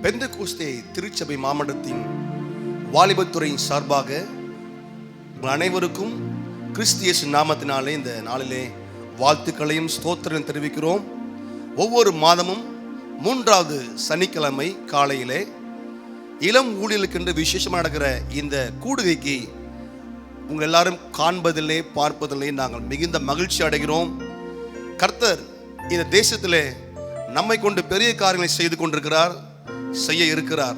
பெந்தெகோஸ்தே திருச்சபை மாமண்டத்தின் வாலிபத்துறையின் சார்பாக அனைவருக்கும் கிறிஸ்து இயேசு நாமத்தினாலே இந்த நாளிலே வாழ்த்துக்களையும் ஸ்தோத்திரம் தெரிவிக்கிறோம். ஒவ்வொரு மாதமும் 3வது சனிக்கிழமை காலையிலே இளம் ஊழியர்களுக்கென்று விசேஷமாக நடக்கிற இந்த கூடுகைக்கு உங்கள் எல்லாரும் காண்பதில்லை, பார்ப்பதில்லை நாங்கள் மிகுந்த மகிழ்ச்சி அடைகிறோம். கர்த்தர் இந்த தேசத்திலே நம்மை கொண்டு பெரிய காரியங்களை செய்து கொண்டிருக்கிறார், செய்ய இருக்கிறார்.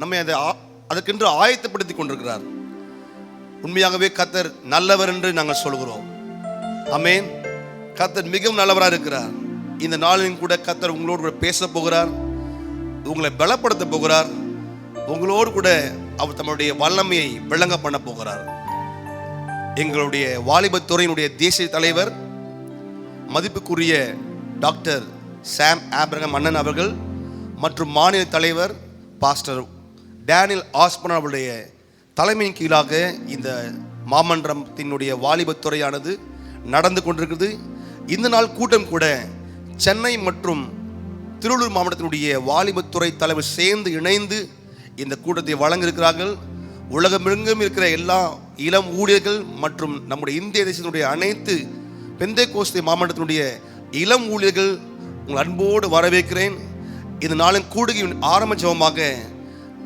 நம்மை அதற்கென்று ஆயத்தப்படுத்தி கொண்டிருக்கிறார். உண்மையாகவே கர்த்தர் நல்லவர் என்று நாங்கள் சொல்கிறோம். ஆமென். கர்த்தர் மிகவும் நல்லவராக இருக்கிறார். இந்த நாளிலும் கூட கர்த்தர் உங்களோடு கூட பேச போகிறார், உங்களை பலப்படுத்த போகிறார், உங்களோடு கூட அவர் தம்முடைய வல்லமையை விளங்க பண்ண போகிறார். எங்களுடைய வாலிபத்துறையினுடைய தேசிய தலைவர் மதிப்புக்குரிய டாக்டர் சாம் ஆபிரகாம் அண்ணன் அவர்கள் மற்றும் மாநில தலைவர் பாஸ்டர் டேனியல் ஆஸ்பன் அவருடைய தலைமையின் கீழாக இந்த மாமன்றத்தினுடைய வாலிபத்துறையானது நடந்து கொண்டிருக்கிறது. இந்த நாள் கூட்டம் கூட சென்னை மற்றும் திருவள்ளூர் மாவட்டத்தினுடைய வாலிபத்துறை தலைவர் சேர்ந்து இணைந்து இந்த கூட்டத்தை வழங்கியிருக்கிறார்கள். உலகமெங்கும் இருக்கிற எல்லா இளம் ஊழியர்கள் மற்றும் நம்முடைய இந்திய தேசத்தினுடைய அனைத்து பெந்தெகோஸ்தே மாவட்டத்தினுடைய இளம் ஊழியர்கள் உங்கள் அன்போடு வரவேற்கிறேன். இந்த நாளின் கூடுகையின் ஆரம்ப ஜெபமாக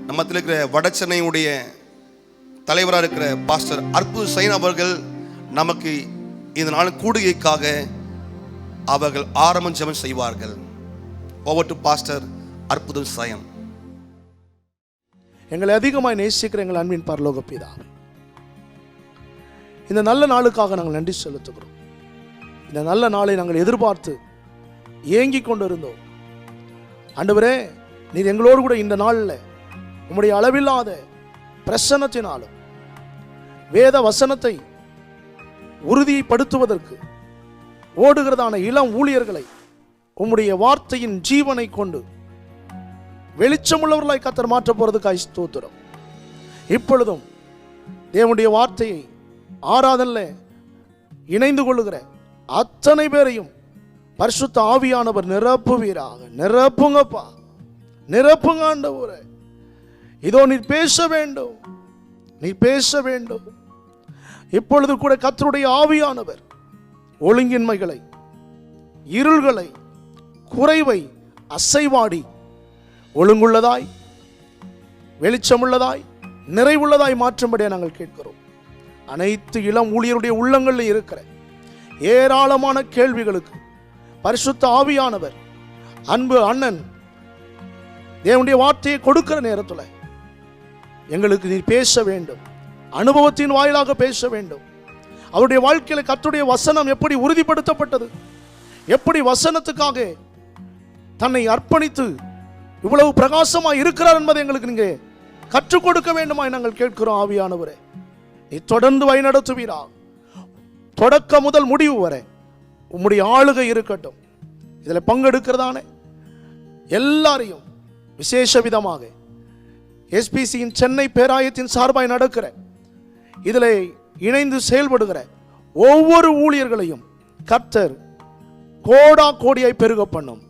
நம்மத்தில் இருக்கிற வட சென்னையுடைய தலைவராக இருக்கிற பாஸ்டர் அற்புத சைன் அவர்கள் நமக்கு இந்த நாளின் கூடுகைக்காக அவர்கள் ஆரம்ப ஜெபம் செய்வார்கள். ஓவர் டு பாஸ்டர் அற்புதம் சைன். எங்களை அதிகமாய் நேசிக்கிற எங்கள் அன்பின் பரலோக பிதாவே, இந்த நல்ல நாளுக்காக நாங்கள் நன்றி செலுத்துகிறோம். இந்த நல்ல நாளை நாங்கள் எதிர்பார்த்து ஏங்கிக் கொண்டிருந்தோம். ஆண்டவரே, நீர் எங்களோடு கூட இந்த நாளில் உம்முடைய அளவில்லாத பிரசன்னத்தினாலும் வேத வசனத்தை உறுதிப்படுத்துவதற்கு ஓடுகிறதான இளம் ஊழியர்களை உம்முடைய வார்த்தையின் ஜீவனை கொண்டு வெளிச்சமுள்ளவர்களாய் கர்த்தர் மாற்ற போறதுக்காய் ஸ்தோத்திரம். இப்பொழுதும் தேவனுடைய வார்த்தையை ஆராதனையில் இணைந்து கொள்ளுகிற அத்தனை பேரையும் பரிசுத்த ஆவியானவர் நிரப்புவீராக. நிரப்புங்கப்பா, நிரப்புங்க ஆண்டவரே. இதோ நீர் பேச வேண்டும், நீர் பேச வேண்டும். இப்பொழுது கூட கர்த்தருடைய ஆவியானவர் ஒழுங்கின்மைகளை, இருள்களை, குறைவை அசைவாடி ஒழுங்குள்ளதாய், வெளிச்சமுள்ளதாய், நிறைவுள்ளதாய் மாற்றும்படியாக நாங்கள் கேட்கிறோம். அனைத்து இளம் ஊழியருடைய உள்ளங்களில் இருக்கிற ஏராளமான கேள்விகளுக்கு பரிசுத்த ஆவியானவர் அன்பு அண்ணன் தேவனுடைய வார்த்தையை கொடுக்கிற நேரத்தில் எங்களுக்கு நீர் பேச வேண்டும், அனுபவத்தின் வாயிலாக பேச வேண்டும். அவருடைய வாழ்க்கையில் கர்த்தருடைய வசனம் எப்படி உறுதிப்படுத்தப்பட்டது, எப்படி வசனத்துக்காக தன்னை அர்ப்பணித்து இவ்வளவு பிரகாசமாக இருக்கிறார் என்பதை எங்களுக்கு நீங்க கற்றுக் கொடுக்க வேண்டுமாய் நாங்கள் கேட்கிறோம். ஆவியானவரே, நீ தொடர்ந்து வழிநடத்துவீரா. தொடக்க முதல் முடிவு வரை உம்முடைய ஆளுகை இருக்கட்டும். இதில் பங்கெடுக்கிறதானே எல்லாரையும் விசேஷ விதமாக எஸ்பிசியின் சென்னை பேராயத்தின் சார்பாய் நடக்கிற இதில் இணைந்து செயல்படுகிற ஒவ்வொரு ஊழியர்களையும் கர்த்தர் கோடா கோடியாய் பெருக பண்ணும்.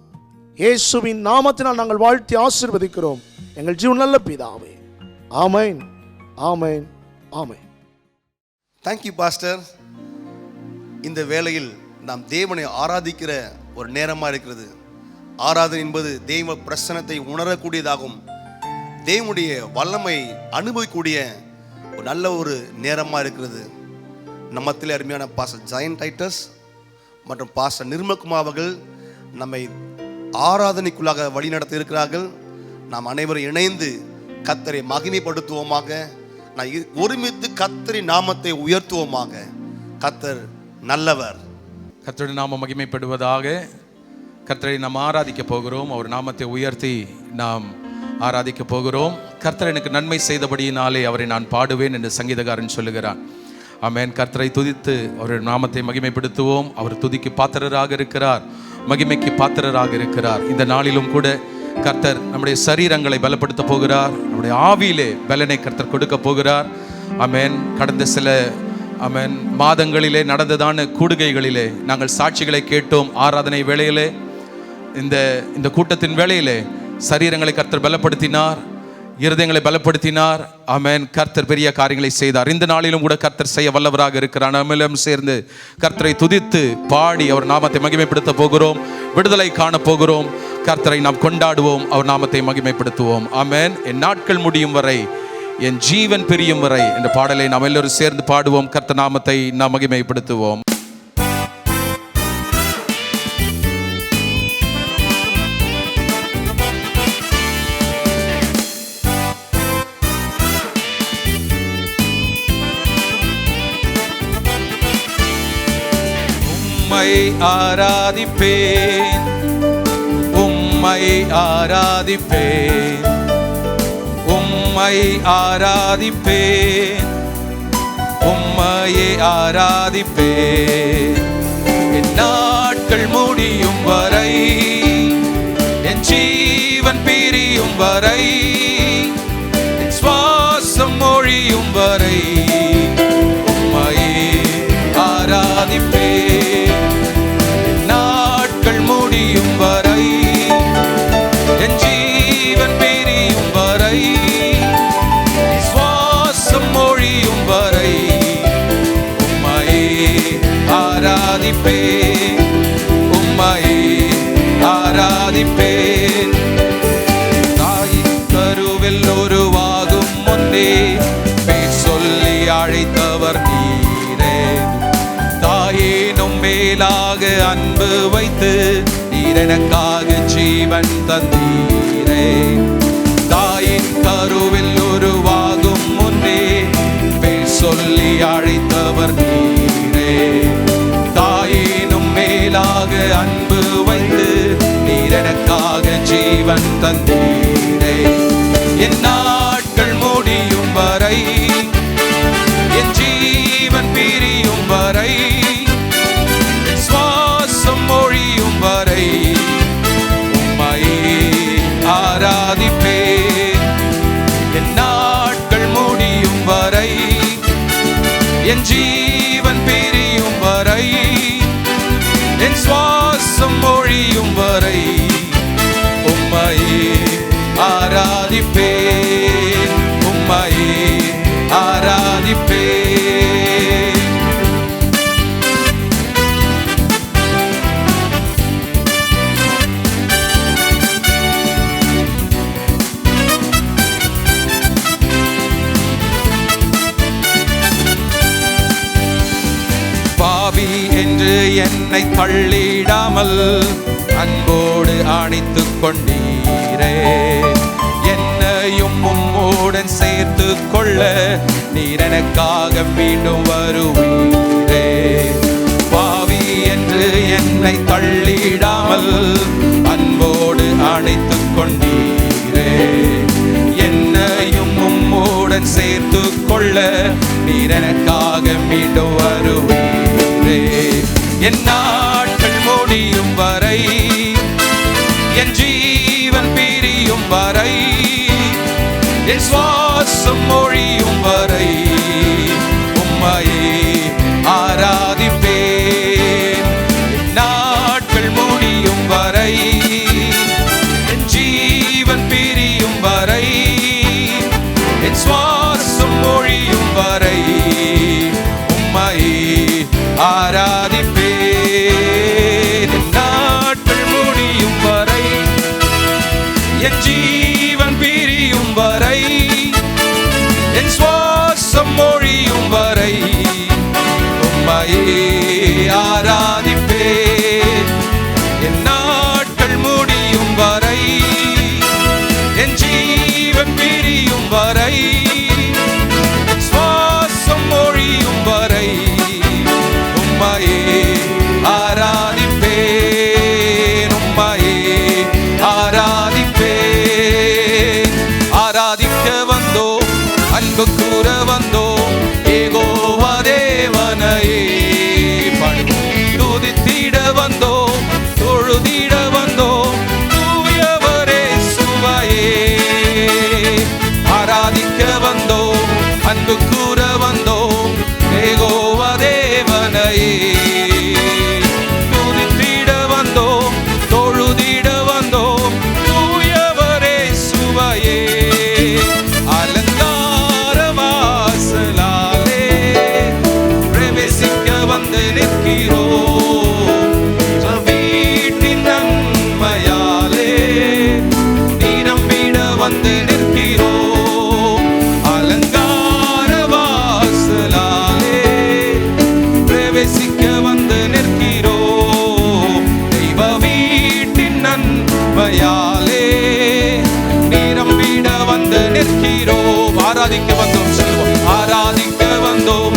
இயேசுவின் நாமத்தினால் நாங்கள் வாழ்த்தி ஆசீர்வதிக்கிறோம் எங்கள் ஜீவன் நல்ல பிதாவே. Amen, amen, amen. Thank you pastor. இந்த வேளையில் நாம் தேவனை ஆராதிக்கிற ஒரு நேரமாக இருக்கிறது. ஆராதனை என்பது தெய்வ பிரசன்னத்தை உணரக்கூடியதாகும், தேவனுடைய வல்லமை அனுபவிக்கக்கூடிய ஒரு நல்ல ஒரு நேரமாக இருக்கிறது. நம்மத்தில் அருமையான பாஸ்டர் ஜெயன் டைட்டஸ் மற்றும் பாஸ்டர் நிர்மல்குமார் அவர்கள் நம்மை ஆராதனைக்குள்ளாக வழிநடத்த இருக்கிறார்கள். நாம் அனைவரும் இணைந்து கர்த்தரை மகிமைப்படுத்துவோமாக. நான் ஒருமித்து கர்த்தரின் நாமத்தை உயர்த்துவோமாக. கர்த்தர் நல்லவர். கர்த்தருடைய நாமம் மகிமைப்படுவதாக. கர்த்தரை நாம் ஆராதிக்க போகிறோம். அவர் நாமத்தை உயர்த்தி நாம் ஆராதிக்க போகிறோம். கர்த்தர் எனக்கு நன்மை செய்தபடியினாலே அவரை நான் பாடுவேன் என்று சங்கீதக்காரன் சொல்லுகிறார். ஆமென். கர்த்தரை துதித்து அவருடைய நாமத்தை மகிமைப்படுத்துவோம். அவர் துதிக்கு பாத்திரராக இருக்கிறார். மகிமைக்கு பாத்திரராக இருக்கிறார். இந்த நாளிலும் கூட கர்த்தர் நம்முடைய சரீரங்களை பலப்படுத்த போகிறார். நம்முடைய ஆவியிலே பலனை கர்த்தர் கொடுக்க போகிறார். ஆமென். கடந்த சில மாதங்களிலே நடந்ததான கூடுகைகளிலே நாங்கள் சாட்சிகளை கேட்டோம். ஆராதனை வேளையிலே, இந்த கூட்டத்தின் வேளையிலே சரீரங்களை கர்த்தர் பலப்படுத்தினார், இருதயங்களை பலப்படுத்தினார். ஆமென். கர்த்தர் பெரிய காரியங்களை செய்தார். இந்த நாளிலும் கூட கர்த்தர் செய்ய வல்லவராக இருக்கிறார். நம்மளும் சேர்ந்து கர்த்தரை துதித்து பாடி அவர் நாமத்தை மகிமைப்படுத்த போகிறோம். விடுதலை காண போகிறோம். கர்த்தரை நாம் கொண்டாடுவோம், அவர் நாமத்தை மகிமைப்படுத்துவோம். ஆமென். என் நாட்கள் முடியும் வரை, என் ஜீவன் பிரியும் வரை என்ற பாடலை நாம் எல்லோரும் சேர்ந்து பாடுவோம். கர்த்தர் நாமத்தை நாம் மகிமைப்படுத்துவோம். உம்மை ஆராதிப்பேன், உம்மை ஆராதிப்பேன், உம்மை ஆராதிப்பேன், உம்மையே ஆராதிப்பேன். என் நாட்கள் முடியும் வரை, என் ஜீவன் பிரியும் வரை, என் சுவாசம் ஒழியும் வரை உம்மையே ஆராதிப்பேன். என் நாட்கள் முடியும் வரை, என் ஜீவன் பிரியும் வரை, சுவாசம் ஒழியும் வரை உம்மையே ஆராதிப்பேன், உம்மையே ஆராதிப்பேன். தாயின் கருவில் உருவாகும் முன்னே பேர் சொல்லி அழைத்தவர் நீரே. தாயேனும் மேலாக அன்பு வைத்து நீர் எனக்காக ஜீவன் தந்தீரே. தாயின் கருவில் உருவாகும் முன்னே பேர் சொல்லி அழைத்தவர் நீரே. தாயேனும் மேலாக அன்பு வைத்து நீர் எனக்காக ஜீவன் தந்தீரே. என் நாட்கள் முடியும் வரை, என் ஜீவன் பிரியும் வரை, என் சுவாசம் ஒழியும் வரை உம்மையே ஆராதிப்பேன். என் நாட்கள் முடியும் வரை, என் ஜீவன் பிரியும் வரை, என் சுவாசம் ஒழியும் வரை உம்மையே ஆராதிப்பேன், உம்மையே ஆராதிப்பேன். பாவி என்று என்னை தள்ளிடாமல் அன்போடு அணைத்துக் கொண்டீரே. என்னையும் உம்முடன் சேர்த்து கொள்ள நீர் எனக்காக மீண்டும் வருவீரே. பாவி என்று என்னை தள்ளிடாமல் அன்போடு அணைத்துக் கொண்டீரே. என்னையும் உம்முடன் சேர்த்து கொள்ள நீர் எனக்காக மீண்டும் வருவீரே. என் நாட்கள் முடியும் வரை, என் ஜீவன் பிரியும் வரை, என் சுவாசம் ஒழியும் வரை உம்மையே ஆராதிப்பேன். என் நாட்கள் முடியும் வரை, என் ஜீவன் பிரியும் வரை, என் சுவாசம் ஒழியும் வரை உம்மையே ஆராதிப்பேன். என் நாட்கள் முடியும் வரை, என் ஜீவன் பிரியும் வரை, என் சுவாசம் ஒழியும் வரை உம்மையே ஆராதிப்பேன். என் நாட்கள் முடியும் வரை, என் ஜீவன் பிரியும் வரை, சுவாசம் ஒழியும் வரை உம்மையே ஆராதிக்க வந்தோம் சொல்லுவோம். ஆராதிக்க வந்தோம்,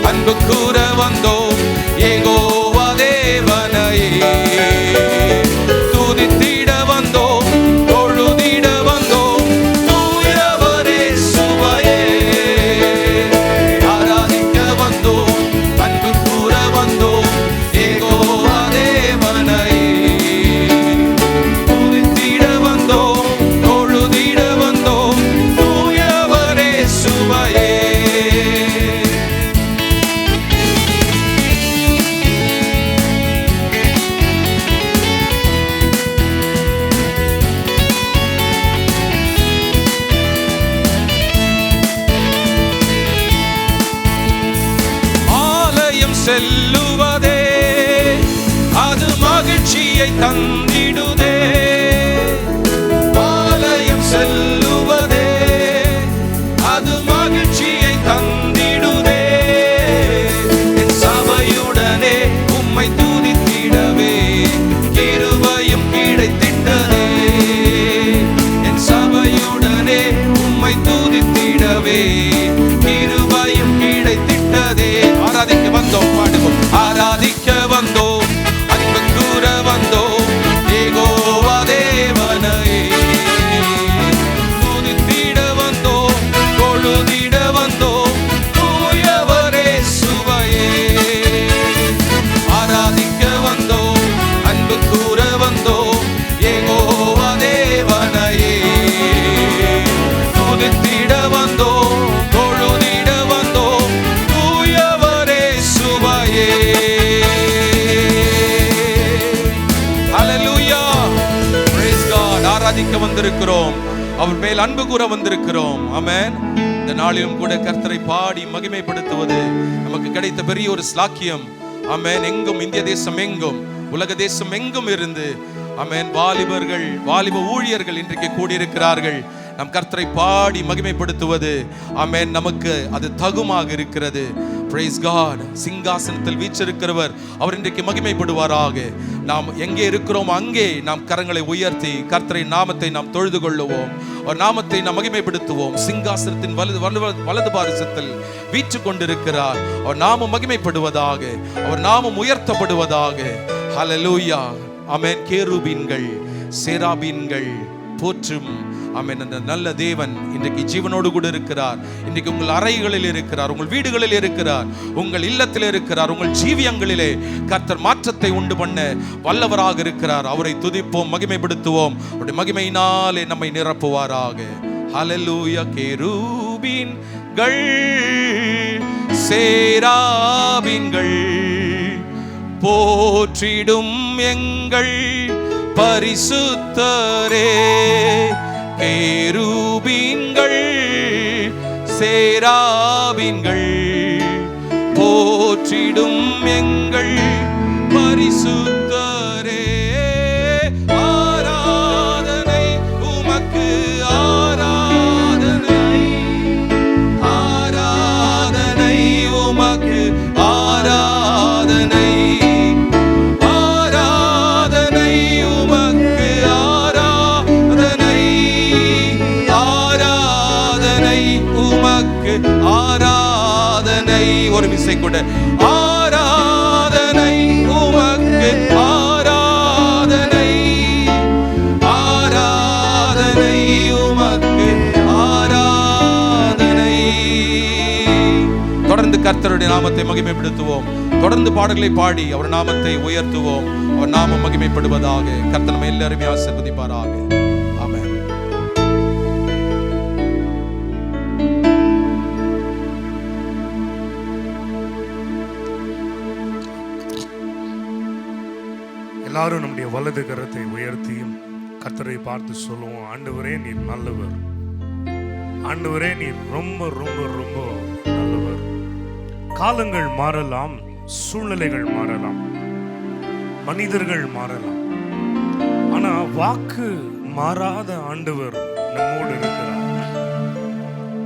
அன்பு கூற வந்தோம், யெகோவா தேவனையே துதித்திட வந்தோம், தொழுதிட வந்தோம், தூயவரே சுவையே. ஆராதிக்க வந்தோம், அன்பு கூற வந்தோம், யெகோவா தேவனையே துதித்திட வந்தோம், தொழுதிட வந்தோம், தூயவரே சுவையே. ஆலயம் செல்லுவதே அது மகிழ்ச்சியை தந்திடுதே. ஆலயம் செல்லுவதே அது மகிழ்ச்சியை தந்திடுதே. என் சபையுடனே உம்மை துதித்திடவே கிருபையும் கிடைத்திட்டதே. என் சபையுடனே உம்மை துதித்திடவே கிருபையும் கிடைத்திட்டதே. ஆராதிக்க வந்தோம், பாடுவோம். ஆராதிக்க வந்தோம், அன்பு கூற வந்தோம், யெகோவா தேவனையே துதித்திட வந்தோம், தொழுதிட வந்தோம், தூயவரே சுவையே. ஆராதிக்க வந்தோம், அன்பு கூற வந்தோம், யெகோவா தேவனையே துதித்திட வந்தோம், தொழுதிட வந்தோம், தூயவரே சுவையே. ஹல்லேலூயா, பிரைஸ் காட். ஆராதிக்க வந்திருக்கிறோம், அவர் மேல் அன்பு கூற வந்திருக்கிறோம். ஆமென். இந்த நாளிலும் கூட கர்த்தரை பாடி மகிமைப்படுத்துவது நமக்கு கிடைத்த பெரிய ஒரு ஸ்லாக்கியம். ஆமென். எங்கும், இந்திய தேசம் எங்கும், உலக தேசம் எங்கும் இருந்து ஆமென் வாலிபர்கள், வாலிப ஊழியர்கள் இன்றைக்கு கூடியிருக்கிறார்கள். நம் கர்த்தரை பாடி மகிமைப்படுத்துவது ஆமென் நமக்கு அது தகுமாக இருக்கிறது. Praise God. சிங்காசனத்தில் வீற்றிருக்கிறவர் அவர் இன்றைக்கு மகிமைப்படுவாராக. நாம் எங்கே இருக்கிறோம் அங்கே நாம் கரங்களை உயர்த்தி கர்த்தரை நாமத்தை நாம் தொழுது கொள்ளுவோம், அவர் நாமத்தை நாம் மகிமைப்படுத்துவோம். சிங்காசனத்தின் வலது பாரிசத்தில் வீற்று கொண்டிருக்கிறார். அவர் நாமம் மகிமைப்படுவதாக, அவர் நாமம் உயர்த்தப்படுவதாக. ஹல்லேலூயா. ஆமென். கேருபீன்கள், சேராபீன்கள் போற்றும் ஆமென் அந்த நல்ல தேவன் இன்றைக்கு ஜீவனோடு கூட இருக்கிறார். இன்றைக்கு உங்கள் அறைகளில் இருக்கிறார், உங்கள் வீடுகளில் இருக்கிறார், உங்கள் இல்லத்தில் இருக்கிறார், உங்கள் ஜீவியங்களிலே கர்த்தர் மாற்றத்தை உண்டு பண்ண வல்லவராக இருக்கிறார். அவரை துதிப்போம், மகிமைப்படுத்துவோம். அவருடைய மகிமையினாலே நம்மை நிரப்புவாராக. ஹல்லேலூயா. கேருபீன்கள், சேராபீன்கள் போற்றிடும் எங்கள் பரிசுத்தரே. கேருபீன்கள், சேராபீன்கள் போற்றிடும் எங்கள் பரிசுத்தரே. ஆராதனை உமக்கு, ஆராதனை, ஆராதனை உமக்கு, ஆராதனை, ஆராதனை உமக்கு, ஆராதனை, ஆராதனை உமக்கு, ஆராதனை. ஒரு விசை கூட. ஆராதனை உமக்கு, ஆராதனை, ஆராதனை உமக்கு, ஆராதனை. தொடர்ந்து கர்த்தருடைய நாமத்தை மகிமைப்படுத்துவோம். தொடர்ந்து பாடல்களை பாடி அவர் நாமத்தை உயர்த்துவோம். அவர் நாமம் மகிமைப்படுவதாக. கர்த்தர் நம்ம எல்லாருமே ஆசீர்வதிப்பாராக. ஆமென். எல்லாரும் நம்முடைய வலது கரத்தை உயர்த்தியும் கர்த்தரை பார்த்து சொல்லுவோம். ஆண்டவரே நீர் நல்லவர், ஆண்டவரே நீர் ரொம்ப ரொம்ப ரொம்ப நல்லவர். காலங்கள் மாறலாம், சூழ்நிலைகள் மாறலாம், மனிதர்கள் மாறலாம், ஆனா வாக்கு மாறாத ஆண்டவர் நம்மோடு இருக்கிறார்.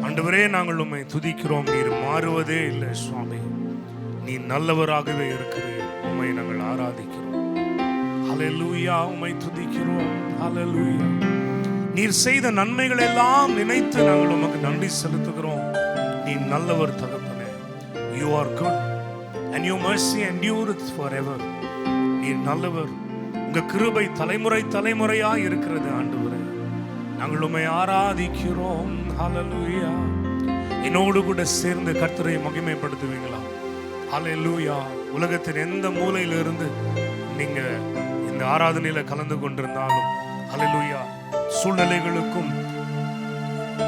ஆண்டவரே நாங்கள் உம்மை துதிக்கிறோம். நீர் மாறுவதே இல்லை சுவாமி, நீ நல்லவராகவே இருக்கிறீர். உம்மை நாங்கள் ஆராதிக்கிறோம். ஹல்லேலூயா. உம்மை துதிக்கிறோம். ஹல்லேலூயா. நீர் செய்த நன்மைகள் எல்லாம் நினைத்து நாங்கள் உமக்கு நன்றி செலுத்துகிறோம். நீ நல்லவர் தகப்பனே. You are good and your mercy endureth forever. நீ நல்லவர். உங்க கிருபை தலைமுறை தலைமுறையாய் இருக்கிறது ஆண்டவரே. நாங்கள் உம்மை ஆராதிக்கிறோம். ஹல்லேலூயா. என்னோடு கூட சேர்ந்து கர்த்தரை மகிமைப்படுத்துவீங்களா? ஹல்லேலூயா. உலகத்தின் எந்த மூலையிலிருந்து நீங்க இந்த ஆராதனையில கலந்து கொண்டிருந்தாலும் ஹல்லேலூயா, சூழ்நிலைகளுக்கும்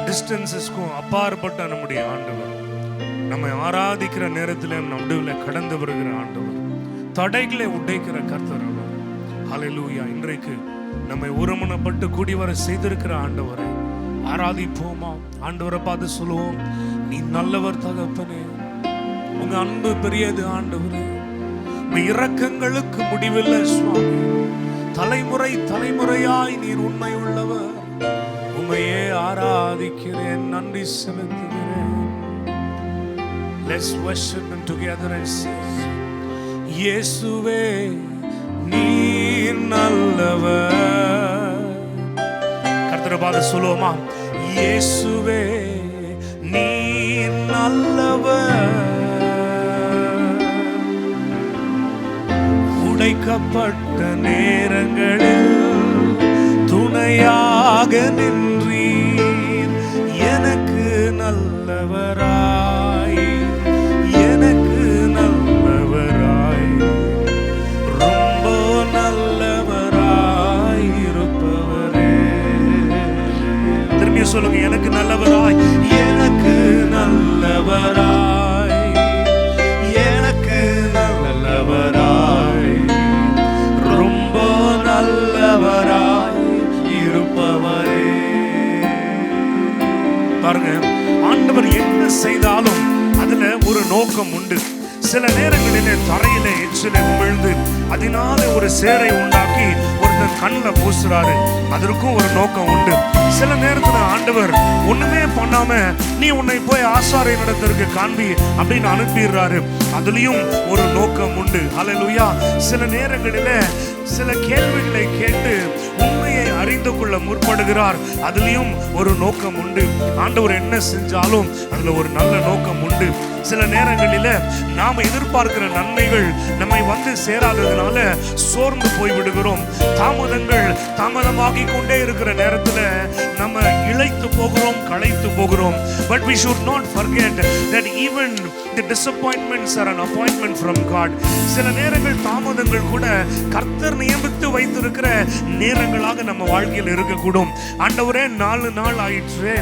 டிஸ்டன்சஸ்க்கும் அப்பாற்பட்ட நம்முடைய ஆண்டவர் நம்மை ஆராதிக்கிற நேரத்தில் நடுவில் கடந்து வருகிற ஆண்டவர், தடைகளை உடைக்கிற கர்த்தர் அவர். ஹல்லேலூயா. இன்றைக்கு நம்மை ஒருமனப்பட்டு கூடி வர செய்திருக்கிற ஆண்டவரை ஆராதிப்போமா? ஆண்டவரை பார்த்து சொல்லுவோம், நீ நல்லவர் தகப்பனே, உங்க அன்பு பெரியது ஆண்டவரே, உங்க இரக்கங்களுக்கு முடிவில்லை சுவாமி, தலைமுறை தலைமுறையாய் நீர் உண்மை உள்ளவர். உம்மையே ஆராதிக்கிறேன், நன்றி செலுத்துகிறேன். Let's worship him together and sing. இயேசுவே நீர் நல்லவர். கர்த்தரை பார்த்து சொல்லுவோமா? இயேசுவே நீர் நல்லவர். உடைக்கப்பட்ட நேரங்களில் துணையாக நின்றீர். எனக்கு நல்லவராய், எனக்கு நல்லவராய், ரொம்ப நல்லவராய் இருப்பவரே. திரும்பி சொல்லுங்க, எனக்கு நல்லவராய், எனக்கு நல்லவராய், எனக்கு நல்லவராய், ரொம்ப நல்லவராய் இருப்பவரே. பாருங்க, ஆண்டவர் என்ன செய்தாலும் அதுல ஒரு நோக்கம் உண்டு. சில நேரங்களிலே தரையிலே எச்சிலை உமிழ்ந்து அதனால ஒரு சேரை உண்டாக்கி ஒருத்தர் கண்ணில் பூசுறாரு, அதற்கும் ஒரு நோக்கம் உண்டு. சில நேரத்துல ஆண்டவர் ஒண்ணுமே பண்ணாம நீ உன்னை போய் ஆசாரிய நடத்திற்கு காண்பி அப்படின்னு அனுப்பிடுறாரு, அதுலயும் ஒரு நோக்கம் உண்டு. ஹல்லேலூயா. சில நேரங்களிலே சில கேள்விகளை கேட்டு உண்மையை அறிந்து கொள்ள முற்படுகிறார், அதுலயும் ஒரு நோக்கம் உண்டு. ஆண்டவர் என்ன செஞ்சாலும் அதுல ஒரு நல்ல நோக்கம் உண்டு. சில நேரங்களில நாம எதிர்பார்க்கிற நன்மைகள் நம்மை வந்து சேராததுனால சோர்ந்து போய் விடுகிறோம். தாமதங்கள் தாமதமாகி கொண்டே இருக்கிற நேரத்துல நம்ம இளைத்து போகிறோம், களைத்து போகிறோம். But we should not forget that even the disappointments are an appointment from God. சில நேரங்கள் தாமதங்கள் கூட கர்த்தர் நியமித்து வைத்திருக்கிற நேரங்களாக நம்ம வாழ்க்கையில் இருக்கக்கூடும். ஆண்டவரே 4 நாள் ஆயிற்று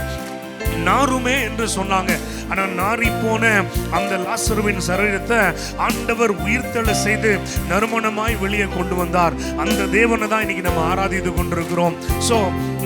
நாருமே என்று சொன்னாங்க. ஆனா நாரி போன அந்த லாசருவின் சரீரத்தை ஆண்டவர் உயிர்த்தெழ செய்து நறுமணமாய் வெளியே கொண்டு வந்தார். அந்த தேவனை தான் இன்னைக்கு நம்ம ஆராதித்து கொண்டிருக்கிறோம். சோ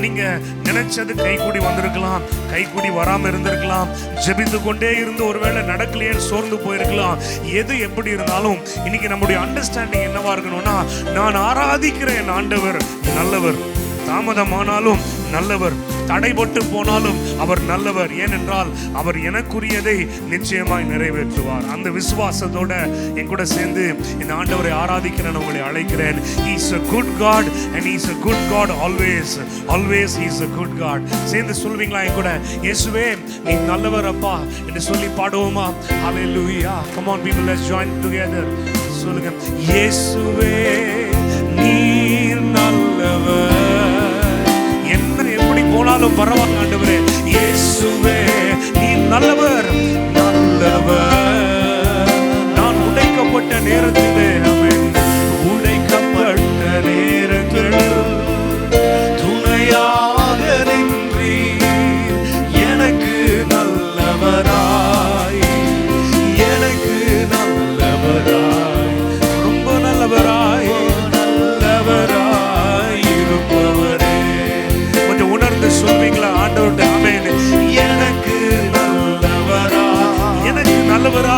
நீங்க நினைச்சது கைகூடி வந்திருக்கலாம், கைகூடி வராம இருந்திருக்கலாம், ஜெபித்து கொண்டே இருந்து ஒருவேளை நடக்கலையே சோர்ந்து போயிருக்கலாம். எது எப்படி இருந்தாலும் இன்னைக்கு நம்முடைய அண்டர்ஸ்டாண்டிங் என்னவா இருக்கணும்னா, நான் ஆராதிக்கிற என் ஆண்டவர் நல்லவர், தாமதமானாலும் நல்லவர், தடைபட்டு போனாலும் அவர் நல்லவர். ஏனென்றால் அவர் எனக்குரியதை நிச்சயமாய் நிறைவேற்றுவார். அந்த விசுவாசத்தோட என் கூட சேர்ந்து இந்த ஆண்டவரை ஆராதிக்கிறேன், உங்களை அழைக்கிறேன். He is a good God and he is a good God always. Always he is a good God. சேர்ந்து சொல்வீங்களா என் கூட? இயேசுவே நீ நல்லவர் அப்பா என்று சொல்லி பாடுவோமா? Hallelujah. Come on people, let's join together. சொல்லுங்க, இயேசுவே நீ நல்லவர். என்ன எப்படி போனாலும் பரவாயில்லை ஆண்டவரே, இயேசுவே நீ நல்லவர், நல்லவர். நான் உடைக்கப்பட்ட நேரத்திலே, ஆமென், உடைக்கப்பட்ட நேரங்களில் துணையாக நின்றீர். எனக்கு நல்லவராய், எனக்கு நல்லவராய், ரொம்ப நல்லவராய், நல்லவராய் இருப்பவரே. கொஞ்சம் உணர்ந்து சொல்வீங்களா ஆண்டவர்கிட்ட? ஆமென். எனக்கு நல்லவராய், எனக்கு நல்லவராய்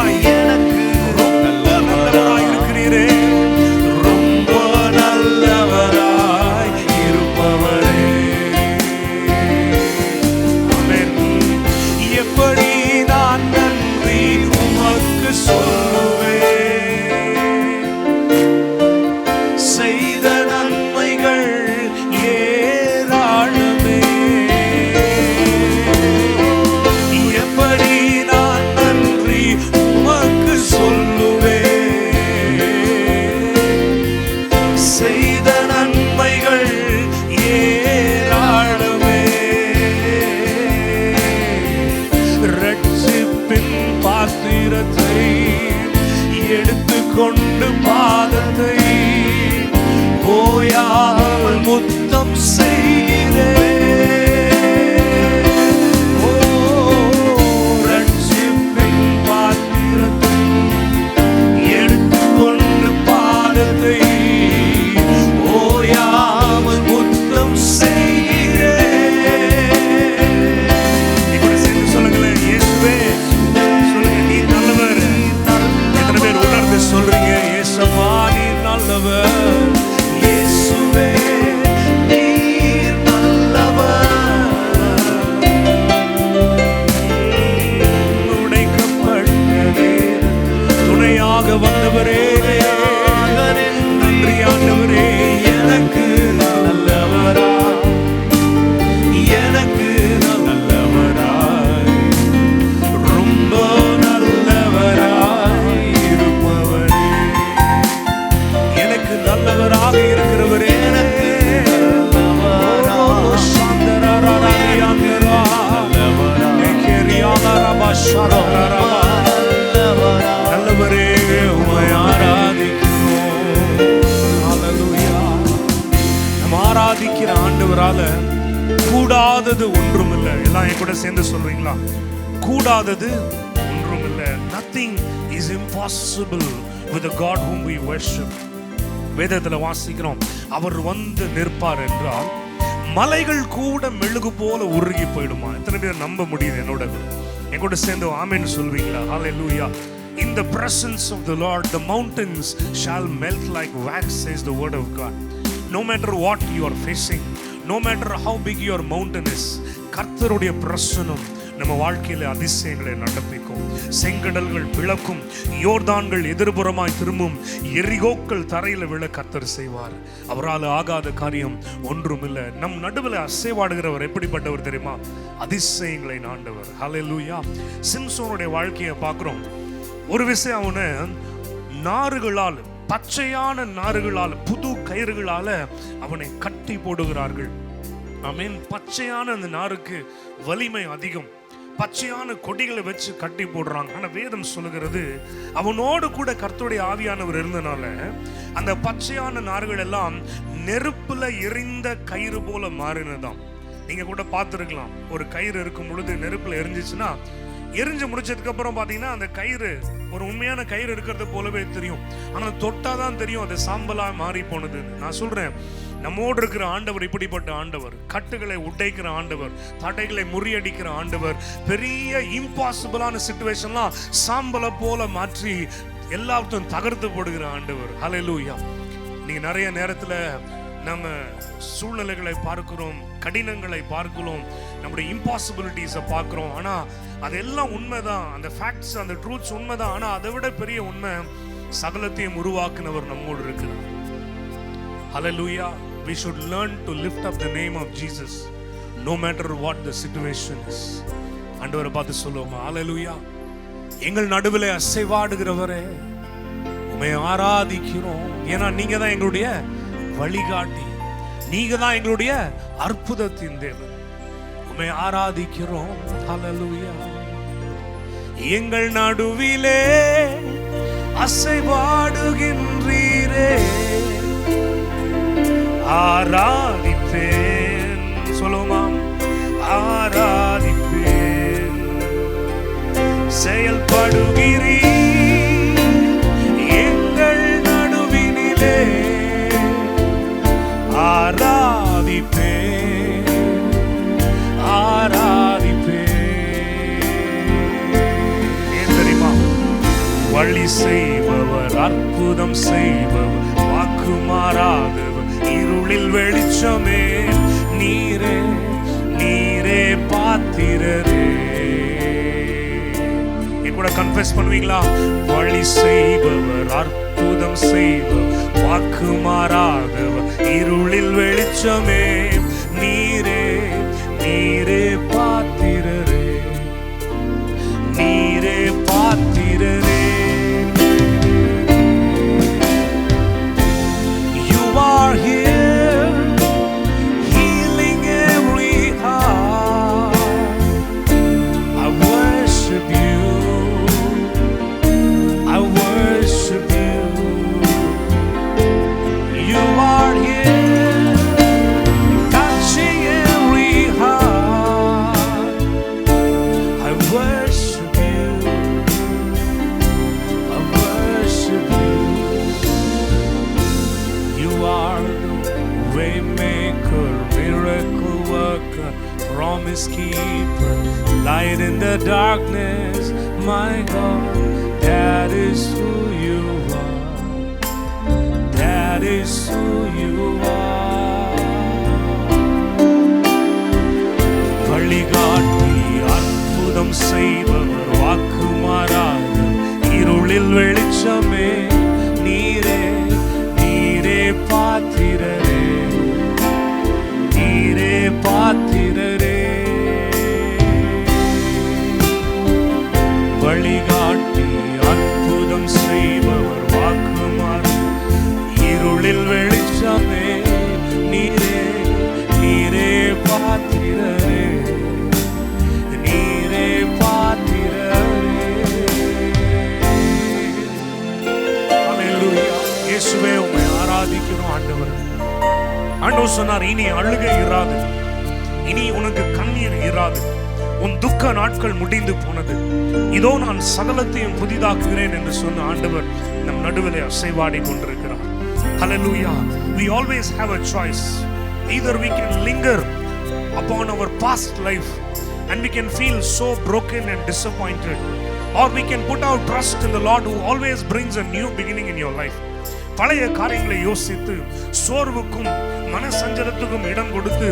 பாதத்தை ஓயாமல் முத்தம் செய்கிறேன். ஓ ரட்சிப்பின் பாத்திரத்தை எடுத்துக்கொண்டு பாதத்தை ஓயாமல் முத்தம் செய்கிறேன். இப்ப சேர்ந்து சொல்லுங்களேன், இயேசுவே சொல்லுங்க, நீ நல்லவர். எத்தனை பேர் உணர்ந்து சொல்றீங்க, இயேசுவா நீ நல்லவர். இயேசுவே நீர் நல்லவர். உடைக்கப்பட்டதே துணையாக வந்தவரே, நன்றி ஆண்டவரே. எனக்கு நல்லவரா, எனக்கு நல்லவராய், ரொம்ப நல்லவராய் இருப்பவரே, எனக்கு நல்லவராக இருக்கிறவரே, நல்லவரே உம்மை ஆராதிக்கிறோம். ஹல்லேலூயா. நம்ம ஆராதிக்கிற ஆண்டவரால கூடாதது ஒன்றுமில்லை. எல்லாம் என் கூட சேர்ந்து சொல்றீங்களா? கூடாதது ஒன்றுமில்லை. Nothing is impossible with the God whom we worship. வேதத்துல வாசிக்கிறோம், அவர் வந்து நிற்பார் என்றால் மலைகள் கூட மெழுகு போல உருகி போயிடுமா? எத்தனை பேர் நம்ப முடியுது? என் கூட சேர்ந்து ஆமென் சொல்வீங்களா? ஹல்லேலூயா. In the presence of the Lord, the mountains shall melt like wax, says the word of God. No matter what you are facing, no matter how big your mountain is, கர்த்தருடைய பிரசன்னம் நம்ம வாழ்க்கையில அதிசயங்களை நடப்பிக்கும். செங்கடல்கள் பிளக்கும், யோர்தான்கள் எதிர்புறமாய் திரும்பும், எரிகோக்கள் தரையில விழ கர்த்தர் செய்வார். அவரால் ஆகாத காரியம் ஒன்றுமில்லை. நம் நடுவில் அசைவாடுகிறவர் எப்படிப்பட்டவர் தெரியுமா? அதிசயங்களை ஆண்டவர். ஹல்லேலூயா. சிம்சோனுடைய வாழ்க்கையை பார்க்கிறோம். ஒரு விஷயம், அவனை நாறுகளால், பச்சையான நாறுகளால், புது கயிறுகளால அவனை கட்டி போடுகிறார்கள். ஆமென். பச்சையான அந்த நாருக்கு வலிமை அதிகம். பச்சையான கொடிகளை வச்சு கட்டி போடுறாங்க. ஆனா வேதம் சொல்லுகிறது, அவனோடு கூட கர்த்தருடைய ஆவியானவர் இருந்தனால அந்த பச்சையான நார்கள் எல்லாம் நெருப்புல எரிந்த கயிறு போல மாறினதாம். நீங்க கூட பார்த்துருக்கலாம், ஒரு கயிறு இருக்கும் பொழுது நெருப்புல எரிஞ்சிச்சுன்னா, எரிஞ்சு முடிச்சதுக்கு அப்புறம் பாத்தீங்கன்னா அந்த கயிறு ஒரு உண்மையான கயிறு இருக்கிறது போலவே தெரியும். ஆனா தொட்டாதான் தெரியும் அது சாம்பலா மாறி போனது. நான் சொல்றேன், நம்மோடு இருக்கிற ஆண்டவர் இப்படிப்பட்ட ஆண்டவர். கட்டுகளை உடைக்கிற ஆண்டவர், தடைகளை முறியடிக்கிற ஆண்டவர். பெரிய இம்பாசிபிளான சிச்சுவேஷன்லாம் சாம்பல போல மாற்றி எல்லாத்தையும் தகர்த்து போடுகிற ஆண்டவர். ஹல்லேலூயா. நீங்க நிறைய நேரத்துல நம்ம சூழ்நிலைகளை பார்க்கிறோம், கடினங்களை பார்க்கிறோம், நம்முடைய இம்பாசிபிலிட்டிஸை பார்க்கிறோம். ஆனா அதெல்லாம் உண்மைதான், அந்த ஃபேக்ட்ஸ், அந்த ட்ரூத்ஸ் உண்மைதான். ஆனா அதை விட பெரிய உண்மை, சகலத்தையும் உருவாக்குனவர் நம்மோடு இருக்கிறார். Hallelujah. We should learn to lift up the name of Jesus no matter what the situation is. ஆண்டவரை பார்த்து சொல்லுவோமா? Hallelujah. எங்கள் நடுவிலே அசைவாடுகிறவரே உம்மை ஆராதிக்கிறோம். ஏன்னா நீங்க தான் எங்களுடைய வழிகாட்டி, நீங்க தான் எங்களுடைய அற்புதத்தின் தேவன். உம்மை ஆராதிக்கிறோம். Hallelujah. எங்கள் நடுவிலே அசைவாடுகின்றீரே, ஆராதிப்பேன். சொல்லுமாம், ஆராதிப்பேன். செயல்படுகிறீர் எங்கள் நடுவினிலே, ஆராதிப்பேன், ஆராதிப்பேன். ஏன் தெரியுமா? வழி செய்பவர், அற்புதம் செய்பவர், வாக்கு மாறாதவர், இருளில் வெளிச்சமே, நீரே நீரே பாத்திரரே. என் கூட கன்ஃபெஸ் பண்ணுவீங்களா? வழி செய்பவர், அற்புதம் செய்பவர், வாக்கு மாறாதவர், இருளில் வெளிச்சமே, நீரே நீரே பாத்திரரே, நீரே பாத்திரரே. Are here, healing every heart. I worship you, I worship you. promise keeper, light in the darkness, my God, that is who you are, that is who you are. வழிகாட்டி அற்புதம் செய்பவர், வாக்கு மாறாத இருளில் வெளிச்சமே, நீரே நீரே பாத்திரரே, நீரே பாத்திரரே. வழிகாட்டி அற்புதம் செய்பவர், வாக்கு மாறாத இருளில் வெளிச்சமே, நீரே நீரே பாத்திரரே, நீரே பாத்திரரே. ஹல்லேலூயா. இயேசுவே உம்மை ஆராதிக்கிறோம் ஆண்டவரே. ஆண்டவர் சொன்னார், இனி அழுகை இராது, இனி உனக்கு கண்ணீர் இராது, உன் துக்க நாட்கள் முடிந்து போனது, இதோ நான் சகலத்தையும் புதிதாக்குகிறேன் என்று சொன்ன ஆண்டவர் நம் நடுவிலே அசைவாடி கொண்டிருக்கிறார். Hallelujah. We always have a choice. Either we can linger upon our past life and we can feel so broken and disappointed, or we can put our trust in the Lord who always brings a new beginning in your life. பழைய காரியங்களை யோசித்து சோர்வுக்கும் மனசஞ்சலத்துக்கும் இடம் கொடுத்து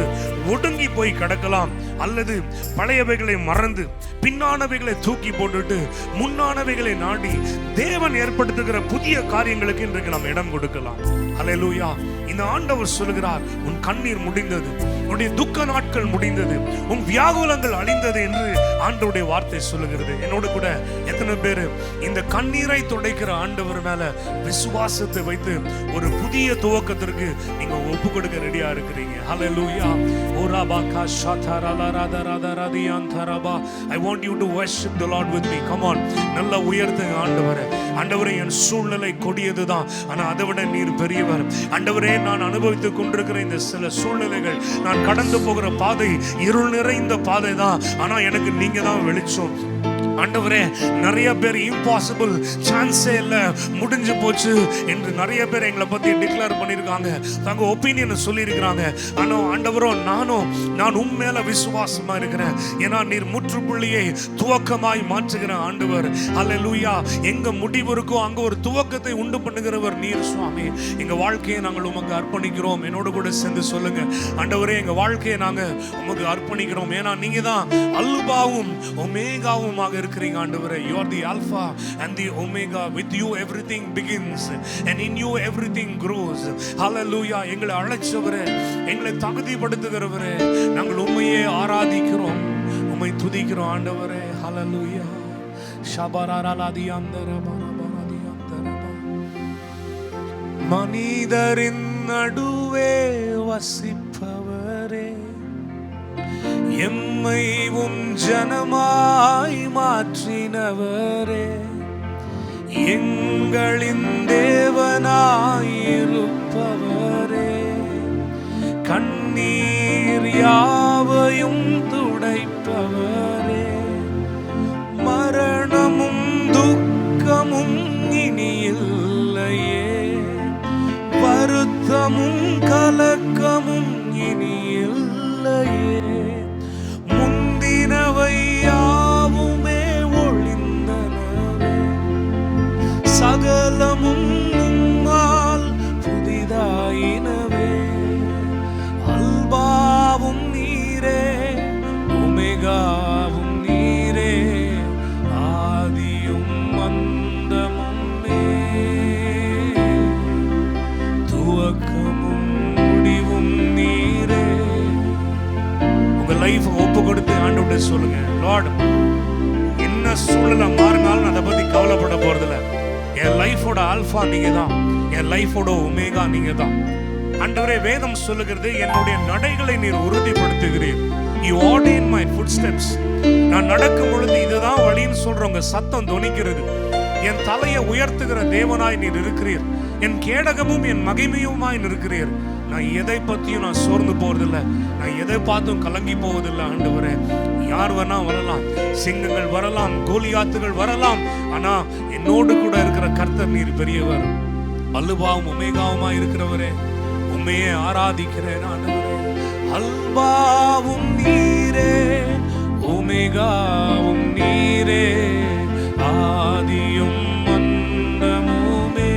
ஒடுங்கி போய் கிடக்கலாம், அல்லது பழையவைகளை மறந்து பின்னானவைகளை தூக்கி போட்டுட்டு முன்னானவைகளை நாடி தேவன் ஏற்படுத்துகிற புதிய காரியங்களுக்கு இன்றைக்கு நாம் இடம் கொடுக்கலாம். ஹல்லேலூயா. இந்த ஆண்டவர் சொல்கிறார், உன் கண்ணீர் முடிந்தது, உன்னுடைய துக்க நாட்கள் முடிந்தது, உன் வியாகுலங்கள் அழிந்தது என்று ஆண்டவருடைய வார்த்தை சொல்லுகிறது. என்னோடு கூட எத்தனை பேர் இந்த கண்ணீரை துடைக்கிற ஆண்டவர் மேல விசுவாசத்தை வைத்து ஒரு புதிய துவக்கத்திற்கு நீங்க ஒப்பு கொடுக்க ரெடியா இருக்கிறீங்க? ஹல்லேலூயா. ஓராபாகா ஷாதரலரதரதரதியந்தரபா. I want you to worship the Lord with me. Come on. நல்ல உயர்த்துங்க ஆண்டவரே. ஆண்டவரே, என் சூழ்நிலை கொடியதுதான், ஆனா அதை விட நீர் பெரியவர். ஆண்டவரே, நான் அனுபவித்துக் கொண்டிருக்கிற இந்த சில சூழ்நிலைகள், நான் கடந்து போகிற பாதை இருள் நிறைந்த பாதை தான், ஆனா எனக்கு நீங்க தான் வெளிச்சம். ஆண்டவரே, நிறைய பேர் இம்பாசிபிள், சான்ஸே இல்லை, முடிஞ்சு போச்சு என்று நிறைய பேர் எங்களை பத்தி டிக்ளேர் பண்ணியிருக்காங்க, தங்க ஒப்பீனியனை சொல்லியிருக்கிறாங்க. ஆனால் ஆண்டவரோ, நான் உண்மையில விசுவாசமா இருக்கிறேன். ஏன்னா நீர் முற்றுப்புள்ளியை துவக்கமாய் மாற்றுகிற ஆண்டவர். ஹல்லேலூயா. எங்க முடிவு இருக்கோ அங்க ஒரு துவக்கத்தை உண்டு பண்ணுகிறவர் நீர் சுவாமி. எங்க வாழ்க்கையை நாங்கள் உமக்கு அர்ப்பணிக்கிறோம். என்னோடு கூட சேர்ந்து சொல்லுங்க, ஆண்டவரே, எங்க வாழ்க்கையை நாங்க உமக்கு அர்ப்பணிக்கிறோம். ஏன்னா நீங்க தான் அல்பாவும் ஒமேகாவுமாக இருக்கிறீங்க ஆண்டவரே. You are the Alpha and the Omega. With you everything begins and in you everything grows. Hallelujah. எங்களை அழைச்சவரே, எங்களை தகுதிப்படுத்துகிறவரே, நாங்கள் உம்மையே ஆராதிக்கிறோம், உம்மை துதிக்கிறோம் ஆண்டவரே. Hallelujah. ஷபரரலதியந்தரபரபரதியந்தரப. மனிதரின் நடுவே வசிப்பவரே, எம்மை உம் ஜனமாய் மாற்றினவரே, எங்களின் தேவனாயிருப்பவரே, கண்ணீர் யாவையும் துடைப்பவரே, மரணமும் துக்கமும் இனி இல்லையே, வருத்தமும் கலக்கமும் இனி இல்லையே, முந்தினவை யாவுமே ஒழிந்தனவே, சகலமும் உம்மால் புதிதாயினவே, அல்பாவும் நீரே, ஒமேகாவும் நீரே, ஆதியும் அந்தமுமே, துவக்கமும் முடிவும் நீரே. உங்க லைஃப் ஒப்பு கொடுத்து ஆண்டவர்கிட்ட சொல்லுங்க, லார்ட், என்ன சூழ்நிலை மாறினாலும் அதை பத்தி கவலைப்பட போறதில்ல. என் லைஃபோட ஆல்பா நீங்க தான், என் லைஃபோட ஒமேகா நீங்க தான். ஆண்டவரே, வேதம் சொல்லுகிறது, என்னுடைய நடைகளை நீர் உறுதிப்படுத்துகிறீர். You ordain my footsteps. நான் நடக்கும் பொழுது இதுதான் வழின்னு சொல்றவங்க சத்தம் தொனிக்கிறது. என் தலையை உயர்த்துகிற தேவனாய் நீர் இருக்கிறீர், என் கேடகமும் என் மகிமையுமாய் இருக்கிறீர். நான் எதை பத்தியும் நான் சோர்ந்து போறதில்லை, நான் எதை பார்த்தும் கலங்கி போவதில்லை. ஆண்டவரே, யார் வேணா வரலாம், சிங்கங்கள் வரலாம், கோலியாத்துகள் வரலாம், ஆனா என்னோடு கூட இருக்கிற கர்த்தர் நீர் பெரியவர். அல்பாவும் ஒமேகாவுமா இருக்கிறவரே, உண்மையே ஆராதிக்கிறேன் ஆண்டவரே. அல்பாவும் நீரே, ஒமேகாவும் நீரே, ஆதியும் அந்தமுமே,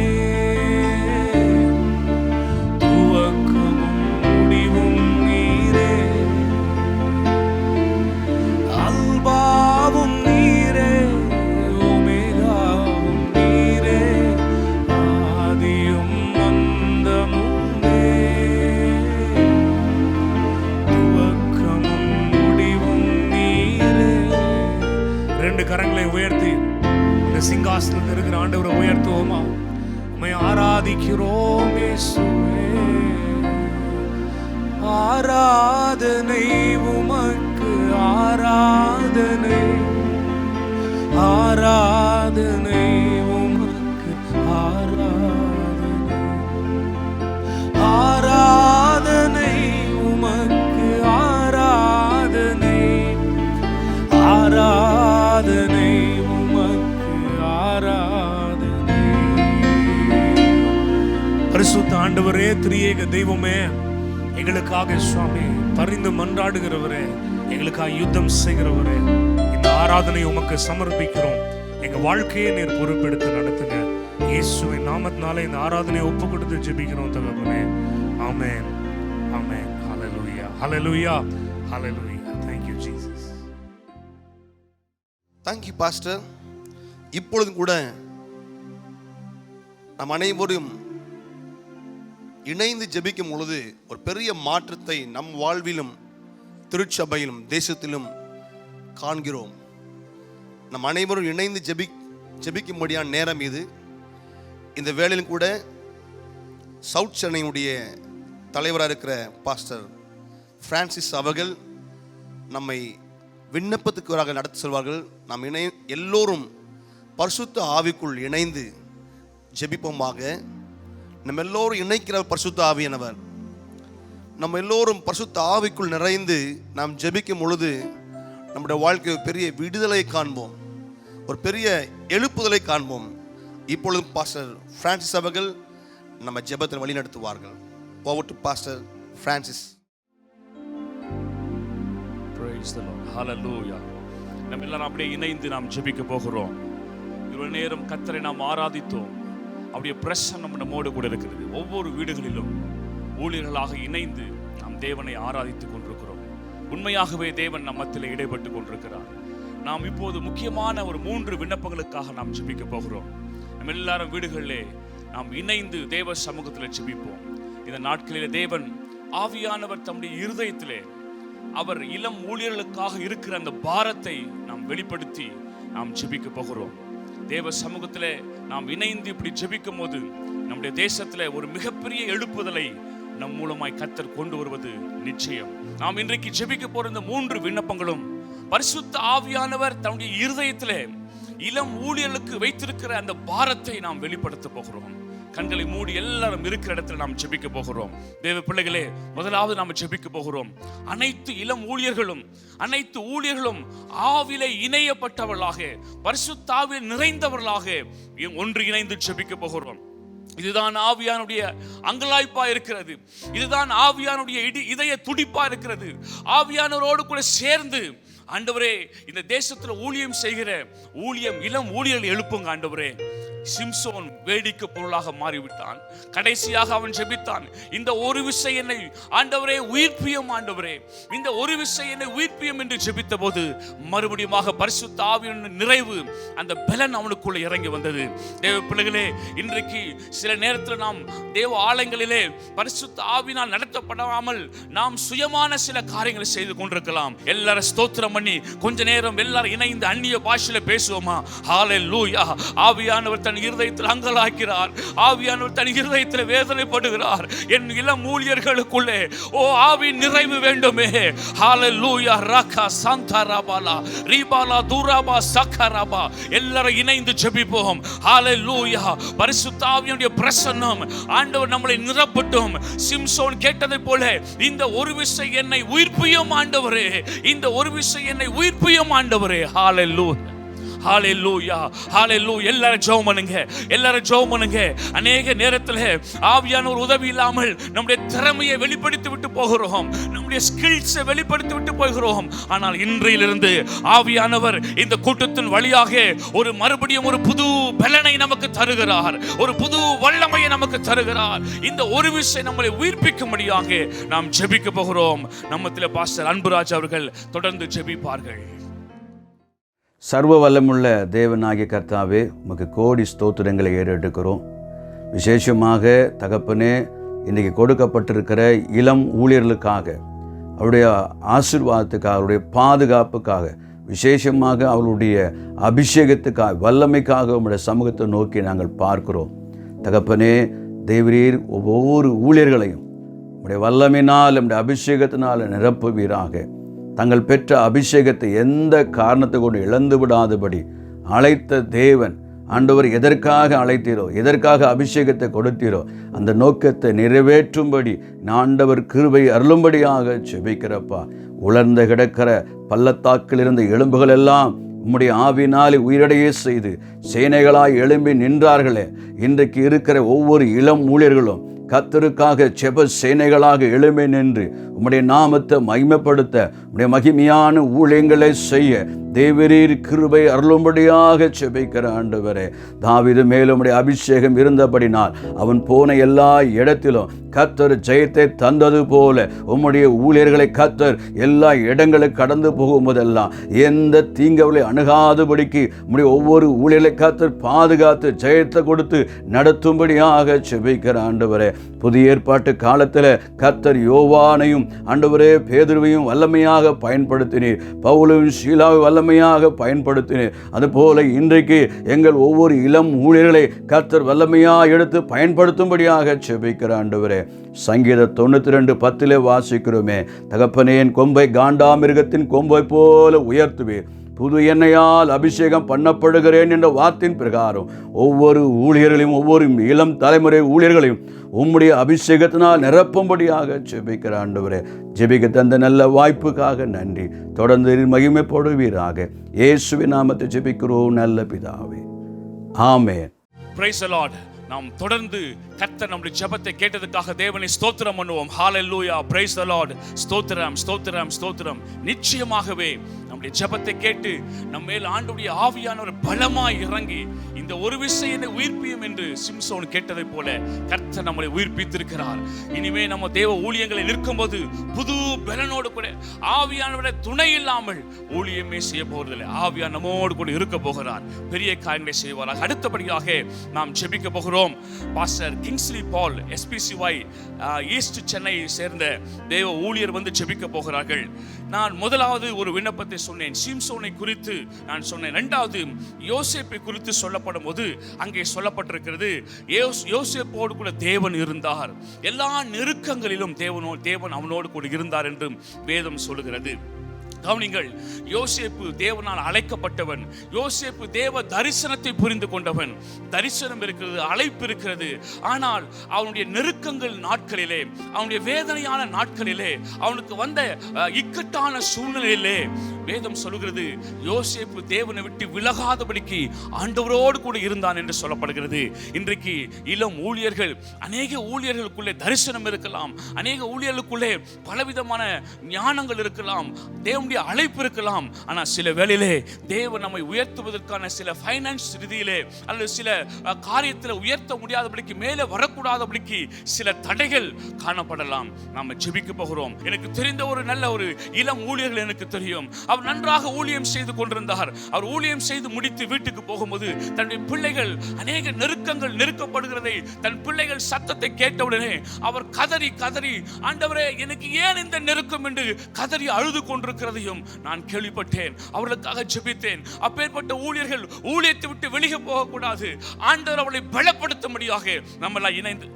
துவக்கமும் முடிவும் நீரே. அல்பாவும் நீரே, ஒமேகாவும் நீரே, ஆதியும் அந்தமுமே, துவக்கமும் முடிவும் நீரே. ரெண்டு கரங்களை உயர்த்தி இந்த சிங்காசனத்தில் இருக்கிற ஆண்டவரை உயர்த்துவோமா? உம்மை ஆராதிக்கிறோம் இயேசுவே. ஆராதனை உமக்கு, ஆராதனை, ஆராதனை உமக்கு, ஆராதனை, ஆராதனை உமக்கு, ஆராதனை, ஆராதனை உமக்கு, ஆராதனை. பரிசுத்த ஆண்டவரே, திரியேக தெய்வமே, எங்களுக்காக சுவாமி பரிந்து மன்றாடுகிறவரே, எங்களுக்காக யுத்தம் செய்கிறவரே, இந்த ஆராதனை உமக்கு சமர்ப்பிக்கிறோம். எங்க வாழ்க்கையை நீர் பொறுப்பெடுத்து நடத்துங்க. இயேசுவின் நாமத்தினாலே இந்த ஆராதனையை ஒப்பு கொடுத்து ஜெபிக்கிறோம் தகப்பனே. ஆமென், ஆமென். ஹல்லேலூயா, ஹல்லேலூயா, ஹல்லேலூயா. Thank you Jesus. Thank you pastor. இப்பொழுதும் கூட நம் அனைவரும் இணைந்து ஜெபிக்கும் பொழுது ஒரு பெரிய மாற்றத்தை நம் வாழ்விலும் திருச்சபையிலும் தேசத்திலும் காண்கிறோம். நம் அனைவரும் இணைந்து ஜெபிக்கும்படியான நேரம் இது. இந்த வேளையிலும் கூட சவுத் சென்னையுடைய தலைவராக இருக்கிற பாஸ்டர் பிரான்சிஸ் அவர்கள் நம்மை விண்ணப்பத்துக்கு நடத்தி செல்வார்கள். நாம் எல்லோரும் பரிசுத்த ஆவிக்குள் இணைந்து ஜெபிப்போமாக. நம்ம எல்லோரும் இணைக்கிற பரிசுத்த ஆவியானவர். நம்ம எல்லோரும் பரிசுத்த ஆவிக்குள் நிறைந்து நாம் ஜெபிக்கும் பொழுது நம்முடைய வாழ்க்கை பெரிய விடுதலை காண்போம், ஒரு பெரிய எழுப்புதலை காண்போம். இப்பொழுது பாஸ்டர் பிரான்சிஸ் அவர்கள் நம்ம ஜெபத்தில் வழி நடத்துவார்கள். Over to pastor Francis. Praise the Lord. Hallelujah. நம்ம எல்லாரும் அப்படியே இணைந்து நாம் ஜெபிக்க போகிறோம். இவ்வளவு நேரம் கர்த்தரை நாம் ஆராதித்தோம். அவருடைய பிரசன்னம் நம்மோடு கூட இருக்கிறது. ஒவ்வொரு வீடுகளிலும் ஊழியர்களாக இணைந்து நாம் தேவனை ஆராதித்துக் கொண்டிருக்கிறோம். உண்மையாகவே தேவன் நம்மத்தில் இடைப்பட்டு கொண்டிருக்கிறார். நாம் இப்போது முக்கியமான ஒரு 3 விண்ணப்பங்களுக்காக நாம் ஜெபிக்க போகிறோம். நம்ம எல்லாரும் வீடுகளிலே நாம் இணைந்து தேவ சமூகத்தில் ஜெபிப்போம். இந்த நாட்களிலே தேவன் ஆவியானவர் தம்முடைய இருதயத்திலே அவர் இளம் ஊழியர்களுக்காக இருக்கிற அந்த பாரத்தை நாம் வெளிப்படுத்தி நாம் ஜெபிக்க போகிறோம். தேவ சமூகத்திலே நாம் இணைந்து இப்படி ஜெபிக்கும் போது நம்முடைய தேசத்திலே ஒரு மிகப்பெரிய எழுப்புதலை நம் மூலமாய் கர்த்தர் கொண்டு வருவது நிச்சயம். நாம் இன்றைக்கு ஜெபிக்க போற இந்த 3 விண்ணப்பங்களும் பரிசுத்த ஆவியானவர் தன்னுடைய இருதயத்திலே இளம் ஊழியர்களுக்கு வைத்திருக்கிற அந்த பாரத்தை நாம் வெளிப்படுத்த போகிறோம். கண்களை மூடி எல்லாரும் இருக்கிற இடத்துல நாம் ஜெபிக்க போகிறோம். தேவ பிள்ளைகளே, முதலாவது நாம் ஜெபிக்க போகிறோம். அனைத்து இளம் ஊழியர்களும் ஆவிலே இணையப்பட்டவர்களாக, பரிசுத்த ஆவியில் நிறைந்தவர்களாக ஒன்று இணைந்து ஜெபிக்க போகிறோம். இதுதான் ஆவியானுடைய அங்கலாய்ப்பா இருக்கிறது. இதுதான் ஆவியானுடைய இதய துடிப்பா இருக்கிறது. ஆவியானவரோடு கூட சேர்ந்து ஆண்டவரே, இந்த தேசத்துல ஊழியம் செய்கிற இளம் ஊழியர்கள் எழுப்புங்க ஆண்டவரே. சிம்சோன் வேடிக்கை பொருளாக மாறிவிட்டான். கடைசியாக அவன் ஜெபித்தான், இந்த ஒரு விசை என்னை ஆண்டவரே உயிர்ப்பியும், ஆண்டவரே இந்த ஒரு விசை என்னை உயிர்ப்பியும் என்று ஜெபித்த போது மறுபடியும் பரிசுத்த ஆவியின் நிறைவு, அந்த பலன் அவனுக்குள்ள இறங்கி வந்தது. தேவ பிள்ளைகளே, இன்றைக்கு சில நேரத்தில் நாம் தேவ ஆலயங்களிலே பரிசுத்த ஆவியினால் நடத்தப்படாமல் நாம் சுயமான சில காரியங்களை செய்து கொண்டிருக்கலாம். எல்லாரும் ஸ்தோத்திரம் பண்ணி கொஞ்ச நேரம் எல்லாரும் இணைந்து அந்நிய பாஷையில பேசுவோமா? ஹல்லேலூயா. ஆவியானவர் தன் இருதயத்தில் அங்கலாக்கிறார். ஆவியானவர் தன் இருதயத்தில் வேதனைப்படுகிறார். என் இளம் ஊழியர்களுக்குள்ளே ஆவி நிறைவு வேண்டுமே. ஹல்லேலூயா. ரகா சந்தரபாலா ரிபாலா துராபா சக்கரபா. எல்லாரும் இணைந்து ஜெபிப்போம். ஹல்லேலூயா. பரிசுத்த ஆவியுடைய பிரசன்னம் ஆண்டவர் நம்மளை நிரப்பட்டும். சிம்சோன் கேட்டதை போல இந்த ஒரு விசை என்னை உயிர்ப்பியும் ஆண்டவரே, இந்த ஒரு விசை என்னை உயிர்ப்பியும் ஆண்டவரே. ஹல்லேலூயா, ஹalleluya ஹalleluya. எல்லாரும் ஜெபம் பண்ணுங்க, எல்லாரும் ஜெபம் பண்ணுங்க. அநேக நேரத்தில் ஆவியான ஒரு உதவி இல்லாமல் நம்முடைய திறமையை வெளிப்படுத்தி விட்டு போகிறோம், நம்முடைய ஸ்கில்ஸை வெளிப்படுத்தி விட்டு போகிறோம். ஆனால் இன்றையிலிருந்து ஆவியானவர் இந்த கூட்டத்தின் வழியாக ஒரு மறுபடியும் ஒரு புது பலனை நமக்கு தருகிறார், ஒரு புது வல்லமையை நமக்கு தருகிறார். இந்த ஒரு விஷயம் நம்மளை உயிர்ப்பிக்கும்படியாக நாம் ஜெபிக்க போகிறோம். நம்மத்தில் பாஸ்டர் அன்புராஜ் அவர்கள் தொடர்ந்து ஜெபிப்பார்கள். சர்வ வல்லமுள்ள தேவனாகிய கர்த்தாவே, உமக்கு கோடி ஸ்தோத்திரங்களை ஏறெடுக்கிறோம். விசேஷமாக தகப்பனே, இன்றைக்கு கொடுக்கப்பட்டிருக்கிற இளம் ஊழியர்களுக்காக, அவருடைய ஆசீர்வாதத்துக்காக, அவருடைய பாதுகாப்புக்காக, விசேஷமாக அவருடைய அபிஷேகத்துக்காக, வல்லமைக்காக உம்முடைய சமூகத்தை நோக்கி நாங்கள் பார்க்கிறோம். தகப்பனே, தேவரீர் ஒவ்வொரு ஊழியர்களையும் உம்முடைய வல்லமையினால், நம்முடைய அபிஷேகத்தினால் நிரப்புவீராக. தங்கள் பெற்ற அபிஷேகத்தை எந்த காரணத்தை கொண்டு இழந்து விடாதபடி அழைத்த தேவன் ஆண்டவர் எதற்காக அழைத்தீரோ, எதற்காக அபிஷேகத்தை கொடுத்தீரோ, அந்த நோக்கத்தை நிறைவேற்றும்படி ஆண்டவர் கிருபை அருளும்படியாக ஜெபிக்கிறப்பா. உலர்ந்து கிடக்கிற பள்ளத்தாக்கில் இருந்த எலும்புகள் எல்லாம் உம்முடைய ஆவினாலே உயிரடைய செய்து சேனைகளாய் எழும்பி நின்றார்களே, இன்றைக்கு இருக்கிற ஒவ்வொரு இளம் ஊழியர்களும் கர்த்தருக்காக ஜெப சேனைகளாக எழும்பி நின்று உம்முடைய நாமத்தை மகிமைப்படுத்த, உம்முடைய மகிமையான ஊழியங்களை செய்ய தேவரீர் கிருபை அருளும்படியாக ஜெபிக்கிற ஆண்டவரே. தாவீது மேல் உம்முடைய அபிஷேகம் இருந்தபடினால் அவன் போன எல்லா இடத்திலும் கர்த்தர் ஜெயத்தை தந்தது போல உம்முடைய ஊழியர்களை கர்த்தர் எல்லா இடங்களுக்கு கடந்து போகும்போதெல்லாம் எந்த தீங்கவளை அணுகாதபடிக்கு உம்முடைய ஒவ்வொரு ஊழியர்களை கர்த்தர் பாதுகாத்து ஜெயத்தை கொடுத்து நடத்தும்படியாக ஜெபிக்கிற ஆண்டவரே. புதிய ஏற்பாட்டு காலத்தில் கர்த்தர் யோவானையும் ஆண்டவரே பேதுருவையும் வல்லமையாக பயன்படுத்தினீர், பவுலையும் சீலாவை வல்லமையாக பயன்படுத்தினீர். அதுபோல இன்றைக்கு எங்கள் ஒவ்வொரு இளம் ஊழியர்களை கர்த்தர் வல்லமையாக எடுத்து பயன்படுத்தும்படியாக ஜெபிக்கிற ஆண்டவரே. சங்கீதம் 92:10 வாசிக்கிறோமே, தகப்பனே, என் கொம்பை காண்டாமிருகத்தின் கொம்பை போல உயர்த்துவீர், புது எண்ணெயால் அபிஷேகம் பண்ணப்படுகிறேன் என்ற வார்த்தையின் பிரகாரம் ஒவ்வொரு ஊழியர்களையும், ஒவ்வொரு இளம் தலைமுறை ஊழியர்களையும் உம்முடைய அபிஷேகத்தினால் நிரப்பும்படியாக ஜெபிக்கிற ஆண்டவரே. ஜெபிக்க தந்த நல்ல வாய்ப்புக்காக நன்றி. தொடர்ந்து மகிமைப்படுவீராக. இயேசுவின் நாமத்தை ஜெபிக்கிறோம் நல்ல பிதாவே, ஆமென். Praise the Lord. நாம் தொடர்ந்து கர்த்தர் நம்முடைய ஜெபத்தை கேட்டதுக்காக தேவனை ஸ்தோத்திரம் பண்ணுவோம். ஹalleluya, praise the Lord. ஸ்தோத்திரம் ஸ்தோத்திரம் ஸ்தோத்திரம். நிச்சயமாகவே நம்முடைய ஜெபத்தை கேட்டு நம்ம மேல் ஆண்டவருடைய ஆவியானவர் பலமாய் இறங்கி இந்த ஒரு விஷயத்தை உயிர்ப்பியும் என்று சிம்சோன் கேட்டதை போல கர்த்தர் நம்மளை உயிர்ப்பித்திருக்கிறார். இனிமே நம்ம தேவ ஊழியங்களை நிற்கும்போது புது பலனோடு கூட ஆவியானவருடைய துணை இல்லாமல் ஊழியமே செய்ய போவதில்லை. ஆவியானவர் நம்மோடு கூட இருக்க போகிறார், பெரிய காரியங்களை செய்வார். அடுத்தபடியாக நாம் ஜெபிக்க போகிறோம். பாஸ்டர் கிங்ஸ்லி பால் SPCY ஈஸ்ட் சென்னையை சேர்ந்த தேவ ஊழியர் வந்து ஜெபிக்க போகிறார்கள். நான் முதலாவது ஒரு விண்ணப்பத்தை சொன்னேன், சிம்சோனை குறித்து நான் சொன்னேன். இரண்டாவது யோசேப்பை குறித்து சொல்லப்படும் போது அங்கே சொல்லப்பட்டிருக்கிறது, யோசேப்போடு கூட தேவன் இருந்தார், எல்லா நெருக்கங்களிலும் தேவன் அவனோடு கூட இருந்தார் என்றும் வேதம் சொல்லுகிறது. கவனிங்கள், யோசேப்பு தேவனால் அழைக்கப்பட்டவன், யோசேப்பு தேவ தரிசனத்தை புரிந்து கொண்டவன். தரிசனம் இருக்கிறது, அழைப்பு இருக்கிறது. ஆனால் அவனுடைய நெருக்கங்கள் நாட்களிலே, அவனுடைய வேதனையான நாட்களிலே, அவனுக்கு வந்த இக்கட்டான சூழ்நிலையிலே வேதம் சொல்லுகிறது, யோசேப்பு தேவனை விட்டு விலகாதபடிக்கு ஆண்டவரோடு கூட இருந்தான் என்று சொல்லப்படுகிறது. இன்றைக்கு இளம் ஊழியர்கள், அநேக ஊழியர்களுக்குள்ளே தரிசனம் இருக்கலாம், அநேக ஊழியர்களுக்குள்ளே பலவிதமான ஞானங்கள் இருக்கலாம், தேவனுடைய அழைப்பு இருக்கலாம். ஆனால் சில வேளையிலே தேவன் நம்மை உயர்த்துவதற்கான சில ஃபைனான்ஸ் ரீதியிலே அல்லது சில காரியத்தில் உயர்த்த முடியாதபடிக்கு, மேலே வரக்கூடாதபடிக்கு சில தடைகள் காணப்படலாம். நாம் ஜெபிக்க போகிறோம். எனக்கு தெரிந்த ஒரு நல்ல ஒரு இளம் ஊழியர்கள் எனக்கு தெரியும். அவர் நன்றாக ஊழியம் செய்து கொண்டிருந்தார். அவர் ஊழியம் செய்து முடித்து வீட்டுக்கு போகும்போது தன்னுடைய பிள்ளைகள் அநேக நெருக்கங்கள் நெருக்கப்படுகிறதை, தன் பிள்ளைகள் சத்தத்தை கேட்டவுடனே அவர் கதறி கதறி, ஆண்டவரே எனக்கு ஏன் இந்த நெருக்கம் என்று கதறி அழுது கொண்டிருக்கிறதையும் நான் கேள்விப்பட்டேன். அவர்களுக்காக ஜெபித்தேன். அப்பேற்பட்ட ஊழியர்கள் ஊழியத்தை விட்டு வெளியே போகக்கூடாது. ஆண்டவர் அவளை பலப்படுத்தும்படியாக நம்மளால் இணைந்து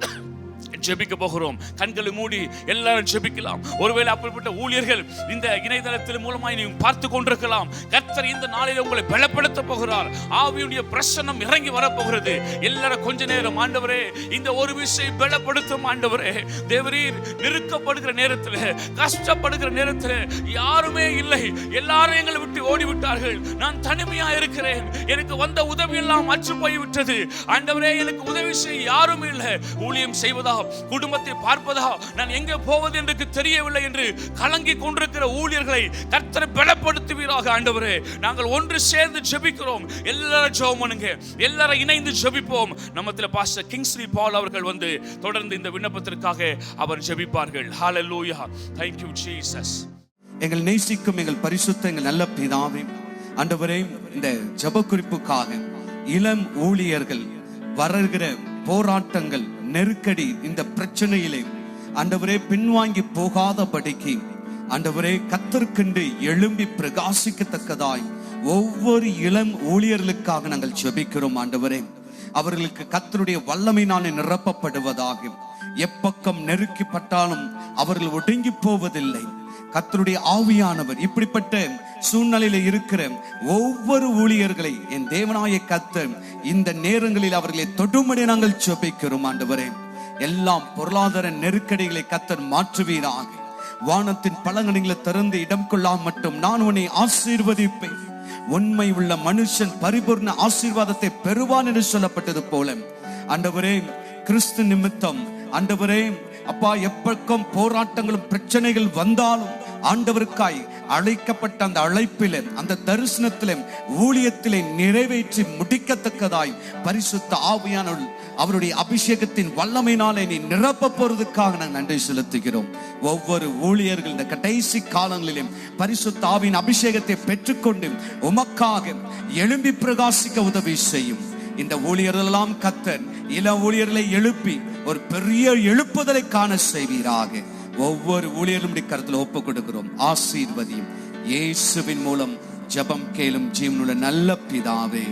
ஜெபிக்க போகிறோம். கண்களை மூடி எல்லாரும் ஜெபிக்கலாம். ஒருவேளை அப்படிப்பட்ட ஊழியர்கள் இந்த இணையதளத்தின் மூலமாய் நீங்க பார்த்து கொண்டிருக்கலாம். கர்த்தர் இந்த நாளில் உங்களை பலப்படுத்த போகிறார். ஆவியுடைய பிரசன்னம் இறங்கி வரப்போகிறது. எல்லாரும் கொஞ்ச நேரம், ஆண்டவரே இந்த ஒரு விஷயம் பலப்படுத்தும் ஆண்டவரே. தேவரீர் நெருக்கப்படுகிற நேரத்தில், கஷ்டப்படுகிற நேரத்தில் யாருமே இல்லை, எல்லாரும் எங்களை விட்டு ஓடிவிட்டார்கள், நான் தனிமையா இருக்கிறேன், எனக்கு வந்த உதவி எல்லாம் அற்று போய்விட்டது, ஆண்டவரே எனக்கு உதவி செய்ய யாரும் இல்லை, ஊழியம் செய்வதா, குடும்பத்தை பார்ப்பதா, நான் எங்கே போவது என்று தெரியவில்லை என்று கலங்கி கொண்டிருக்கிற ஊழியர்களை கர்த்தர் பலப்படுத்துவீராக. ஆண்டவரே நாங்கள் ஒன்று சேர்ந்து ஜெபிக்கிறோம். எல்லாரும் ஜெபம் பண்ணுங்க, எல்லாரும் இணைந்து ஜெபிப்போம். நம்மத்துல பாஸ்டர் கிங்ஸ்லி பால் அவர்கள் வந்து தொடர்ந்து இந்த விண்ணப்பத்திற்காக அவர் ஜெபிப்பார்கள். ஹalleluya, thank you Jesus. எங்கள் நேசிக்கும் எங்கள் பரிசுத்த எங்கள் நல்ல பிதாவே, ஆண்டவரே இந்த ஜெப குறிப்புக்காக இளம் ஊழியர்கள் வருகிற போராட்டங்கள், நெருக்கடி, இந்த பிரச்சனையிலே ஆண்டவரே பின்வாங்கி போகாதபடிக்கு ஆண்டவரே கர்த்தருக்கென்று எழும்பி பிரகாசிக்கத்தக்கதாய் ஒவ்வொரு இளம் ஊழியர்களுக்காக நாங்கள் ஜெபிக்கிறோம். ஆண்டவரே அவர்களுக்கு கர்த்தருடைய வல்லமையினாலே நிரப்பப்படுவதாக. எப்பக்கம் நெருக்கப்பட்டாலும் அவர்கள் ஒடுங்கி போவதில்லை. கர்த்தருடைய ஆவியானவர் இப்படிப்பட்ட சூழ்நிலையில இருக்கிற ஒவ்வொரு ஊழியர்களை என் தேவனாய கர்த்தர் இந்த நேரங்களில் அவர்களை தொடும்படி நாங்கள் ஜெபிக்கிறோம். ஆண்டவரே எல்லாம் பொருளாதார நெருக்கடிகளை கர்த்தர் மாற்றுவீராக. வானத்தின் பலகணிகளை திறந்து இடம் கொள்ளாம மட்டும் நான் உன்னை ஆசீர்வதிப்பேன். உண்மை உள்ள மனுஷன் பரிபூர்ண ஆசீர்வாதத்தை பெறுவான் என்று சொல்லப்பட்டது போல ஆண்டவரே கிறிஸ்து நிமித்தம் ஆண்டவரே அப்பா எப்பக்கம் போராட்டங்களும் பிரச்சனைகள் வந்தாலும் ஆண்டவருக்காய் அழைக்கப்பட்ட அந்த அழைப்பிலே, அந்த தரிசனத்திலே, ஊழியத்திலே நிறைவேற்றி முடிக்கத்தக்கதாய் பரிசுத்த ஆவியானவர் அவருடைய அபிஷேகத்தின் வல்லமையினாலே நீ நிரப்ப போறதுக்காக நாங்கள் நன்றி செலுத்துகிறோம். ஒவ்வொரு ஊழியர்கள் இந்த கடைசி காலங்களிலும் பரிசுத்த ஆவியின் அபிஷேகத்தை பெற்றுக்கொண்டு உமக்காக எழும்பி பிரகாசிக்க உதவி செய்யும். இந்த ஊழியர்கள் எல்லாம் கர்த்தர் இள ஊழியர்களை எழுப்பி ஒரு பெரிய எழுப்புதலை காண செய்வீராக. ஒவ்வொரு ஊழியரும் கருத்தில் ஒப்பு கொடுக்கிறோம். ஆசீர்வதியும் இயேசுவின் மூலம் ஜெபம் கேளும் ஜீவனுள்ள நல்ல பிதாவே,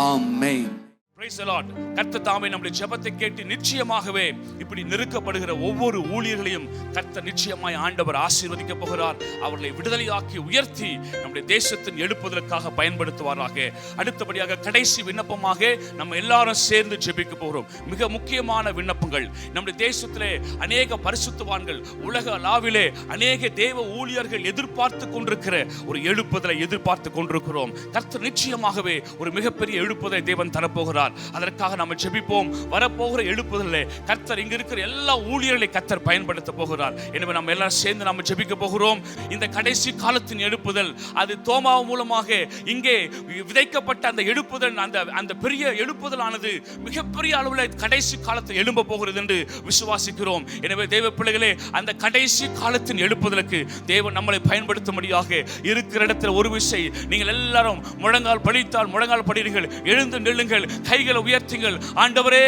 ஆமென். Praise the Lord. கர்த்தர் தாமே நம்முடைய ஜெபத்தை கேட்டு நிச்சயமாகவே இப்படி நெருக்கப்படுகிற ஒவ்வொரு ஊழியர்களையும் கர்த்தர் நிச்சயமாய் ஆண்டவர் ஆசீர்வதிக்க போகிறார். அவர்களை விடுதலையாக்கி உயர்த்தி நம்முடைய தேசத்தின் எழுப்புதலுக்காக பயன்படுத்துவாராக. அடுத்தபடியாக கடைசி விண்ணப்பமாக நம்ம எல்லாரும் சேர்ந்து ஜெபிக்க போகிறோம். மிக முக்கியமான விண்ணப்பங்கள். நம்முடைய தேசத்திலே அநேக பரிசுத்தவான்கள், உலக அளவிலே அநேக தேவ ஊழியர்கள் எதிர்பார்த்து கொண்டிருக்கிற ஒரு எழுப்புதலை எதிர்பார்த்து கொண்டிருக்கிறோம். கர்த்தர் நிச்சயமாகவே ஒரு மிகப்பெரிய எழுப்புதலை தேவன் தரப்போகிறார். அதற்காக நம்ம ஜெபிப்போம். வரப்போகிற எழுப்புதலே கர்த்தர் இங்க இருக்கிற எல்லா ஊழியர்களை கர்த்தர் பயன்படுத்த போகிறார். எனவே நம்ம எல்லாரும் சேர்ந்து நம்ம ஜெபிக்க போகிறோம். இந்த கடைசி காலத்தின் எழுப்புதல், அது தோமா மூலமாக இங்கே விதைக்கப்பட்ட அந்த எழுப்புதல், அந்த பெரிய எழுப்புதலானது மிகப்பெரிய அளவில் கடைசி காலத்தில் எழும்ப போகிறது என்று விசுவாசிக்கிறோம். எனவே தேவ பிள்ளைகளே, அந்த கடைசி காலத்தின் எழுப்புதலுக்கு தேவன் நம்மளை பயன்படுத்தும்படியாக இருக்கிற இடத்துல ஒரு விஷயம், நீங்கள் எல்லாரும் முழங்கால் படித்தால் முழங்கால் படிடுங்கள், எழுந்து நில்லுங்கள், கைகளை உயர்த்துங்கள். ஆண்டவரே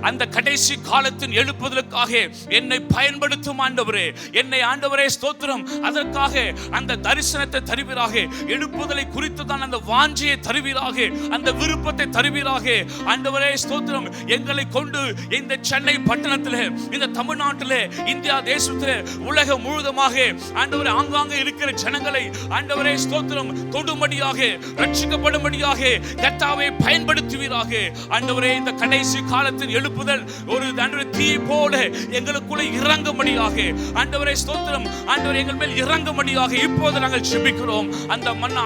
அந்த கடைசி காலத்தின் எழுப்புதலுக்காக என்னை பயன்படுத்தும் ஆண்டவரே, என்னை ஆண்டவரே ஸ்தோத்திரம், அதற்காக அந்த தரிசனத்தை தருவீராக, எழுப்புதலை குறித்து தான் அந்த வாஞ்சியை தருவீராக, அந்த விருப்பத்தை தருவீராக. ஆண்டவரே ஸ்தோத்திரம், எங்களை கொண்டு இந்த சென்னை பட்டணத்தில், இந்த தமிழ்நாட்டில், இந்தியா தேசத்தில், உலகம் முழுவதுமாக ஆண்டவரே ஆங்காங்கே இருக்கிற ஜனங்களை ஆண்டவரே ஸ்தோத்திரம் தொடும்படியாக, ரட்சிக்கப்படும்படியாக கர்த்தாவை பயன்படுத்துவீராக. ஆண்டவரே இந்த கடைசி காலத்தின் எழுப்புதல் ஒரு தீ போல எங்களுக்குள்ள இறங்கும்படியாக, ஆண்டவரே ஸ்தோத்திரம், ஆண்டவரே எங்கள் மேல் இறங்கும்படியாக இப்போது நாங்கள் ஜெபிக்கிறோம்.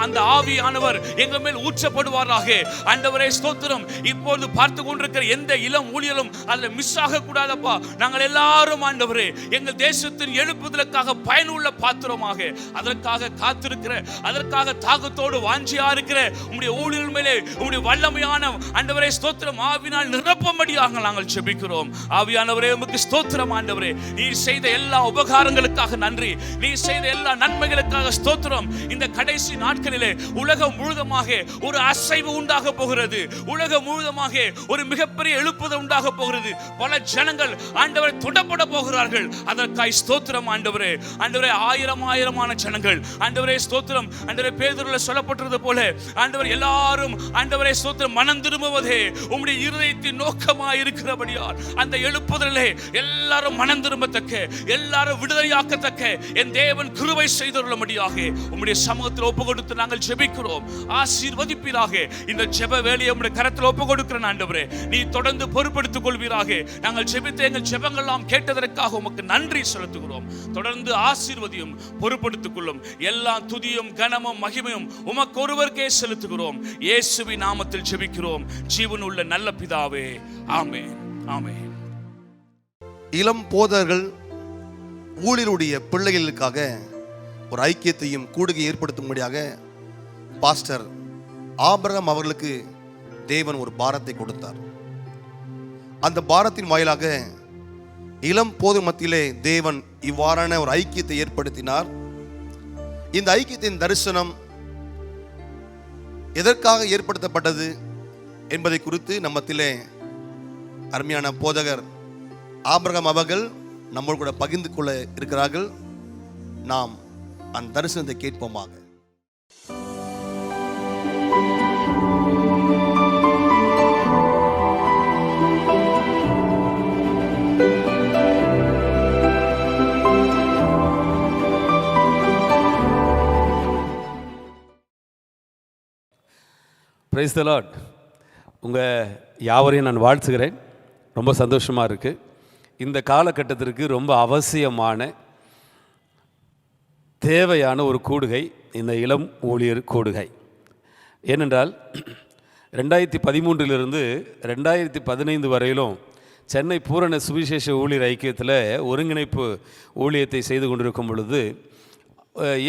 அந்த ஆவியானவர் எங்கள் மேல் ஊற்றப்படுவாராக. ஆண்டவரே ஸ்தோத்திரம், இப்போது பார்த்து கொண்டிருக்கிற எந்த இளம் ஊழியரும் அதில் மிஸ் ஆக கூடாதப்பா. நாங்கள் எல்லாரும் ஆண்டவரே எங்கள் தேசத்தின் எழுப்புதலுக்காக பயனுள்ள பாத்திரமாக, அதற்காக காத்திருக்கிற, அதற்காக தாகத்தோடு வாஞ்சியா இருக்கிற உம்முடைய ஊழியர்கள் மேலே உம்முடைய வல்லமையான ஆண்டவரே ஸ்தோத்திரம் ஆவியினால் நிரப்பும்படியாக நாங்கள் ஜெபிக்கிறோம். ஆவியானவரே உமக்கு ஸ்தோத்திரம். ஆண்டவரே நீர் செய்த எல்லா உபகாரங்களுக்காக நன்றி, நீர் செய்த எல்லா நன்மைகளுக்காக ஸ்தோத்திரம். இந்த கடைசி நாட்களிலே உலகம் முழுவதுமாக ஒரு அசைவு உண்டாக போகிறது. உலகம் முழுவதுமாக ஒரு மிகப்பெரிய எழுப்புதல் உண்டாக போகிறது. பல ஜனங்கள் ஆண்டவரை தொடப்பட போகிறார்கள். அதற்காய் ஸ்தோத்திரம் ஆண்டவரே. ஆண்டவரே ஆயிரமான ஜனங்கள் ஆண்டவரே ஸ்தோத்திரம். ஆண்டவரே பேதுருவில் சொல்லப்பட்டது போல ஆண்டவர் எல்லாரும் ஆண்டவரே ஸ்தோத்திரம் மனம் திரும்புவதே உம்முடைய இருதயத்தின் நோக்கமாய் இருக்கிறபடியால் அந்த எழுப்புதலே எல்லாரும் மனம் திரும்பத்தக்க, எல்லாரும் விடுதலையாக்கத்தக்க என் தேவன் கிருபை செய்தருளும்படியாக உம்முடைய சமூகத்தில் ஒப்பு கொடுத்து நாங்கள் ஜெபிக்கிறோம். ஆசீர்வதிப்பீராக. இந்த ஜெப வேலையை உம்முடைய கரத்தில் ஒப்பு கொடுக்கிறேன் ஆண்டவரே. நீ தொடர்ந்து பொறுப்படுத்திக் கொள்வீராக. நாங்கள் ஜெபித்த எங்கள் ஜெபங்கள்லாம் கேட்டதற்காக உமக்கு நன்றி செலுத்துகிறோம். தொடர்ந்து ஆசீர்வதியும், பொறுப்படுத்திக் கொள்ளும். எல்லா துதியும் கனமும் மகிமையும் உமக்கு ஒருவருக்கே செலுத்துகிறோம். இயேசுவின் நாமத்தில் ஜெபிக்கிறோம் ஜீவனுள்ள நல்ல பிதாவே, ஆமென், ஆமென். இளம் போதர்கள் ஊழியருடைய பிள்ளைகளுக்காக ஒரு ஐக்கியத்தையும் கூடுகை ஏற்படுத்தும்படியாக பாஸ்டர் ஆபிரகாம் அவர்களுக்கு தேவன் ஒரு பாரத்தை கொடுத்தார். அந்த பாரத்தின் வாயிலாக இளம் போதர் மத்தியிலே தேவன் இவ்வாறான ஒரு ஐக்கியத்தை ஏற்படுத்தினார். இந்த ஐக்கியத்தின் தரிசனம் எதற்காக ஏற்படுத்தப்பட்டது என்பதை குறித்து நம்மத்திலே அருமையான போதகர் ஆபிரகாம் அவர்கள் நம்மோடு கூட பகிர்ந்து கொள்ள இருக்கிறார்கள். நாம் அந்த தரிசனத்தை கேட்போமாக. Praise the Lord. உங்கள் யாவரையும் நான் வாழ்த்துகிறேன். ரொம்ப சந்தோஷமாக இருக்குது. இந்த காலகட்டத்திற்கு ரொம்ப அவசியமான தேவையான ஒரு கூடுகை இந்த இளம் ஊழியர் கூடுகை. ஏனென்றால் 2013 2015 வரையிலும் சென்னை பூரண சுவிசேஷ ஊழியர் ஐக்கியத்தில் ஒருங்கிணைப்பு ஊழியத்தை செய்து கொண்டிருக்கும் பொழுது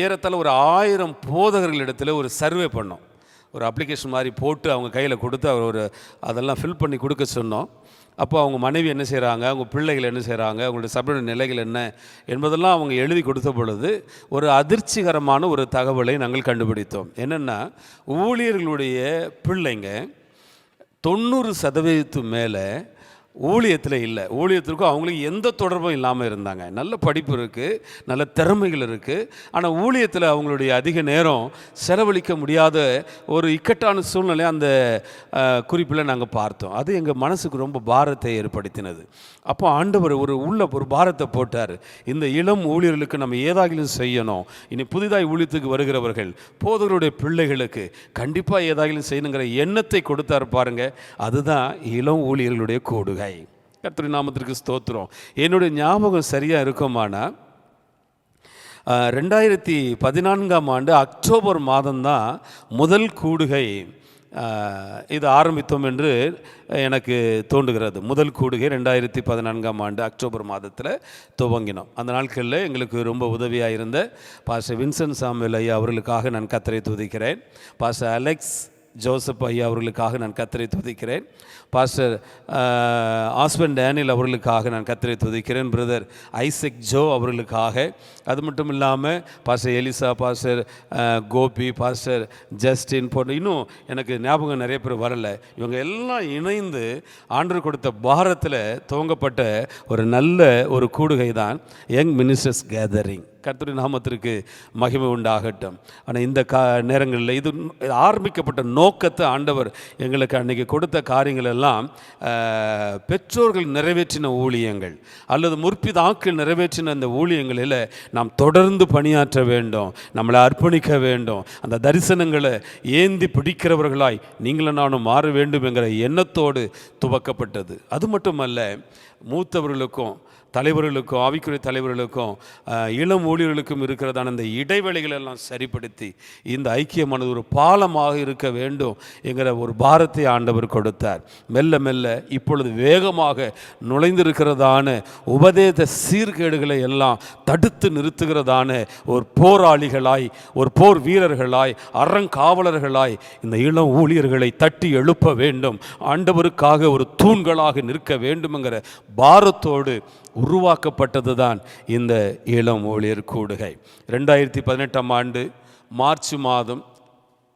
ஏறத்தாழ ஒரு 1000 போதகர்களிடத்தில் ஒரு சர்வே பண்ணோம். ஒரு அப்ளிகேஷன் மாதிரி போட்டு அவங்க கையில் கொடுத்து அவர் அதெல்லாம் ஃபில் பண்ணி கொடுக்க சொன்னோம். அப்போ அவங்க மனைவி என்ன செய்கிறாங்க, அவங்க பிள்ளைகள் என்ன செய்கிறாங்க, அவங்களுடைய சபையுடைய நிலைகள் என்ன என்பதெல்லாம் அவங்க எழுதி கொடுத்த பொழுது ஒரு அதிர்ச்சிகரமான ஒரு தகவலை நாங்கள் கண்டுபிடித்தோம். என்னென்னா, ஊழியர்களுடைய பிள்ளைங்க 90% மேலே ஊழியத்தில் இல்லை. ஊழியத்திற்கும் அவங்களுக்கு எந்த தொடர்பும் இல்லாமல் இருந்தாங்க. நல்ல படிப்பு இருக்குது, நல்ல திறமைகள் இருக்குது. ஆனால் ஊழியத்தில் அவங்களுடைய அதிக நேரம் செலவழிக்க முடியாத ஒரு இக்கட்டான சூழ்நிலை அந்த குறிப்பில் நாங்கள் பார்த்தோம். அது எங்கள் மனசுக்கு ரொம்ப பாரத்தை ஏற்படுத்தினது. அப்போ ஆண்டவர் ஒரு பாரத்தை போட்டார். இந்த இளம் ஊழியர்களுக்கு நம்ம ஏதாகிலும் செய்யணும். இனி புதிதாய் ஊழியத்துக்கு வருகிறவர்கள் போதகருடைய பிள்ளைகளுக்கு கண்டிப்பாக ஏதாகிலும் செய்யணுங்கிற எண்ணத்தை கொடுத்தார் பாருங்க. அதுதான் இளம் ஊழியர்களுடைய கூடுகை. கர்த்தருடைய நாமத்திற்கு ஸ்தோத்திரம். என்னுடைய ஞாபகம் சரியாக இருக்குமானா 2014 அக்டோபர் மாதம்தான் முதல் கூடுகை இது ஆரம்பித்தோம் என்று எனக்கு தோன்றுகிறது. முதல் கூடுகை 2014 அக்டோபர் மாதத்தில் துவங்கினோம். அந்த நாட்களில் எங்களுக்கு ரொம்ப உதவியாக இருந்த பாஸ்டர் வின்சென்ட் சாமுவேல் ஐயா அவர்களுக்காக நான் கர்த்தரை துதிக்கிறேன். பாஸ்டர் அலெக்ஸ் ஜோசப் ஐயா அவர்களுக்காக நான் கர்த்தரை துதிக்கிறேன். பாஸ்டர் ஆஸ்வன் டேனியல் அவர்களுக்காக நான் கர்த்தரை துதிக்கிறேன். பிரதர் ஐசக் ஜோ அவர்களுக்காக. அது மட்டும் இல்லாமல் pastor Elisa, pastor Gopi, pastor Justin போன்ற இன்னும் எனக்கு ஞாபகம் நிறைய பேர் வரலை. இவங்க எல்லாம் இணைந்து ஆண்டவர் கொடுத்த பாரத்தில் துவங்கப்பட்ட ஒரு நல்ல ஒரு கூடுகை தான் யங் மினிஸ்டர்ஸ் கேதரிங். கர்த்தருடைய நாமத்திற்கு மகிமை உண்டாகட்டும். ஆனால் இந்த நேரங்களில் இது ஆரம்பிக்கப்பட்ட நோக்கத்தை ஆண்டவர் எங்களுக்கு அன்றைக்கி கொடுத்த காரியங்கள் எல்லாம் பெற்றோர்கள் நிறைவேற்றின ஊழியங்கள் அல்லது முற்பிதாக்கள் நிறைவேற்றின அந்த ஊழியங்களில் நாம் தொடர்ந்து பணியாற்ற வேண்டும், நம்மளை அர்ப்பணிக்க வேண்டும். அந்த தரிசனங்களை ஏந்தி பிடிக்கிறவர்களாய் நீங்களும் நானும் மாற வேண்டும் என்கிற எண்ணத்தோடு துவக்கப்பட்டது. அது மட்டுமல்ல, மூத்தவர்களுக்கும் தலைவர்களுக்கும் ஆவிக்குரிய தலைவர்களுக்கும் இளம் ஊழியர்களுக்கும் இருக்கிறதான இந்த இடைவெளிகளெல்லாம் சரிப்படுத்தி இந்த ஐக்கியமானது ஒரு பாலமாக இருக்க வேண்டும் என்கிற ஒரு பாரத்தை ஆண்டவர் கொடுத்தார். மெல்ல மெல்ல இப்பொழுது வேகமாக நுழைந்திருக்கிறதான உபதேச சீர்கேடுகளை எல்லாம் தடுத்து நிறுத்துகிறதான ஒரு போராளிகளாய், ஒரு போர் வீரர்களாய், அறங்காவலர்களாய் இந்த இளம் ஊழியர்களை தட்டி எழுப்ப வேண்டும், ஆண்டவருக்காக ஒரு தூண்களாக நிற்க வேண்டும் என்கிற பாரத்தோடு உருவாக்கப்பட்டது தான் இந்த இளம் ஊழியர் கூடுகை. 2018 மார்ச் மாதம்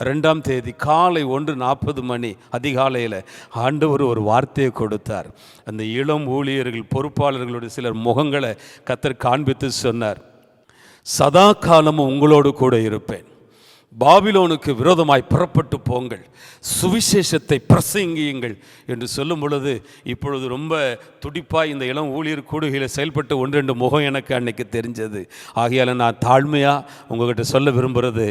2ஆம் தேதி காலை 1:40 அதிகாலையில் ஆண்டவர் ஒரு வார்த்தையை கொடுத்தார். அந்த இளம் ஊழியர்கள் பொறுப்பாளர்களுடைய சிலர் முகங்களை கர்த்தர் காண்பித்து சொன்னார், சதா காலமும் உங்களோடு கூட இருப்பேன், பாபிலோனுக்கு விரோதமாய் புறப்பட்டு போங்கள், சுவிசேஷத்தை பிரசங்கியுங்கள் என்று சொல்லும் பொழுது இப்பொழுது ரொம்ப துடிப்பாய் இந்த இளம் ஊழியர் கூடுகையில் செயல்பட்டு ஒன்று ரெண்டு முகம் எனக்கு அன்னைக்கு தெரிஞ்சது. ஆகையால் நான் தாழ்மையாக உங்கள்கிட்ட சொல்ல விரும்புகிறது,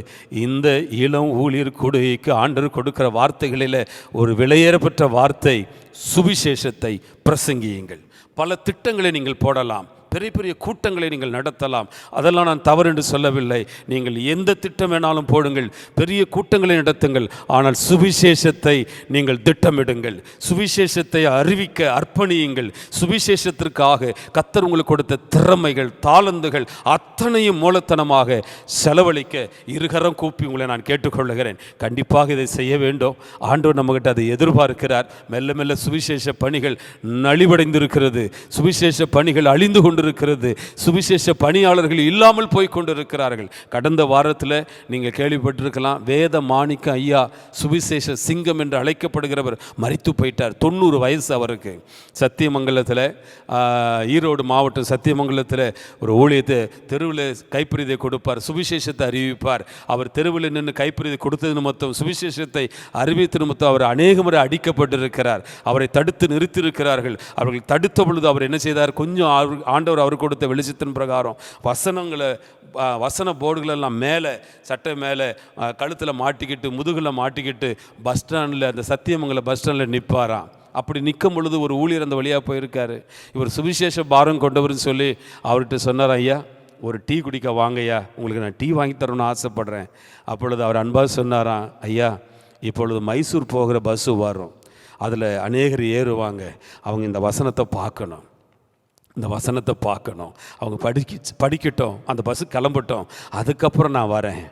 இந்த இளம் ஊழியர் கூடுகைக்கு ஆண்டவர் கொடுக்கிற வார்த்தைகளில் ஒரு விலையேறப்பெற்ற வார்த்தை, சுவிசேஷத்தை பிரசங்கியுங்கள். பல திட்டங்களை நீங்கள் போடலாம், பெரிய பெரிய கூட்டங்களை நீங்கள் நடத்தலாம், அதெல்லாம் நான் தவறு என்று சொல்லவில்லை. நீங்கள் எந்த திட்டம் வேணாலும் போடுங்கள், பெரிய கூட்டங்களை நடத்துங்கள், ஆனால் சுவிசேஷத்தை நீங்கள் திட்டமிடுங்கள், சுவிசேஷத்தை அறிவிக்க அர்ப்பணியுங்கள். சுவிசேஷத்திற்காக கர்த்தர் உங்களுக்கு கொடுத்த திறமைகள், தாளந்துகள் அத்தனையும் மூலத்தனமாக செலவழிக்க இருகரம் கூப்பி உங்களை நான் கேட்டுக்கொள்கிறேன். கண்டிப்பாக இதை செய்ய வேண்டும். ஆண்டவர் நம்மகிட்ட அதை எதிர்பார்க்கிறார். மெல்ல மெல்ல சுவிசேஷ பணிகள் நலிவடைந்திருக்கிறது, சுவிசேஷ பணிகள் அழிந்து கொண்டு இருக்கிறது, சுவிசேஷ பணியாளர்கள் இல்லாமல் போய் கொண்டிருக்கிறார்கள். கடந்த வாரத்தில் நீங்கள் கேள்விப்பட்டிருக்கலாம், வேத மாணிக்க ஐயா சுவிசேஷ சிங்கம் என்று அழைக்கப்படுகிறவர் மரித்து போயிட்டார். 90 வயசு அவருக்கு. சத்தியமங்கலத்தில், ஈரோடு மாவட்டம் சத்தியமங்கலத்தில் ஒரு ஊழியத்தை தெருவில் கைப்பிரிதை கொடுப்பார், சுவிசேஷத்தை அறிவிப்பார். அவர் தெருவில் நின்று கைப்பிரிதை கொடுத்தது நிமித்தம், சுவிசேஷத்தை அறிவித்த நிமித்தம் அவர் அநேக முறை அடிக்கப்பட்டிருக்கிறார். அவரை தடுத்து நிறுத்தியிருக்கிறார்கள். அவர்கள் தடுத்த பொழுது அவர் என்ன செய்தார், கொஞ்சம் ஆண்டவர் அவர் கொடுத்த வெளிச்சத்தின் பிரகாரம் வசன போர்டுகளெல்லாம் மேலே, சட்டை மேலே கழுத்தில் மாட்டிக்கிட்டு, முதுகில் மாட்டிக்கிட்டு பஸ் ஸ்டாண்டில், அந்த சத்தியமங்கல பஸ் ஸ்டாண்டில் நிற்பாராம். அப்படி நிற்கும் பொழுது ஒரு ஊழியர் அந்த வழியாக போயிருக்காரு. இவர் சுவிசேஷ பாரம் கொண்டவர்னு சொல்லி அவர்கிட்ட சொன்னார், ஐயா ஒரு டீ குடிக்க வாங்கய்யா, உங்களுக்கு நான் டீ வாங்கி தரணும்னு ஆசைப்படுறேன். அப்பொழுது அவர் அன்பாக சொன்னாராம், ஐயா இப்பொழுது மைசூர் போகிற பஸ்ஸு வரும், அதில் அநேகர் ஏறுவாங்க, அவங்க இந்த வசனத்தை பார்க்கணும், இந்த வசனத்தை பார்க்கணும், அவங்க படிக்கட்டும், அந்த பஸ்ஸு கிளம்பட்டும், அதுக்கப்புறம் நான் வரேன்.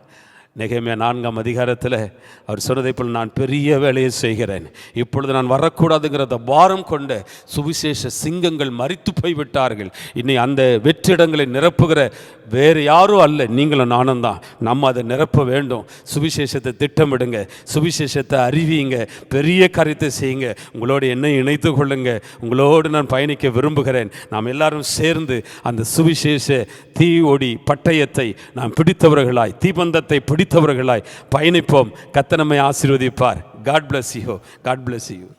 நெகேமியா 4ஆம் அதிகாரத்தில் அவர் சொன்னதை போல் நான் பெரிய வேலையை செய்கிறேன், இப்பொழுது நான் வரக்கூடாதுங்கிறத பாரம் கொண்ட சுவிசேஷ சிங்கங்கள் மரித்து போய்விட்டார்கள். இன்னை அந்த வெற்றிடங்களை நிரப்புகிற வேறு யாரும் அல்ல, நீங்களும் நானும் தான். நம்ம அதை நிரப்ப வேண்டும். சுவிசேஷத்தை திட்டமிடுங்க, சுவிசேஷத்தை அறிவியுங்க, பெரிய காரியத்தை செய்யுங்க. உங்களோடு என்னை இணைத்து கொள்ளுங்க, உங்களோடு நான் பயணிக்க விரும்புகிறேன். நாம் எல்லாரும் சேர்ந்து அந்த சுவிசேஷ தீ பட்டயத்தை நாம் பிடித்தவர்களாய், தீபந்தத்தை பிடித்தவர்களாய் பயணிப்போம். கர்த்தர் நம்மை ஆசீர்வதிப்பார். God bless you. God bless you.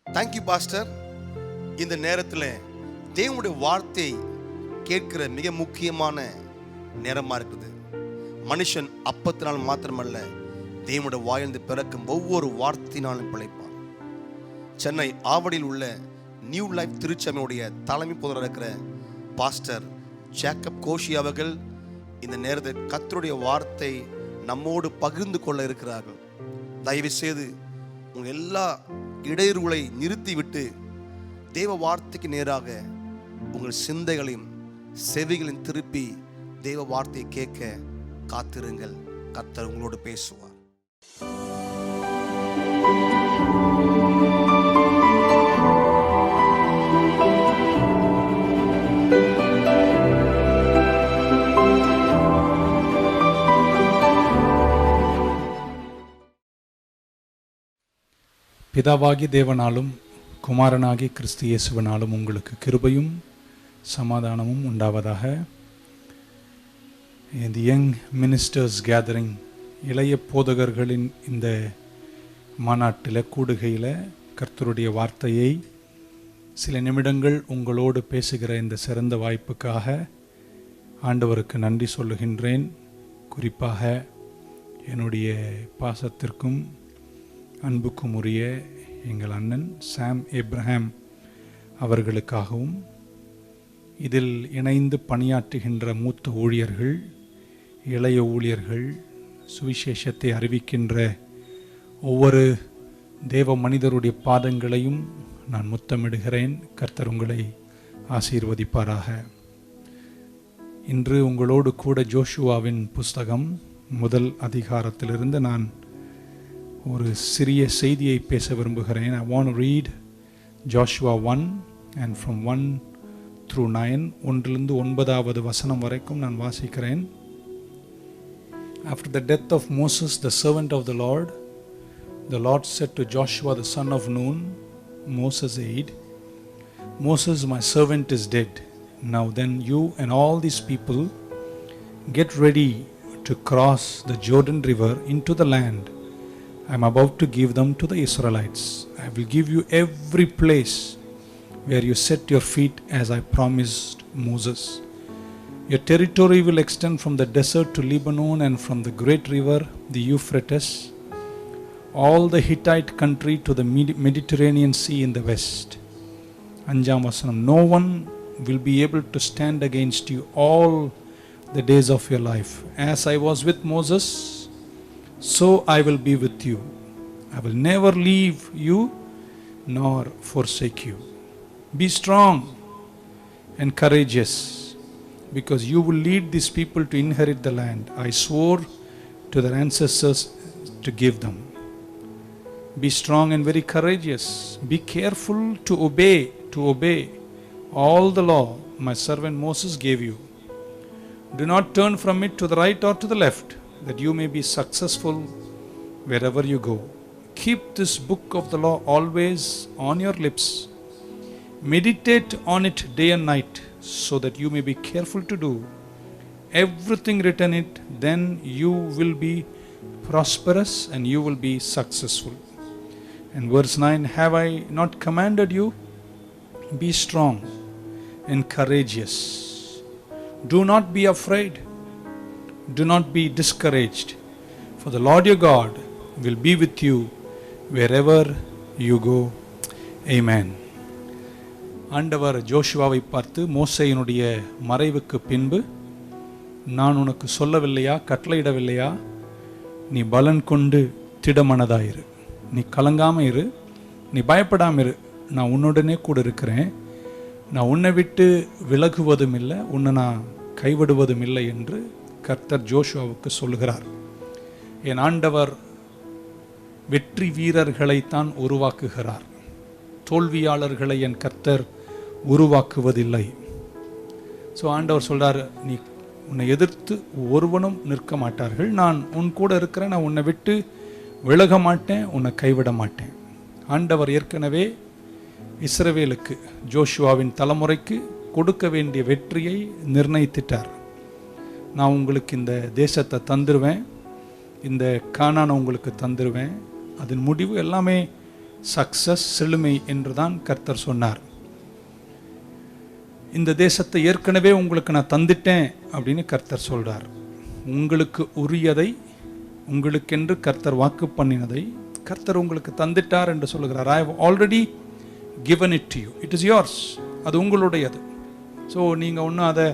Thank you pastor. இந்த நேரத்தில் தேவனுடைய வார்த்தை கேட்கிற மிக முக்கியமான நேரமாக இருக்குது. மனுஷன் அப்பத்தினால் மாத்திரமல்ல, தேவனுடைய வாயிலிருந்து பிறக்கும் ஒவ்வொரு வார்த்தையினாலும் பிழைப்பான். சென்னை ஆவடியில் உள்ள நியூ லைஃப் திருச்சபையுடைய தலைமை பொதுவாக இருக்கிற பாஸ்டர் ஜேக்கப் கோஷி அவர்கள் இந்த நேரத்தில் கர்த்தருடைய வார்த்தை நம்மோடு பகிர்ந்து கொள்ள இருக்கிறார்கள். தயவு செய்து உங்கள் எல்லா இடையூறுகளை நிறுத்திவிட்டு தேவ வார்த்தைக்கு நேராக உங்கள் சிந்தைகளையும் செவிகளையும் திருப்பி தேவ வார்த்தையை கேட்க காத்திருங்கள். கர்த்தர் உங்களோடு பேசுவார். பிதாவாகி தேவனாலும் குமாரனாகி கிறிஸ்து இயேசுவினாலும் உங்களுக்கு கிருபையும் சமாதானமும் உண்டாவதாக. இந்த யங் மினிஸ்டர்ஸ் கேதரிங், இளைய போதகர்களின் இந்த மாநாட்டில் கூடுகையில் கர்த்தருடைய வார்த்தையை சில நிமிடங்கள் உங்களோடு பேசுகிற இந்த சிறந்த வாய்ப்புக்காக ஆண்டவருக்கு நன்றி சொல்லுகின்றேன். குறிப்பாக என்னுடைய பாசத்திற்கும் அன்புக்கும் உரிய எங்கள் அண்ணன் சாம் ஏப்ரஹாம் அவர்களுக்காகவும், இதில் இணைந்து பணியாற்றுகின்ற மூத்த ஊழியர்கள், இளைய ஊழியர்கள், சுவிசேஷத்தை அறிவிக்கின்ற ஒவ்வொரு தேவ மனிதருடைய பாதங்களையும் நான் முத்தமிடுகிறேன். கர்த்தர் உங்களை ஆசீர்வதிப்பாராக. இன்று உங்களோடு கூட ஜோஷுவாவின் புஸ்தகம் 1 அதிகாரத்திலிருந்து நான் ஒரு சிறிய செய்தியை பேச விரும்புகிறேன். I want to read Joshua 1 and from 1 through 9, 1 to 9 வசனம் வரைக்கும் நான் வாசிக்கிறேன். After the death of Moses, the servant of the Lord said to Joshua, the son of Nun, Moses' aide, Moses, my servant, is dead. Now then, you and all these people get ready to cross the Jordan River into the land I am about to give them to the Israelites. I will give you every place where you set your feet as I promised Moses. Your territory will extend from the desert to Lebanon and from the great river, the Euphrates, all the Hittite country to the Mediterranean Sea in the west. Anjam Vasanam, no one will be able to stand against you all the days of your life. As I was with Moses, so I will be with you. I will never leave you nor forsake you. Be strong and courageous, because you will lead these people to inherit the land I swore to their ancestors to give them. Be strong and very courageous. Be careful to obey all the law my servant Moses gave you. Do not turn from it to the right or to the left, that you may be successful wherever you go. Keep this book of the law always on your lips. Meditate on it day and night, so that you may be careful to do everything written in it. Then you will be prosperous and you will be successful. And verse 9, have I not commanded you? Be strong and courageous. Do not be afraid. Do not be discouraged. For the Lord your God will be with you wherever you go. Amen. ஆண்டவர் ஜோஷுவாவை பார்த்து, மோசேயினுடைய மறைவுக்கு பின்பு நான் உனக்கு சொல்லவில்லையா, கட்டளையிடவில்லையா, நீ பலன் கொண்டு திடமனதாயிரு, நீ கலங்காம இரு, நீ பயப்படாம இரு, நான் உன்னுடனே கூட இருக்கிறேன், நான் உன்னை விட்டு விலகுவதும் இல்லை, உன்னை நான் கைவிடுவதும் இல்லை என்று கர்த்தர் ஜோஷுவாவுக்கு சொல்கிறார். என் ஆண்டவர் வெற்றி வீரர்களைத்தான் உருவாக்குகிறார், தோல்வியாளர்களை என் கர்த்தர் உருவாக்குவதில்லை. ஸோ ஆண்டவர் சொல்கிறார், நீ உன்னை எதிர்த்து ஒருவனும் நிற்க மாட்டார்கள், நான் உன் கூட இருக்கிறேன், நான் உன்னை விட்டு விலக மாட்டேன், உன்னை கைவிட மாட்டேன். ஆண்டவர் ஏற்கனவே இஸ்ரவேலுக்கு, ஜோஷுவாவின் தலைமுறைக்கு கொடுக்க வேண்டிய வெற்றியை நிர்ணயித்திட்டார். நான் உங்களுக்கு இந்த தேசத்தை தந்துடுவேன், இந்த கானானை உங்களுக்கு தந்துடுவேன், அதன் முடிவு எல்லாமே சக்சஸ், செழுமை என்று தான் கர்த்தர் சொன்னார். இந்த தேசத்தை ஏற்கனவே உங்களுக்கு நான் தந்துட்டேன் அப்படின்னு கர்த்தர் சொல்றார். உங்களுக்கு உரியதை, உங்களுக்கென்று கர்த்தர் வாக்கு பண்ணினதை கர்த்தர் உங்களுக்கு தந்துட்டார் என்று சொல்கிறார். I have already given it to you. It is yours. அது உங்களுடையது. ஸோ நீங்கள் ஒன்றும் அதை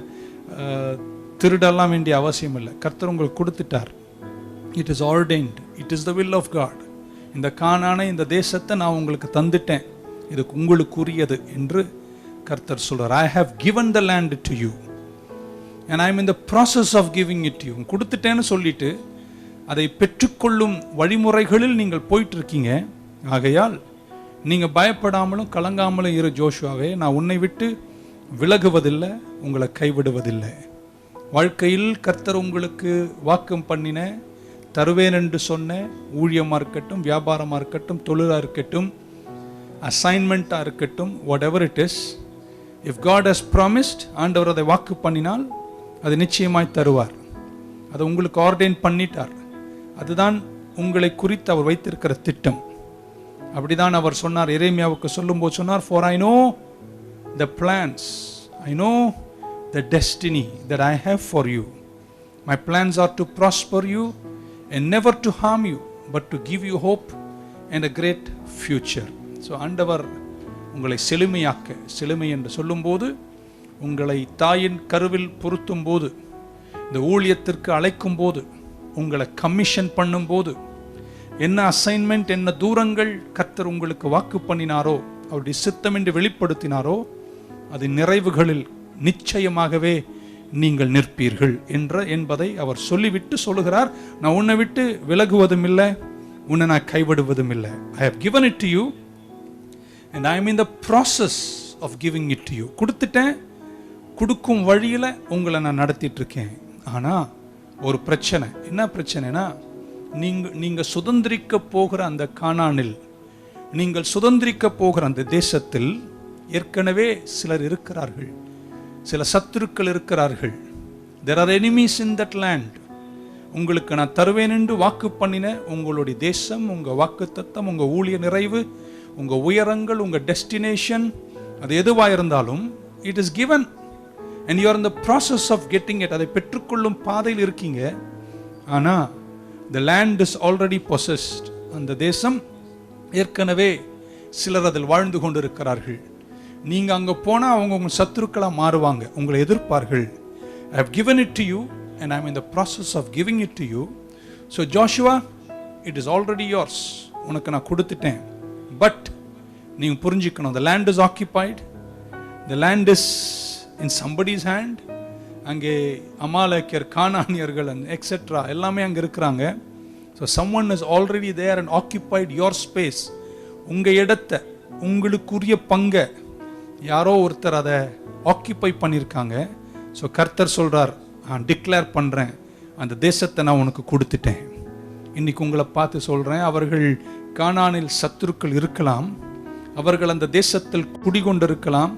திருடலாம் வேண்டிய அவசியம் இல்லை. கர்த்தர் உங்களுக்கு கொடுத்துட்டார். It is ordained, it is the will of God. இந்த கானானை, இந்த தேசத்தை நான் உங்களுக்கு தந்துட்டேன், இது உங்களுக்கு உரியது என்று கர்த்தர் சொல்றார். I have given the land to you and I am in the process of giving it to you. கொடுத்துட்டேன்னு சொல்லிட்டு அதை பெற்றுக்கொள்ளும் வழிமுறைகளில் நீங்கள் போயிட்டு இருக்கீங்க. ஆகையால் நீங்கள் பயப்படாமலும் கலங்காமலும் இரு ஜோஷுவாவே, நான் உன்னை விட்டு விலகுவதில்லை, உங்களை கைவிடுவதில்லை. வாழ்க்கையில் கர்த்தர் உங்களுக்கு வாக்கம் பண்ணின, தருவேன் என்று சொன்ன ஊழியமாக இருக்கட்டும், வியாபாரமாக இருக்கட்டும், தொழிலாக இருக்கட்டும், அசைன்மெண்ட்டாக இருக்கட்டும், whatever it is, if God has promised, ஆண்டவர் அதை வாக்கு பண்ணினால் அது நிச்சயமாய் தருவார். அதை உங்களுக்கு ஆர்டைன் பண்ணிட்டார். அதுதான் உங்களை குறித்து அவர் வைத்திருக்கிற திட்டம். அப்படிதான் அவர் சொன்னார், எரேமியாவுக்கு சொல்லும்போது சொன்னார், for I know the plans, I know the destiny that I have for you. My plans are to prosper you and never to harm you, but to give you hope and a great future. So ஆண்டவர் உங்களை செழுமையாக்க, செழுமை என்று சொல்லும்போது உங்களை தாயின் கருவில் பொருத்தும் போது, இந்த ஊழியத்திற்கு அழைக்கும் போது, உங்களை கமிஷன் பண்ணும்போது, என்ன அசைன்மெண்ட், என்ன தூரங்கள் கர்த்தர் உங்களுக்கு வாக்கு பண்ணினாரோ, அவருடைய சித்தம் என்று வெளிப்படுத்தினாரோ, அது நிறைவுகளில் நிச்சயமாகவே நீங்கள் நிற்பீர்கள் என்பதை அவர் சொல்லிவிட்டு சொல்லுகிறார். நான் உன்னை விட்டு விலகுவதும் இல்லை, உன்னை நான் கைவிடுவதும் இல்லை. I have given it to you and I am in the process of giving it to you. கொடுத்துட்டேன், கொடுக்கும் வழியில் உங்களை நான் நடத்திட்டு இருக்கேன். ஆனால் ஒரு பிரச்சனை. என்ன பிரச்சனைனா, நீங்கள் சுதந்திரிக்க போகிற அந்த கானானில், நீங்கள் சுதந்திரிக்க போகிற அந்த தேசத்தில் ஏற்கனவே சிலர் இருக்கிறார்கள், சில சத்துருக்கள் இருக்கிறார்கள். There are enemies in that land. உங்களுக்கு நான் தருவேன் என்று வாக்கு பண்ணின உங்களுடைய தேசம், உங்கள் வாக்குத்தத்தம், உங்கள் ஊழிய நிறைவு, உங்கள் உயரங்கள், உங்கள் டெஸ்டினேஷன், அது எதுவாக இருந்தாலும் it is given and you are in the process of getting it. அதை பெற்றுக்கொள்ளும் பாதையில் இருக்கீங்க. ஆனால் the land is already possessed. அந்த தேசம் ஏற்கனவே சிலர் அதில் வாழ்ந்து கொண்டு இருக்கிறார்கள். நீங்கள் அங்கே போனால் அவங்க உங்கள் சத்துருக்களாக மாறுவாங்க, உங்களை எதிர்ப்பார்கள். I have given it to you and I am in the process of giving it to you. So Joshua, it is already yours. உனக்கு நான் கொடுத்துட்டேன். பட் நீங்கள் புரிஞ்சுக்கணும், the land is occupied, the land is in somebody's hand. அங்கே அமாலேக்கியர், கானானியர்கள் etcetera எல்லாமே அங்கே இருக்கிறாங்க. So someone is already there and occupied your space. உங்கள் இடத்தை, உங்களுக்குரிய பங்கை யாரோ ஒருத்தர் அதை ஆக்கியபை பண்ணியிருக்காங்க. ஸோ கர்த்தர் சொல்கிறார், நான் டிக்ளேர் பண்ணுறேன், அந்த தேசத்தை நான் உனக்கு கொடுத்துட்டேன். இன்றைக்கி உங்களை பார்த்து சொல்கிறேன், அவர்கள் கானானில் சத்துருக்கள் இருக்கலாம், அவர்கள் அந்த தேசத்தில் குடிகொண்டிருக்கலாம்.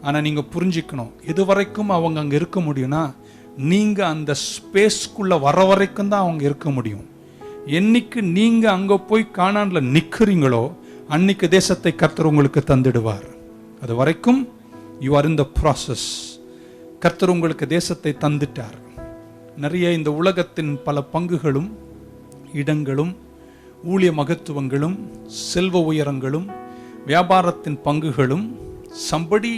ஆனால் நீங்கள் புரிஞ்சிக்கணும், எது வரைக்கும் அவங்க அங்கே இருக்க முடியும்னா, நீங்கள் அந்த ஸ்பேஸ்க்குள்ளே வர வரைக்கும் தான் அவங்க இருக்க முடியும். என்னைக்கு நீங்கள் அங்கே போய் கானானில் நிற்கிறீங்களோ அன்னைக்கு தேசத்தை கர்த்தர் உங்களுக்கு தந்துடுவார். அது வரைக்கும் you are in the process. கர்த்தர் உங்களுக்கு தேசத்தை தந்துட்டார். நிறைய இந்த உலகத்தின் பல பங்குகளும் இடங்களும் ஊழிய மகத்துவங்களும் செல்வ உயரங்களும் வியாபாரத்தின் பங்குகளும் somebody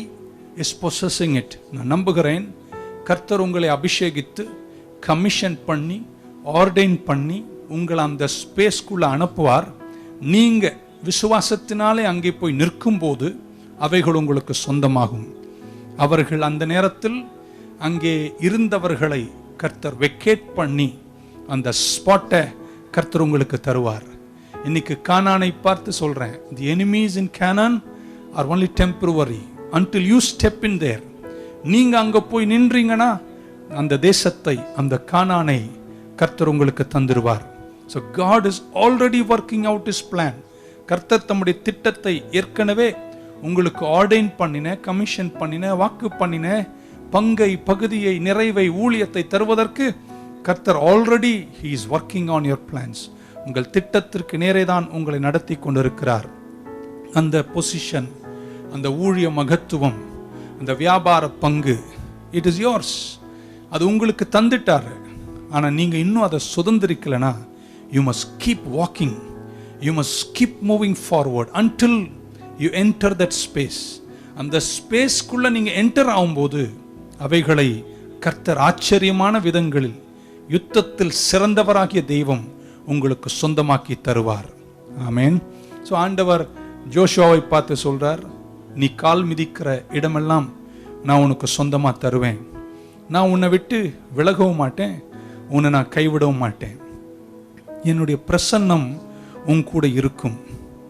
is possessing it. நான் நம்புகிறேன், கர்த்தர் உங்களை அபிஷேகித்து கமிஷன் பண்ணி ஆர்டைன் பண்ணி உங்களை அந்த ஸ்பேஸ்க்குள்ளே அனுப்புவார். நீங்கள் விசுவாசத்தினாலே அங்கே போய் நிற்கும்போது அவைகள் உங்களுக்கு சொந்தமாகும். அவர்கள் அந்த நேரத்தில் அங்கே இருந்தவர்களை கர்த்தர் வெக்கேட் பண்ணி அந்த ஸ்பாட்டை கர்த்தர் உங்களுக்கு தருவார். இன்னைக்கு கானானை பார்த்து சொல்கிறேன், தி enemies in Canaan R only temporary until you step in there. நீங்கள் அங்கே போய் நின்றீங்கன்னா அந்த தேசத்தை, அந்த கானானை கர்த்தர் உங்களுக்கு தந்துடுவார். So God is already working out is plan. கர்த்தர் தம்முடைய திட்டத்தை ஏற்கனவே உங்களுக்கு ஆர்டைன் பண்ணின, கமிஷன் பண்ணின, வாக்கு பண்ணின பங்கை, பகுதியை, நிறைவை, ஊழியத்தை தருவதற்கு கர்த்தர் already he is working on your plans. உங்கள் திட்டத்திற்கு நேரே தான் உங்களை நடத்தி கொண்டிருக்கிறார். அந்த பொசிஷன், அந்த ஊழிய மகத்துவம், அந்த வியாபார பங்கு, இட் இஸ் யோர்ஸ். அது உங்களுக்கு தந்துட்டார். ஆனால் நீங்கள் இன்னும் அதை சுதந்திரிக்கலைன்னா you must keep walking, you must keep moving forward until you enter that space. அந்த ஸ்பேஸ்க்குள்ளே நீங்கள் என்டர் ஆகும்போது அவைகளை கர்த்தர் ஆச்சரியமான விதங்களில் யுத்தத்தில் சிறந்தவராகிய தெய்வம் உங்களுக்கு சொந்தமாக்கி தருவார். ஆமேன். ஸோ ஆண்டவர் ஜோஷுவாவை பார்த்து சொல்கிறார், நீ கால் மிதிக்கிற இடமெல்லாம் நான் உனக்கு சொந்தமாக தருவேன். நான் உன்னை விட்டு விலகவும் மாட்டேன், உன்னை நான் கைவிடவும் மாட்டேன். என்னுடைய பிரசன்னம் உன் கூட இருக்கும்.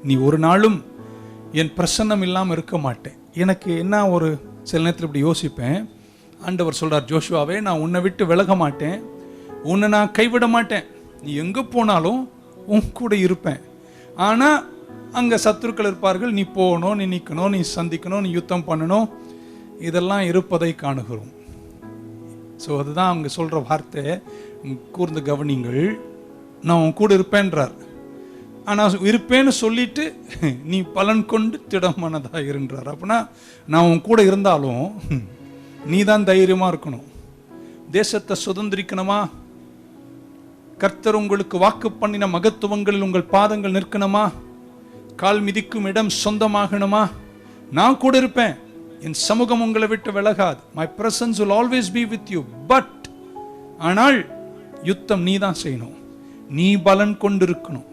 நீ ஒரு நாளும் என் பிரசன்னம் இல்லாமல் இருக்க மாட்டேன். எனக்கு என்ன, ஒரு சில நேரத்தில் இப்படி யோசிப்பேன், ஆண்டவர் சொல்கிறார், ஜோஷுவாவே நான் உன்னை விட்டு விலக மாட்டேன், உன்னை நான் கைவிட மாட்டேன், நீ எங்கே போனாலும் உன் கூட இருப்பேன். ஆனால் அங்கே சத்துருக்கள் இருப்பார்கள், நீ போகணும், நீ நிற்கணும், நீ சந்திக்கணும், நீ யுத்தம் பண்ணணும், இதெல்லாம் இருப்பதை காணுகிறோம். ஸோ அதுதான் அவங்க சொல்கிற வார்த்தை, கூர்ந்து கவனிங்கள். நான் உன் கூட இருப்பேன்றார். ஆனால் இருப்பேன்னு சொல்லிட்டு நீ பலன் கொண்டு திடமானதாக இருன்றார். அப்படின்னா நான் உன் கூட இருந்தாலும் நீ தான் தைரியமாக இருக்கணும். தேசத்தை சுதந்திரிக்கணுமா, கர்த்தர் உங்களுக்கு வாக்கு பண்ணின மகத்துவங்களில் உங்கள் பாதங்கள் நிற்கணுமா, கால் மிதிக்கும் இடம் சொந்தமாகணுமா, நான் கூட இருப்பேன், என் சமூகம் உங்களை விட்டு விலகாது. My presence will always be with you. But ஆனால் யுத்தம் நீ தான் செய்யணும், நீ பலன் கொண்டு இருக்கணும்,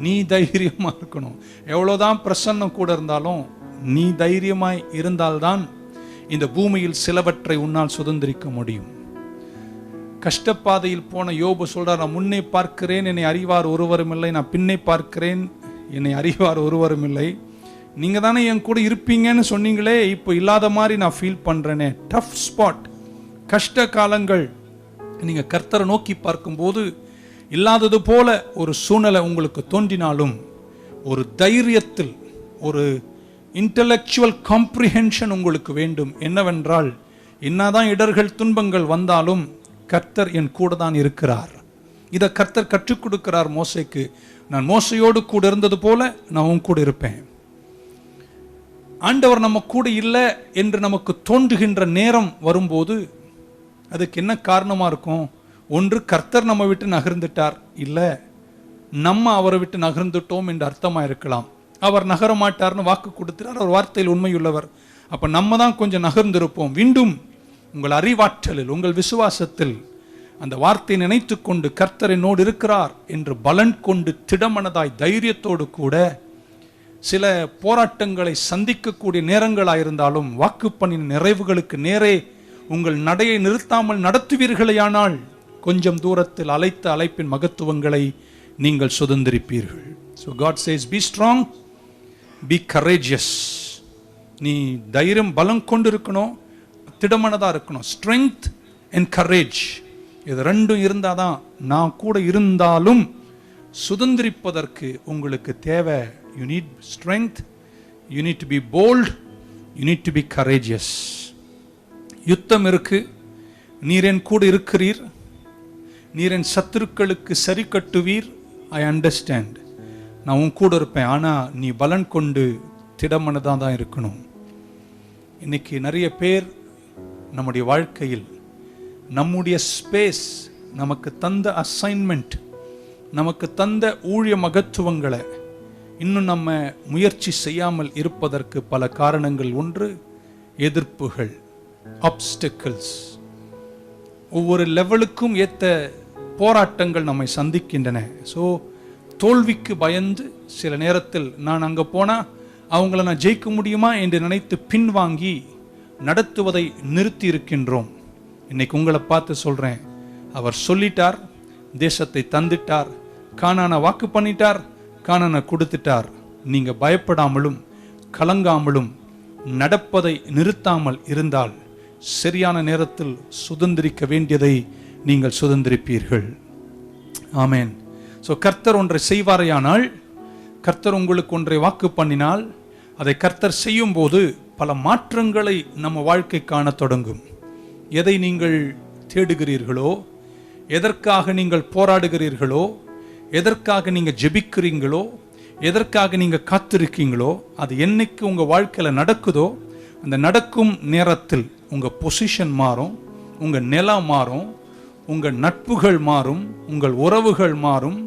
நீ தைரியமாக இருக்கணும். எவ்வளோதான் பிரசன்னம் கூட இருந்தாலும் நீ தைரியமாய் இருந்தால்தான் இந்த பூமியில் சிலவற்றை உன்னால் சுதந்திரிக்க முடியும். கஷ்டப்பாதையில் போன யோபு சொல்றார், நான் முன்னே பார்க்கிறேன் என்னை அறிவார் ஒருவரும் இல்லை, நான் பின்னே பார்க்கிறேன் என்னை அறிவார் ஒருவரும் இல்லை. நீங்கள் தானே என் கூட இருப்பீங்கன்னு சொன்னீங்களே, இப்போ இல்லாத மாதிரி நான் ஃபீல் பண்ணுறேனே. டஃப் ஸ்பாட், கஷ்ட காலங்கள், நீங்கள் கர்த்தரை நோக்கி பார்க்கும்போது இல்லாதது போல ஒரு சூழ்நிலை உங்களுக்கு தோன்றினாலும் ஒரு தைரியத்தில் ஒரு இன்டலெக்சுவல் காம்ப்ரிஹென்ஷன் உங்களுக்கு வேண்டும். என்னவென்றால், என்னதான் இடர்கள் துன்பங்கள் வந்தாலும் கர்த்தர் என் கூட தான் இருக்கிறார். இதை கர்த்தர் கற்றுக் கொடுக்கிறார் மோசேக்கு. நான் மோசையோடு கூட இருந்தது போல நான் உன் கூட இருப்பேன். ஆண்டவர் நம்ம கூட இல்லை என்று நமக்கு தோன்றுகின்ற நேரம் வரும்போது அதுக்கு என்ன காரணமாக இருக்கும்? ஒன்று, கர்த்தர் நம்ம விட்டு நகர்ந்துட்டார், இல்லை நம்ம அவரை விட்டு நகர்ந்துட்டோம் என்று அர்த்தமாக இருக்கலாம். அவர் நகர மாட்டார்னு வாக்கு கொடுத்துட்டார், அவர் வார்த்தையில் உண்மையுள்ளவர். அப்போ நம்ம தான் கொஞ்சம் நகர்ந்திருப்போம். மீண்டும் உங்கள் அறிவாற்றலில், உங்கள் விசுவாசத்தில் அந்த வார்த்தையை நினைத்து கொண்டு கர்த்தர் என்னோடு இருக்கிறார் என்று பலன் கொண்டு திடமனதாய் தைரியத்தோடு கூட சில போராட்டங்களை சந்திக்கக்கூடிய நேரங்களாயிருந்தாலும் வாக்கு பண்ணின நிறைவுகளுக்கு நேரே உங்கள் நடையை நிறுத்தாமல் நடத்துவீர்களேயானால் கொஞ்சம் தூரத்தில் அழைத்த அழைப்பின் மகத்துவங்களை நீங்கள் சுதந்திரிப்பீர்கள். So God says, be strong, be courageous. நீ தைரியம் பலம் கொண்டு இருக்கணும், திடமனதாக இருக்கணும். ஸ்ட்ரெங்க் அண்ட் கரேஜ், இது ரெண்டும் இருந்தால் தான் நான் கூட இருந்தாலும் சுதந்திரிப்பதற்கு உங்களுக்கு தேவை. You need strength, you need to be bold, you need to be courageous. யுத்தம் இருக்கு, நீர் என் கூட இருக்கிறீர், நீர் என் சத்துருக்களுக்கு சரி கட்டுவீர். ஐ அண்டர்ஸ்டாண்ட், நான் உன் கூட இருப்பேன். ஆனால் நீ பலன் கொண்டு திடமனதாக தான் இருக்கணும். இன்னைக்கு நிறைய பேர் நம்முடைய வாழ்க்கையில் நம்முடைய ஸ்பேஸ், நமக்கு தந்த அசைன்மெண்ட், நமக்கு தந்த ஊழிய மகத்துவங்களை இன்னும் நம்ம முயற்சி செய்யாமல் இருப்பதற்கு பல காரணங்கள். ஒன்று, எதிர்ப்புகள், ஆப்ஸ்டிக்கிள்ஸ். ஒவ்வொரு லெவலுக்கும் ஏற்ற போராட்டங்கள் நம்மை சந்திக்கின்றன. ஸோ தோல்விக்கு பயந்து சில நேரத்தில் நான் அங்கே போனால் அவங்கள நான் ஜெயிக்க முடியுமா என்று நினைத்து பின்வாங்கி நடத்துவதை நிறுத்தி இருக்கின்றோம். இன்னைக்கு உங்களை பார்த்து சொல்கிறேன், அவர் சொல்லிட்டார், தேசத்தை தந்துட்டார், கானானை வாக்கு பண்ணிட்டார், கானானை கொடுத்துட்டார். நீங்கள் பயப்படாமலும் கலங்காமலும் நடப்பதை நிறுத்தாமல் இருந்தால் சரியான நேரத்தில் சுதந்திரிக்க வேண்டியதை நீங்கள் சுதந்திரிப்பீர்கள். ஆமேன். ஸோ கர்த்தர் ஒன்றை செய்வாரையானால், கர்த்தர் உங்களுக்கு ஒன்றை வாக்கு பண்ணினால், அதை கர்த்தர் செய்யும் போது பல மாற்றங்களை நம்ம வாழ்க்கை காண தொடங்கும். எதை நீங்கள் தேடுகிறீர்களோ, எதற்காக நீங்கள் போராடுகிறீர்களோ, எதற்காக நீங்கள் ஜெபிக்கிறீங்களோ, எதற்காக நீங்கள் காத்திருக்கீங்களோ, அது என்னைக்கு உங்கள் வாழ்க்கையில் நடக்குதோ அந்த நடக்கும் நேரத்தில் உங்கள் பொசிஷன் மாறும், உங்கள் நிலம் மாறும், உங்கள் நட்புகள் மாறும், உங்கள் உறவுகள் மாறும்,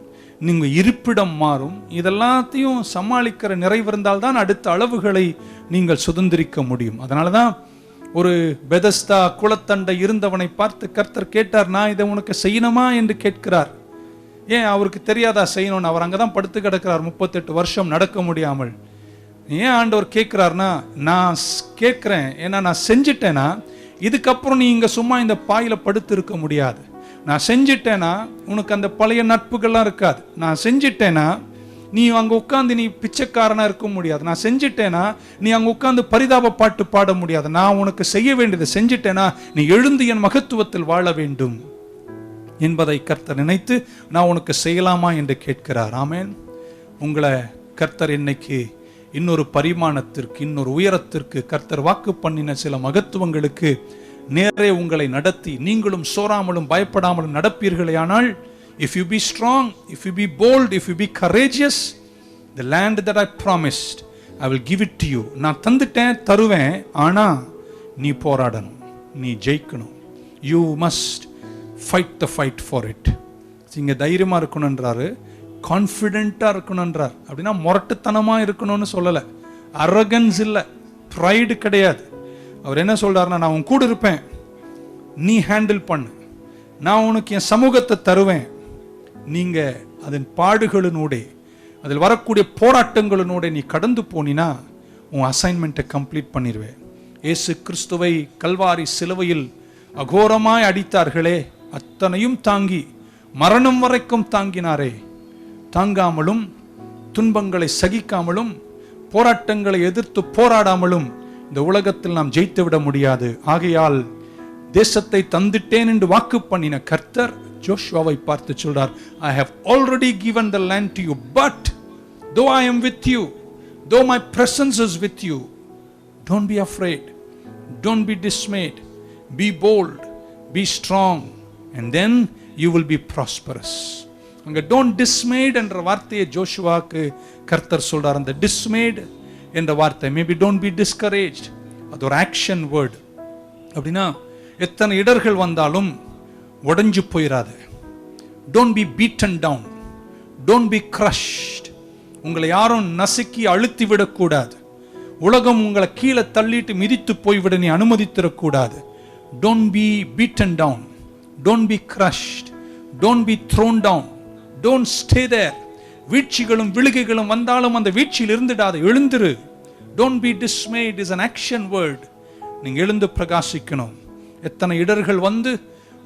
நீங்கள் இருப்பிடம் மாறும். இதெல்லாத்தையும் சமாளிக்கிற நிறைவிருந்தால் தான் அடுத்த அளவுகளை நீங்கள் சுதந்திரிக்க முடியும். அதனால தான் ஒரு பெதஸ்தா குளத்தண்டை இருந்தவனை பார்த்து கர்த்தர் கேட்டார், நான் இதை உனக்கு செய்யணுமா என்று கேட்கிறார். ஏன் அவருக்கு தெரியாதா செய்யணும்னு? அவர் அங்கே தான் படுத்து கிடக்கிறார் 38 வருஷம் நடக்க முடியாமல். ஏன் ஆண்டவர் கேட்கிறார்னா, நான் கேட்குறேன், ஏன்னா நான் செஞ்சிட்டேன்னா இதுக்கப்புறம் நீ இங்கே சும்மா இந்த பாயில் படுத்து இருக்க முடியாது. நான் செஞ்சிட்டேன்னா உனக்கு அந்த பழைய நட்புகள்லாம் இருக்காது. நான் செஞ்சிட்டேன்னா நீ அங்கே உட்காந்து நீ பிச்சைக்காரனாக இருக்க முடியாது. நான் செஞ்சிட்டேன்னா நீ அங்கே உட்காந்து பரிதாப பாட்டு பாட முடியாது. நான் உனக்கு செய்ய வேண்டியதை செஞ்சிட்டேன்னா நீ எழுந்து என் மகத்துவத்தில் வாழ வேண்டும் என்பதை கர்த்தர் நினைத்து நான் உனக்கு செய்யலாமா என்று கேட்கிறார். ஆமேன். உங்களை கர்த்தர் இன்னைக்கு இன்னொரு பரிமாணத்திற்கு, இன்னொரு உயரத்திற்கு, கர்த்தர் வாக்கு பண்ணின சில மகத்துவங்களுக்கு நேரே உங்களை நடத்தி நீங்களும் சோராமலும் பயப்படாமலும் நடப்பீர்களேயானால், if you be strong, if you be bold, if you be courageous, the land that I promised, I will give it to you. நான் தந்துட்டேன், தருவேன். ஆனால் நீ போராடணும், நீ ஜெயிக்கணும். You must fight the fight for it. இங்கே தைரியமாக இருக்கணுன்றாரு, கான்ஃபிடென்ட்டாக இருக்கணுன்றார். அப்படின்னா முரட்டுத்தனமாக இருக்கணும்னு சொல்லலை, அரகன்ஸ் இல்லை, ப்ரைடு கிடையாது. அவர் என்ன சொல்றாருன்னா, நான் உன் கூட இருப்பேன், நீ ஹேண்டில் பண்ணு, நான் உனக்கு என் சமூகத்தை தருவேன், நீங்க அதன் பாடுகளினூடே, அதில் வரக்கூடிய போராட்டங்களினூடே நீ கடந்து போனினா உன் அசைன்மெண்ட்டை கம்ப்ளீட் பண்ணிடுவேன். இயேசு கிறிஸ்துவை கல்வாரி சிலுவையில் அகோரமாய் அடித்தார்களே, அத்தனையும் தாங்கி மரணம் வரைக்கும் தாங்கினாரே. தாங்காமலும் துன்பங்களை சகிக்காமலும் போராட்டங்களை எதிர்த்து போராடாமலும் இந்த உலகத்தில் நாம் ஜெயித்து விட முடியாது. ஆகையால் தேசத்தை தந்துட்டேன் என்று வாக்கு பண்ணின கர்த்தர் ஜோஷுவாவை பார்த்து சொல்றார், I have already given the land to you, but though I am with you, though my presence is with you, don't be afraid, don't be dismayed, be bold, be strong, and then you will be prosperous. அங்க don't dismayed என்ற வார்த்தையை ஜோஷுவாக்கு கர்த்தர் சொல்றார். அந்த dismayed என்ற வார்த்தை, maybe don't be discouraged, அது ஒரு ஆக்ஷன் வேர்டு. அப்படின்னா எத்தனை இடர்கள் வந்தாலும் உடைஞ்சு போயிடாது. Don't be beaten down, don't be crushed. உங்களை யாரும் நசுக்கி அழுத்தி விடக்கூடாது. உலகம் உங்களை கீழே தள்ளிட்டு மிதித்து போய்விட நீ அனுமதித்திடக்கூடாது. Don't be beaten down, don't be crushed, don't be thrown down, don't stay there. வீழ்ச்சிகளும் விழுகைகளும் வந்தாலும் அந்த வீழ்ச்சியில் இருந்துடாது, எழுந்திரு. Don't be dismayed is an action word. நீங்க எழுந்து பிரகாசிக்கணும். எத்தனை இடர்கள் வந்து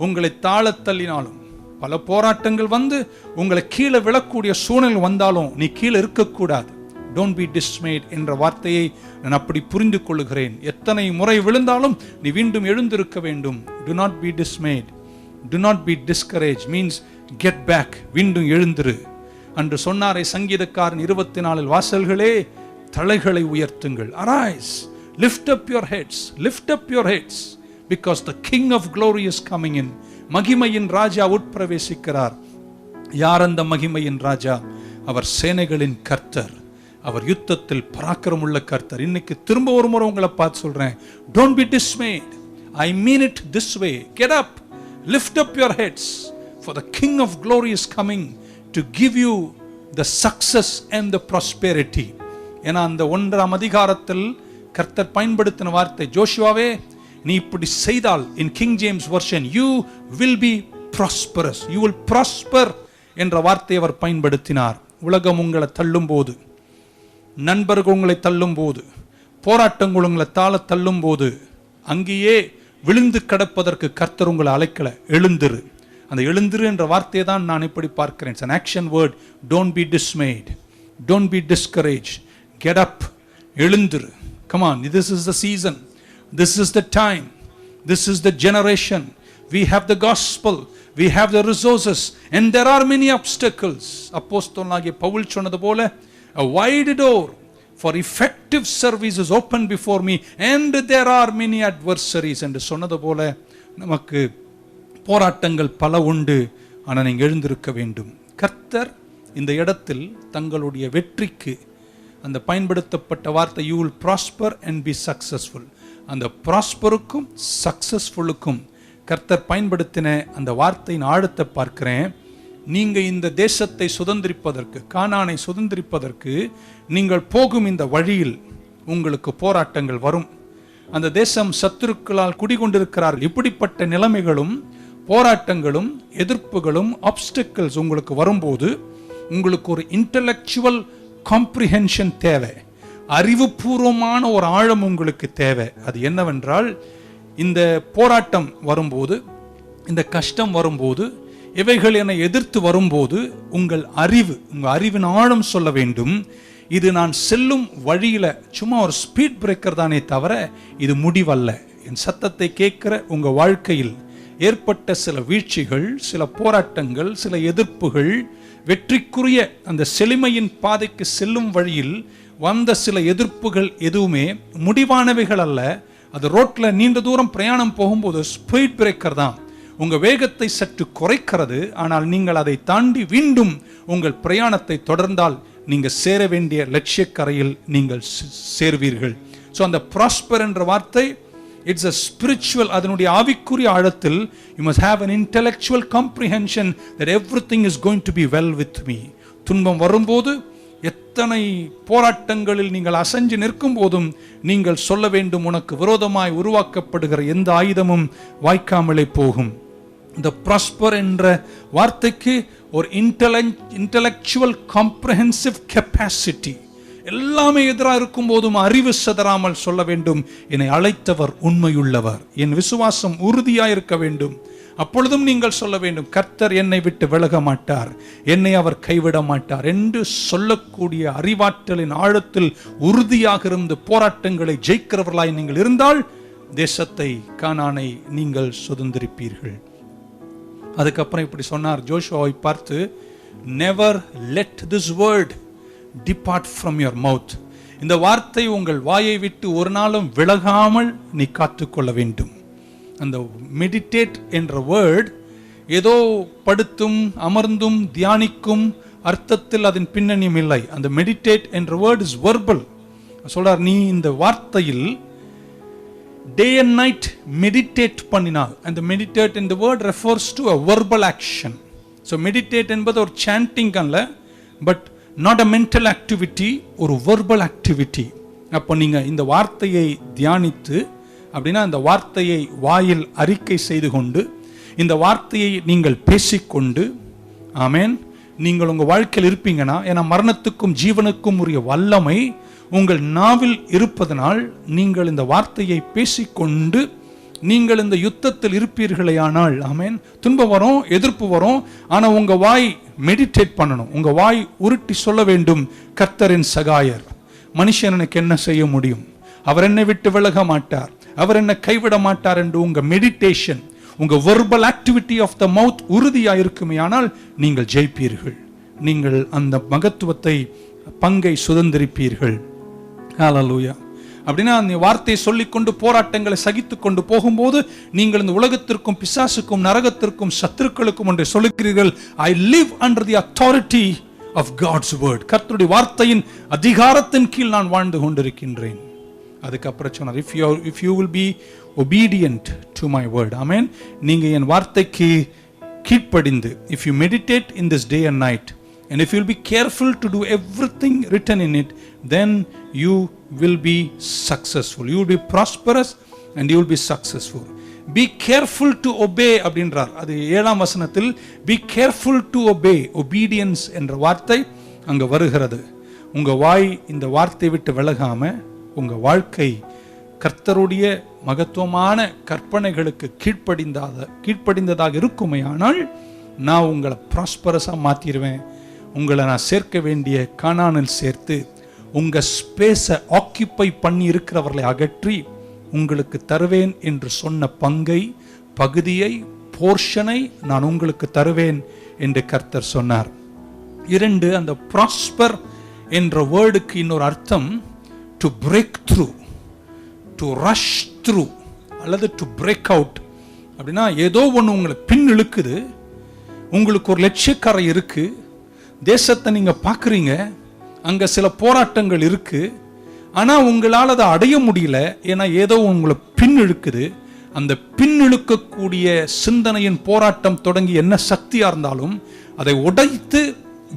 உங்களை தாழ தள்ளினாலும், பல போராட்டங்கள் வந்து உங்களை கீழே விழக்கூடிய சூழ்நிலை வந்தாலும் நீ கீழே இருக்கக்கூடாது. Don't be dismayed என்ற வார்த்தையை நான் அப்படி புரிந்து கொள்கிறேன். எத்தனை முறை விழுந்தாலும் நீ மீண்டும் எழுந்திருக்க வேண்டும். Do not be dismayed, do not be discouraged means get back, மீண்டும் எழுந்திரு. அன்று சொன்னாரே சங்கீதக்காரன் 24 வாசல்களே தலைகளை உயர்த்துங்கள். Arise, lift up your heads, lift up your heads, because the King of glory is coming in. மகிமையின் ராஜா உட்பிரவேசிக்கிறார். யார் அந்த மகிமையின் ராஜா? அவர் சேனைகளின் கர்த்தர், அவர் யுத்தத்தில் பராக்கிரமுள்ள கர்த்தர். இன்னைக்கு திரும்ப ஒரு முறை உங்களை பார்த்து சொல்றேன், don't be dismayed, I mean it this way, get up, lift up your heads, for the King of glory is coming to give you the success and the prosperity. ஏன்னா அந்த 1ஆம் அதிகாரத்தில் கர்த்தர் பயன்படுத்தின வார்த்தை, ஜோஷுவாவே நீ இப்படி செய்தால், in King James version, you will be prosperous, you will prosper என்ற வார்த்தையை அவர் பயன்படுத்தினார். உலகம் உங்களை தள்ளும் போது, நண்பர்கள் உங்களை தள்ளும் போது, போராட்டங்கள் உங்களை தாழ தள்ளும் போது, அங்கேயே விழுந்து கிடப்பதற்கு கர்த்தர் உங்களை அழைக்கல, எழுந்திரு. அந்த எழுந்திரு என்ற வார்த்தையை தான் நான் இப்படி பார்க்கிறேன். It's an action word. Don't be dismayed, don't be discouraged, get up, எழுந்திரு. Come on, this is the season, this is the time, this is the generation. We have the gospel, we have the resources, and there are many obstacles. அப்போஸ்தலனாகிய பவுல் சொன்னது போல, a wide door for effective service is open before me, and there are many adversaries என்று சொன்னது போல நமக்கு போராட்டங்கள் பல உண்டு. ஆனால் நீங்கள் எழுந்திருக்க வேண்டும். கர்த்தர் இந்த இடத்தில் தங்களுடைய வெற்றிக்கு அந்த பயன்படுத்தப்பட்ட வார்த்தை, you will prosper and be successful. அந்த ப்ராஸ்பருக்கும் சக்சஸ்ஃபுல்லுக்கும் கர்த்தர் பயன்படுத்தின அந்த வார்த்தையின் ஆழத்தை பார்க்கிறேன். நீங்க இந்த தேசத்தை சுதந்திரிப்பதற்கு, கானானை சுதந்திரிப்பதற்கு நீங்கள் போகும் இந்த வழியில் உங்களுக்கு போராட்டங்கள் வரும். அந்த தேசம் சத்துருக்களால் குடிகொண்டிருக்கிறார்கள். இப்படிப்பட்ட நிலைமைகளும் போராட்டங்களும் எதிர்ப்புகளும் ஆப்ஸ்டிக்கல்ஸ் உங்களுக்கு வரும்போது உங்களுக்கு ஒரு இன்டலெக்சுவல் காம்ப்ரிஹென்ஷன் தேவை, அறிவுபூர்வமான ஒரு ஆழம் உங்களுக்கு தேவை. அது என்னவென்றால், இந்த போராட்டம் வரும்போது, இந்த கஷ்டம் வரும்போது, இவைகள் என்னை எதிர்த்து வரும்போது உங்கள் அறிவின் ஆழம் சொல்ல வேண்டும். இது நான் செல்லும் வழியில சும்மா ஒரு ஸ்பீட் பிரேக்கர் தானே தவிர இது முடிவல்ல. என் சத்தத்தை கேட்கிற உங்க வாழ்க்கையில் ஏற்பட்ட சில வீழ்ச்சிகள், சில போராட்டங்கள், சில எதிர்ப்புகள், வெற்றிக்குரிய அந்த செழுமையின் பாதைக்கு செல்லும் வழியில் வந்த சில எதிர்ப்புகள் எதுவுமே முடிவானவைகள் அல்ல. அது ரோட்ல நீண்ட தூரம் பிரயாணம் போகும்போது ஸ்பீட் பிரேக்கர் தான் உங்க வேகத்தை சற்று குறைக்கிறது. ஆனால் நீங்கள் அதை தாண்டி மீண்டும் உங்கள் பிரயாணத்தை தொடர்ந்தால் நீங்க சேர வேண்டிய லட்சியக்கரையில் நீங்கள் சேர்வீர்கள். ஸோ அந்த ப்ராஸ்பர் என்ற வார்த்தை, இட்ஸ் அ ஸ்பிரிச்சுவல், அதனுடைய ஆவிக்குரிய ஆழத்தில் you must have an intellectual comprehension that everything is going to be well with me. துன்பம் வரும்போது, எத்தனை போராட்டங்களில் நீங்கள் அசைஞ்சு நிற்கும் போதும் நீங்கள் சொல்ல வேண்டும், உனக்கு விரோதமாய் உருவாக்கப்படுகிற எந்த ஆயுதமும் வாய்க்காமலே போகும். இந்த ப்ராஸ்பர் என்ற வார்த்தைக்கு ஒரு இன்டெலெக்சுவல் காம்ப்ரஹென்சிவ் கெப்பாசிட்டி, எல்லாமே எதிராக இருக்கும் போதும் அறிவு சதறாமல் சொல்ல வேண்டும், என்னை அழைத்தவர் உண்மையுள்ளவர், என் விசுவாசம் உறுதியாயிருக்க வேண்டும். அப்பொழுதும் நீங்கள் சொல்ல வேண்டும், கர்த்தர் என்னை விட்டு விலக மாட்டார், என்னை அவர் கைவிட மாட்டார் என்று சொல்லக்கூடிய அறிவாற்றலின் ஆழத்தில் உறுதியாக இருந்து போராட்டங்களை ஜெயிக்கிறவர்களாய் நீங்கள் இருந்தால் தேசத்தை கானானை நீங்கள் சுதந்திரிப்பீர்கள். அதுக்கப்புறம் இப்படி சொன்னார் ஜோஷுவாவை பார்த்து, never let this word depart from your mouth. இந்த வார்த்தை உங்கள் வாயை விட்டு ஒரு நாளும் விலகாமல் நீ காத்துக்கொள்ள வேண்டும். அந்த மெடிடேட் என்ற வேர்ட் ஏதோ படுத்தும் அமர்ந்தும் தியானிக்கும் அர்த்தத்தில் அதன் பின்னணியும் இல்லை. அந்த மெடிடேட் என்ற வேர்ட் இஸ் வெர்பல். சொல்றார், நீ இந்த வார்த்தையில் டே அண்ட் நைட் மெடிடேட் பண்ணினால். அந்த மெடிடேட் இந்த word refers to a verbal action. So meditate என்பது ஒரு சாண்டிங் அல்ல, but not a mental activity, ஒரு வெர்பல் ஆக்டிவிட்டி. அப்போ நீங்கள் இந்த வார்த்தையை தியானித்து, அப்படின்னா இந்த வார்த்தையை வாயில் அறிக்கை செய்து கொண்டு, இந்த வார்த்தையை நீங்கள் பேசிக்கொண்டு, ஆமேன், நீங்கள் உங்கள் வாழ்க்கையில் இருப்பீங்கன்னா, ஏன்னா மரணத்துக்கும் ஜீவனுக்கும் உரிய வல்லமை உங்கள் நாவில் இருப்பதனால் நீங்கள் இந்த வார்த்தையை பேசிக்கொண்டு நீங்கள் இந்த யுத்தத்தில் இருப்பீர்களே ஆனால், ஆமேன், துன்பம் வரும், எதிர்ப்பு வரும், ஆனால் உங்கள் வாய் மெடிடேட் பண்ணணும். உங்கள் வாய் உருட்டி சொல்ல வேண்டும், கர்த்தரின் சகாயர், மனுஷன் எனக்கு என்ன செய்ய முடியும், அவர் என்னை விட்டு விலக மாட்டார், அவர் என்னை கைவிட மாட்டார் என்று உங்கள் மெடிடேஷன், உங்கள் வெர்பல் ஆக்டிவிட்டி ஆஃப் த மவுத் உறுதியாக இருக்குமே ஆனால் நீங்கள் ஜெயிப்பீர்கள். நீங்கள் அந்த மகத்துவத்தை, பங்கை சுதந்திரிப்பீர்கள். ஹல்லேலூயா. அப்படின்னா அந்த வார்த்தையை சொல்லிக்கொண்டு போராட்டங்களை சகித்து கொண்டு போகும்போது நீங்கள் இந்த உலகத்திற்கும் பிசாசுக்கும் நரகத்திற்கும் சத்துருக்களுக்கும் ஒன்றை சொல்லுகிறீர்கள், I live under the authority of God's word. கர்த்தருடைய வார்த்தையின் அதிகாரத்தின் கீழ் நான் வாழ்ந்து கொண்டிருக்கின்றேன். அதுக்கப்புறம் சொன்னார், if you will be obedient to my word, amen, நீங்க என் வார்த்தைக்கு கீழ்ப்படிந்து, if you meditate in this day and night, and if you will be careful to do everything written in it, then you will be successful. You will be prosperous and you will be successful. Be careful to obey அப்படின்றார். அது 7ஆம் வசனத்தில் be careful to obey, obedience என்ற வார்த்தை அங்க வருகிறது. உங்க வாய் இந்த வார்த்தை விட்டு விலகாம உங்க வாழ்க்கை கர்த்தருடைய மகத்துவமான கற்பனைகளுக்கு கீழ்ப்படிந்ததாக இருக்குமே ஆனால் நான் உங்களை ப்ராஸ்பரஸாக மாற்றிடுவேன். உங்களை நான் சேர்க்க வேண்டிய கானானில் சேர்த்து உங்கள் ஸ்பேஸை ஆக்கியபை பண்ணி இருக்கிறவர்களை அகற்றி உங்களுக்கு தருவேன் என்று சொன்ன பகுதியை, போர்ஷனை நான் உங்களுக்கு தருவேன் என்று கர்த்தர் சொன்னார். 2, அந்த ப்ராஸ்பர் என்ற வேர்டுக்கு இன்னொரு அர்த்தம் to break through, to rush through, அல்லது டு பிரேக் அவுட். அப்படின்னா ஏதோ ஒன்று உங்களை பின் இழுக்குது, உங்களுக்கு ஒரு லட்சியக்கரை இருக்கு, தேசத்தை நீங்கள் பார்க்குறீங்க, அங்கே சில போராட்டங்கள் இருக்கு, ஆனால் உங்களால் அதை அடைய முடியல, ஏன்னா ஏதோ உங்களை பின் இழுக்குது. அந்த பின் இழுக்கக்கூடிய சிந்தனையின் போராட்டம் தொடங்கி என்ன சக்தியாக இருந்தாலும் அதை உடைத்து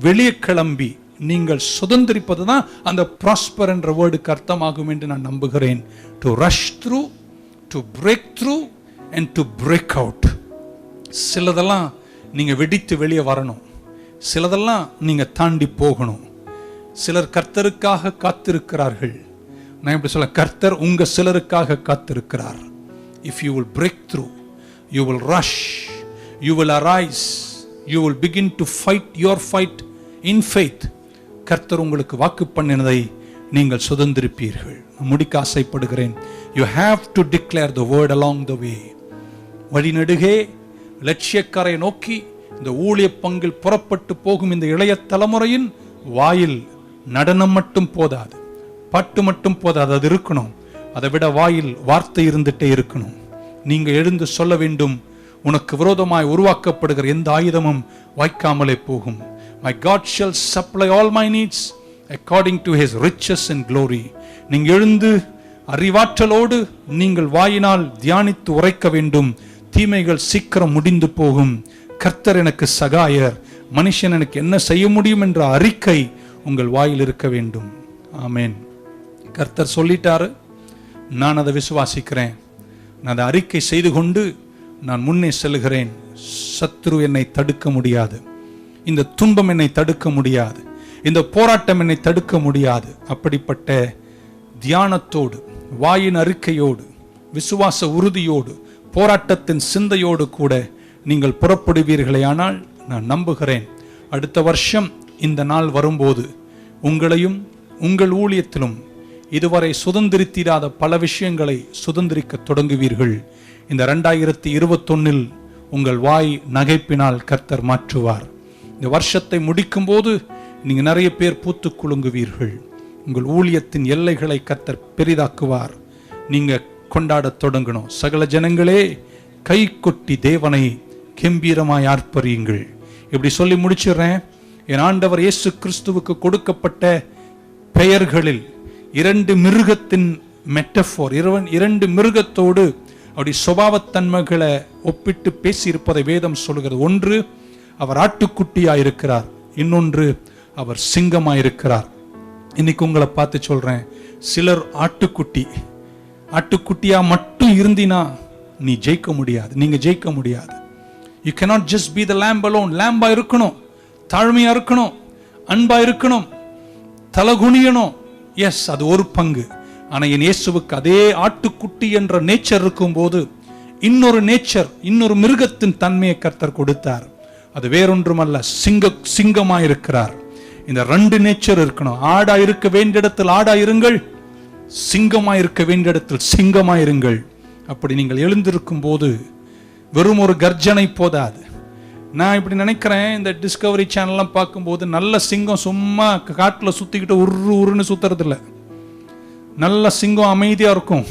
வெளியே கிளம்பி நீங்கள் சுதந்திரிப்பது தான் அந்த ப்ராஸ்பர் என்ற வேர்டுக்கு அர்த்தமாகும் என்று நான் நம்புகிறேன். To rush through, to break through and to break out. சிலதெல்லாம் நீங்கள் வெடித்து வெளியே வரணும், சிலதெல்லாம் நீங்கள் தாண்டி போகணும். சிலர் கர்த்தருக்காக காத்திருக்கிறார்கள். நான் எப்படி சொல்ல, கர்த்தர் உங்கள் சிலருக்காக காத்திருக்கிறார். If you will break through, you will rush, you will arise, you will begin to fight your fight in faith. கர்த்தர் உங்களுக்கு வாக்கு பண்ணினதை நீங்கள் சுதந்திரிப்பீர்கள். முடிக்க ஆசைப்படுகிறேன். You have to declare the word along the way. வழிநெடுகே லட்சியக்கரை நோக்கி இந்த ஊழிய பங்கில் புறப்பட்டு போகும் இந்த இளைய தலைமுறையின் வாயில் நடனம் மட்டும் போதாது, பாட்டு மட்டும் போதாது, அது இருக்கணும். அதை விட வாயில் வார்த்தை இருந்துட்டே இருக்கணும். நீங்க எழுந்து சொல்ல வேண்டும், உனக்கு விரோதமாய் உருவாக்கப்படுகிற எந்த ஆயுதமும் வாய்க்காமலே போகும். My God shall supply all my needs according to his riches and glory. நீங்க எழுந்து அறிவாற்றலோடு நீங்கள் வாயினால் தியானித்து உரைக்க வேண்டும். தீமைகள் சீக்கிரம் முடிந்து போகும். கர்த்தர் எனக்கு சகாயர், மனுஷன் எனக்கு என்ன செய்ய முடியும் என்ற அறிக்கை உங்கள் வாயில் இருக்க வேண்டும். ஆமேன். கர்த்தர் சொல்லிட்டாரு, நான் அதை விசுவாசிக்கிறேன், நான் அதை அறிக்கை செய்து கொண்டு நான் முன்னே செல்கிறேன். சத்ரு என்னை தடுக்க முடியாது, இந்த துன்பம் என்னை தடுக்க முடியாது, இந்த போராட்டம் என்னை தடுக்க முடியாது. அப்படிப்பட்ட தியானத்தோடு, வாயின் அறிக்கையோடு, விசுவாச உறுதியோடு, போராட்டத்தின் சிந்தையோடு கூட நீங்கள் புறப்படுவீர்களே ஆனால் நான் நம்புகிறேன், அடுத்த வருஷம் இந்த நாள் வரும்போது உங்களையும் உங்கள் ஊழியத்திலும் இதுவரை சுதந்திரித்திராத பல விஷயங்களை சுதந்திரிக்க தொடங்குவீர்கள். இந்த 2021 உங்கள் வாய் நகைப்பினால் கர்த்தர் மாற்றுவார். இந்த வருஷத்தை முடிக்கும் போது நீங்க நிறைய பேர் பூத்து குலுங்குவீர்கள். உங்கள் ஊழியத்தின் எல்லைகளை கர்த்தர் பெரிதாக்குவார். நீங்க கொண்டாட தொடங்கணும். சகல ஜனங்களே கை கொட்டி தேவனை கம்பீரமாய் ஆர்ப்பரியுங்கள். இப்படி சொல்லி முடிச்சிடுறேன். என் ஆண்டவர் இயேசு கிறிஸ்துவுக்கு கொடுக்கப்பட்ட பெயர்களில் 2 மிருகத்தின் மெட்டஃபோர், 2 மிருகத்தோடு அப்படி சுபாவத்தன்மைகளை ஒப்பிட்டு பேசியிருப்பதை வேதம் சொல்கிறது. ஒன்று அவர் ஆட்டுக்குட்டியாயிருக்கிறார், இன்னொன்று அவர் சிங்கமாயிருக்கிறார். இன்னைக்கு உங்களை பார்த்து சொல்றேன், சிலர் ஆட்டுக்குட்டியா மட்டும் இருந்தினா நீ ஜெயிக்க முடியாது, நீங்க ஜெயிக்க முடியாது. You cannot just be the lamb alone. லேம்பா இருக்கணும், தாழ்மையா இருக்கணும், அன்பா இருக்கணும், தலகுனியணும். எஸ், அது ஒரு பங்கு. ஆனா என் இயேசுவுக்கு அதே ஆட்டுக்குட்டி என்ற நேச்சர் இருக்கும்போது இன்னொரு நேச்சர், இன்னொரு மிருகத்தின் தன்மையை கர்த்தர் கொடுத்தார். அது வேறொன்றுமல்ல, சிங்கமா இருக்கிறார். இந்த 2 நேச்சர் இருக்கணும். ஆடா இருக்க வேண்டிய இடத்தில் ஆடா இருங்கள், சிங்கமா இருக்க வேண்டிய இடத்தில் சிங்கமா இருங்கள். அப்படி நீங்கள் எழுந்திருக்கும் போது வெறும் ஒரு கர்ஜனை போதாது. நான் இப்படி நினைக்கிறேன், இந்த டிஸ்கவரி சேனல்லாம் பார்க்கும்போது நல்ல சிங்கம் சும்மா காட்டில் சுத்திக்கிட்டு உருன்னு சுத்துறது இல்லை. நல்ல சிங்கம் அமைதியா இருக்கும்.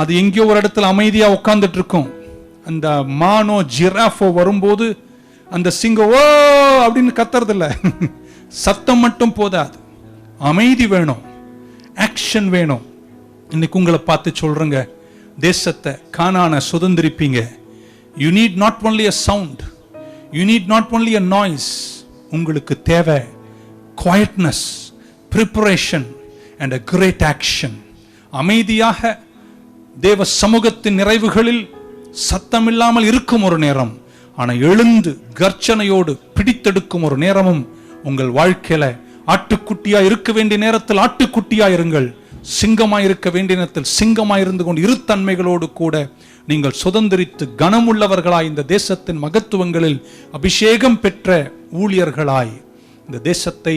அது எங்கேயோ ஒரு இடத்துல அமைதியா உட்கார்ந்துட்டு இருக்கும். அந்த மானோ ஜிராஃபோ வரும்போது அந்த சிங்கம் ஓ அப்படின்னு கத்துறது இல்லை. சத்தம் மட்டும் போதாது, அமைதி வேணும், ஆக்ஷன் வேணும். இன்னைக்கு உங்களை பார்த்து சொல்றேங்க, தேசத்தை கானான சுதந்திரிப்பீங்க. You need not only a sound, you need not only a noise. உங்களுக்கு தேவை quietness, preparation and a great action. அமைதியாக தேவ சமூகத்தின் நிறைவுகளில் சத்தம் இல்லாமல் இருக்கும் ஒரு நேரம், ஆனா எழுந்து கர்ச்சனையோடு பிடித்தெடுக்கும் ஒரு நேரமும் உங்கள் வாழ்க்கையில. ஆட்டுக்குட்டியா இருக்க வேண்டிய நேரத்தில் ஆட்டுக்குட்டியா இருங்கள், சிங்கமாய் இருக்க வேண்டிய நேரத்தில் சிங்கமாய் இருந்து கொண்டு இரு தன்மைகளோடு கூட நீங்கள் சுதந்திரித்து கனமுள்ளவர்களாய் இந்த தேசத்தின் மகத்துவங்களில் அபிஷேகம் பெற்ற ஊழியர்களாய் இந்த தேசத்தை,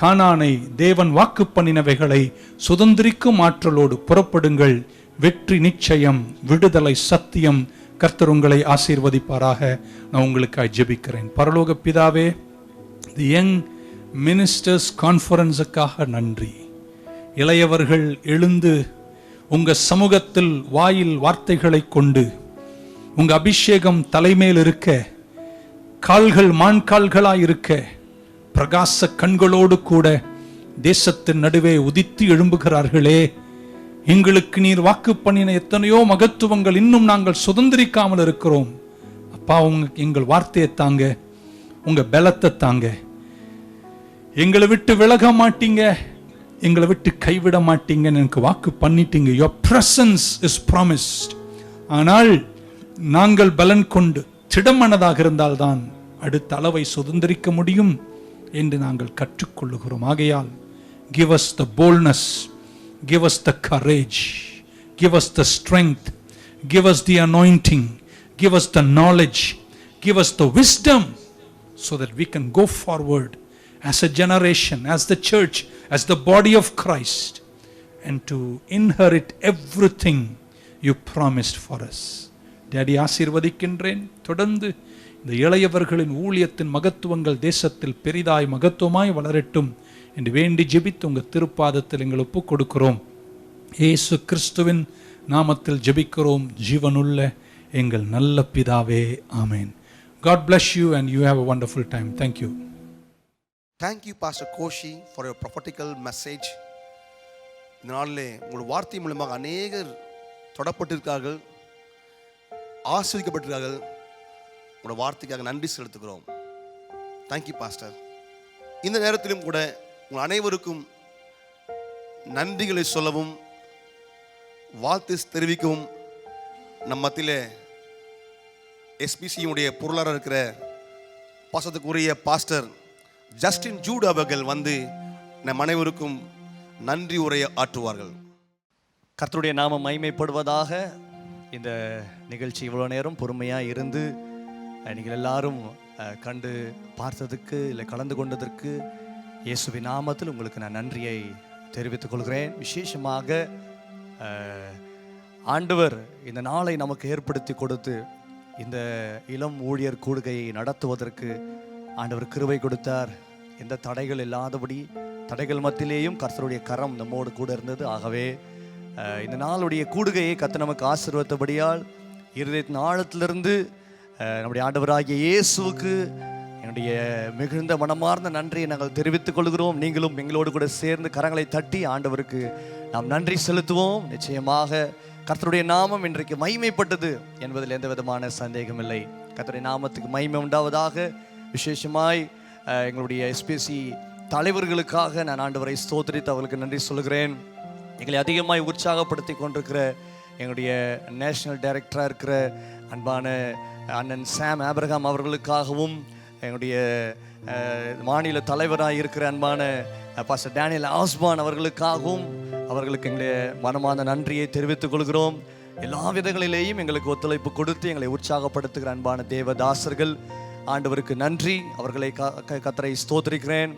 கானானை, தேவன் வாக்கு பண்ணினவைகளை சுதந்திரிக்கும் ஆற்றலோடு புறப்படுங்கள். வெற்றி நிச்சயம், விடுதலை சத்தியம். கர்த்தர் உங்களை ஆசீர்வதிப்பாராக. நான் உங்களுக்காய் ஜெபிக்கிறேன். பரலோக பிதாவே, தி யங் மினிஸ்டர்ஸ் கான்ஃபரன்ஸுக்காக நன்றி. இளையவர்கள் எழுந்து உங்க சமூகத்தில் வாயில் வார்த்தைகளை கொண்டு உங்க அபிஷேகம் தலைமேல் இருக்க, கால்கள் மான்கால்களாய் இருக்க, பிரகாச கண்களோடு கூட தேசத்தின் நடுவே உதித்து எழும்புகிறார்களே. எங்களுக்கு நீர் வாக்கு பண்ணின எத்தனையோ மகத்துவங்கள் இன்னும் நாங்கள் சுதந்திரிக்காமல் இருக்கிறோம். அப்பா, எங்கள் வார்த்தையை தாங்க, உங்க பலத்தை தாங்க. எங்களை விட்டு விலக மாட்டீங்க, எங்களை விட்டு கைவிட மாட்டீங்கன்னு எனக்கு வாக்கு பண்ணிட்டீங்க. Your presence is promised. ஆனால் நாங்கள் பலன் கொண்டு திடமனதாக இருந்தால்தான் அடுத்த அளவை சுதந்திரிக்க முடியும் என்று நாங்கள் கற்றுக்கொள்ளுகிறோம். ஆகையால் give us the boldness, give us the courage, give us the strength, give us the anointing, give us the knowledge, give us the wisdom so that we can go forward as a generation, as the church, as the body of Christ, and to inherit everything you promised for us. Daddy, ஆசீர்வதிக்கின்றேன். தொடர்ந்து இந்த இளையவர்களின் ஊழியத்தின் மகத்துவங்கள் தேசத்தில் பெரிதாய் மகத்துவமாய் வளரட்டும் என்று வேண்டி ஜெபித்து உங்க திருப்பாதத்தில் எங்கள் ஒப்புக் கொடுக்கிறோம். இயேசு கிறிஸ்துவின் நாமத்தில் ஜெபிக்கிறோம் ஜீவனுள்ள எங்கள் நல்ல பிதாவே. ஆமென். God bless you and you have a wonderful time. Thank you. Thank you, Pastor Koshi, for your prophetical message. இந்த நாளிலே உங்கள் வார்த்தை மூலமாக அநேகர் தொடப்பட்டிருக்கார்கள், ஆசீர்வதிக்கப்பட்டிருக்கார்கள். உங்களோட வார்த்தைக்காக நன்றி செலுத்துகிறோம். Thank you pastor. இந்த நேரத்திலும் கூட உங்கள் அனைவருக்கும் நன்றிகளை சொல்லவும் வாழ்த்து தெரிவிக்கவும் நம் மத்தியிலே எஸ்பிசியுடைய பொருளாளர் இருக்கிற பாசத்துக்குரிய பாஸ்டர் ஜஸ்டின் ஜூட் அவர்கள் வந்து நம் அனைவருக்கும் நன்றி உரையை ஆற்றுவார்கள். கர்த்தருடைய நாமம் மகிமைப்படுவதாக. இந்த நிகழ்ச்சி இவ்வளோ நேரம் பொறுமையாக இருந்து நீங்கள் எல்லாரும் கண்டு பார்த்ததுக்கு, இல்லை கலந்து கொண்டதற்கு இயேசுவின் நாமத்தில் உங்களுக்கு நான் நன்றியை தெரிவித்துக் கொள்கிறேன். விசேஷமாக ஆண்டவர் இந்த நாளை நமக்கு ஏற்படுத்தி கொடுத்து இந்த இளம் ஊழியர் கூடுகையை நடத்துவதற்கு ஆண்டவர் கிருபை கொடுத்தார். எந்த தடைகள் இல்லாதபடி, தடைகள் மத்தியிலேயும் கர்த்தருடைய கரம் நம்மோடு கூட இருந்தது. ஆகவே இந்த நாளுடைய கூடுகையை கர்த்தர் நமக்கு ஆசீர்வதித்தபடியால் இருதயத்தின் ஆழத்திலிருந்து நம்முடைய ஆண்டவராகிய இயேசுவுக்கு என்னுடைய மிகுந்த மனமார்ந்த நன்றியை நாங்கள் தெரிவித்துக் கொள்கிறோம். நீங்களும் எங்களோடு கூட சேர்ந்து கரங்களை தட்டி ஆண்டவருக்கு நாம் நன்றி செலுத்துவோம். நிச்சயமாக கர்த்தருடைய நாமம் இன்றைக்கு மகிமைப்பட்டது என்பதில் எந்த விதமான சந்தேகமில்லை. கர்த்தருடைய நாமத்துக்கு மகிமை உண்டாவதாக. விசேஷமாய் எங்களுடைய எஸ்பிசி தலைவர்களுக்காக நான் ஆண்டவரை ஸ்தோத்திரித்து அவர்களுக்கு நன்றி சொல்கிறேன். எங்களை அதிகமாய் உற்சாகப்படுத்தி கொண்டிருக்கிற எங்களுடைய நேஷனல் டைரக்டராக இருக்கிற அன்பான அண்ணன் சாம் ஆபிரகாம் அவர்களுக்காகவும், எங்களுடைய மாநில தலைவராக இருக்கிற அன்பான பாஸ்டர் டேனியல் ஆஸ்பான் அவர்களுக்காகவும் அவர்களுக்கு எங்களுடைய மனமார்ந்த நன்றியை தெரிவித்துக் கொள்கிறோம். எல்லா விதங்களிலேயும் எங்களுக்கு ஒத்துழைப்பு கொடுத்து எங்களை உற்சாகப்படுத்துகிற அன்பான தேவதாசர்கள், ஆண்டவருக்கு நன்றி. அவர்களை கர்த்தரை ஸ்தோத்திரிக்கிறேன்.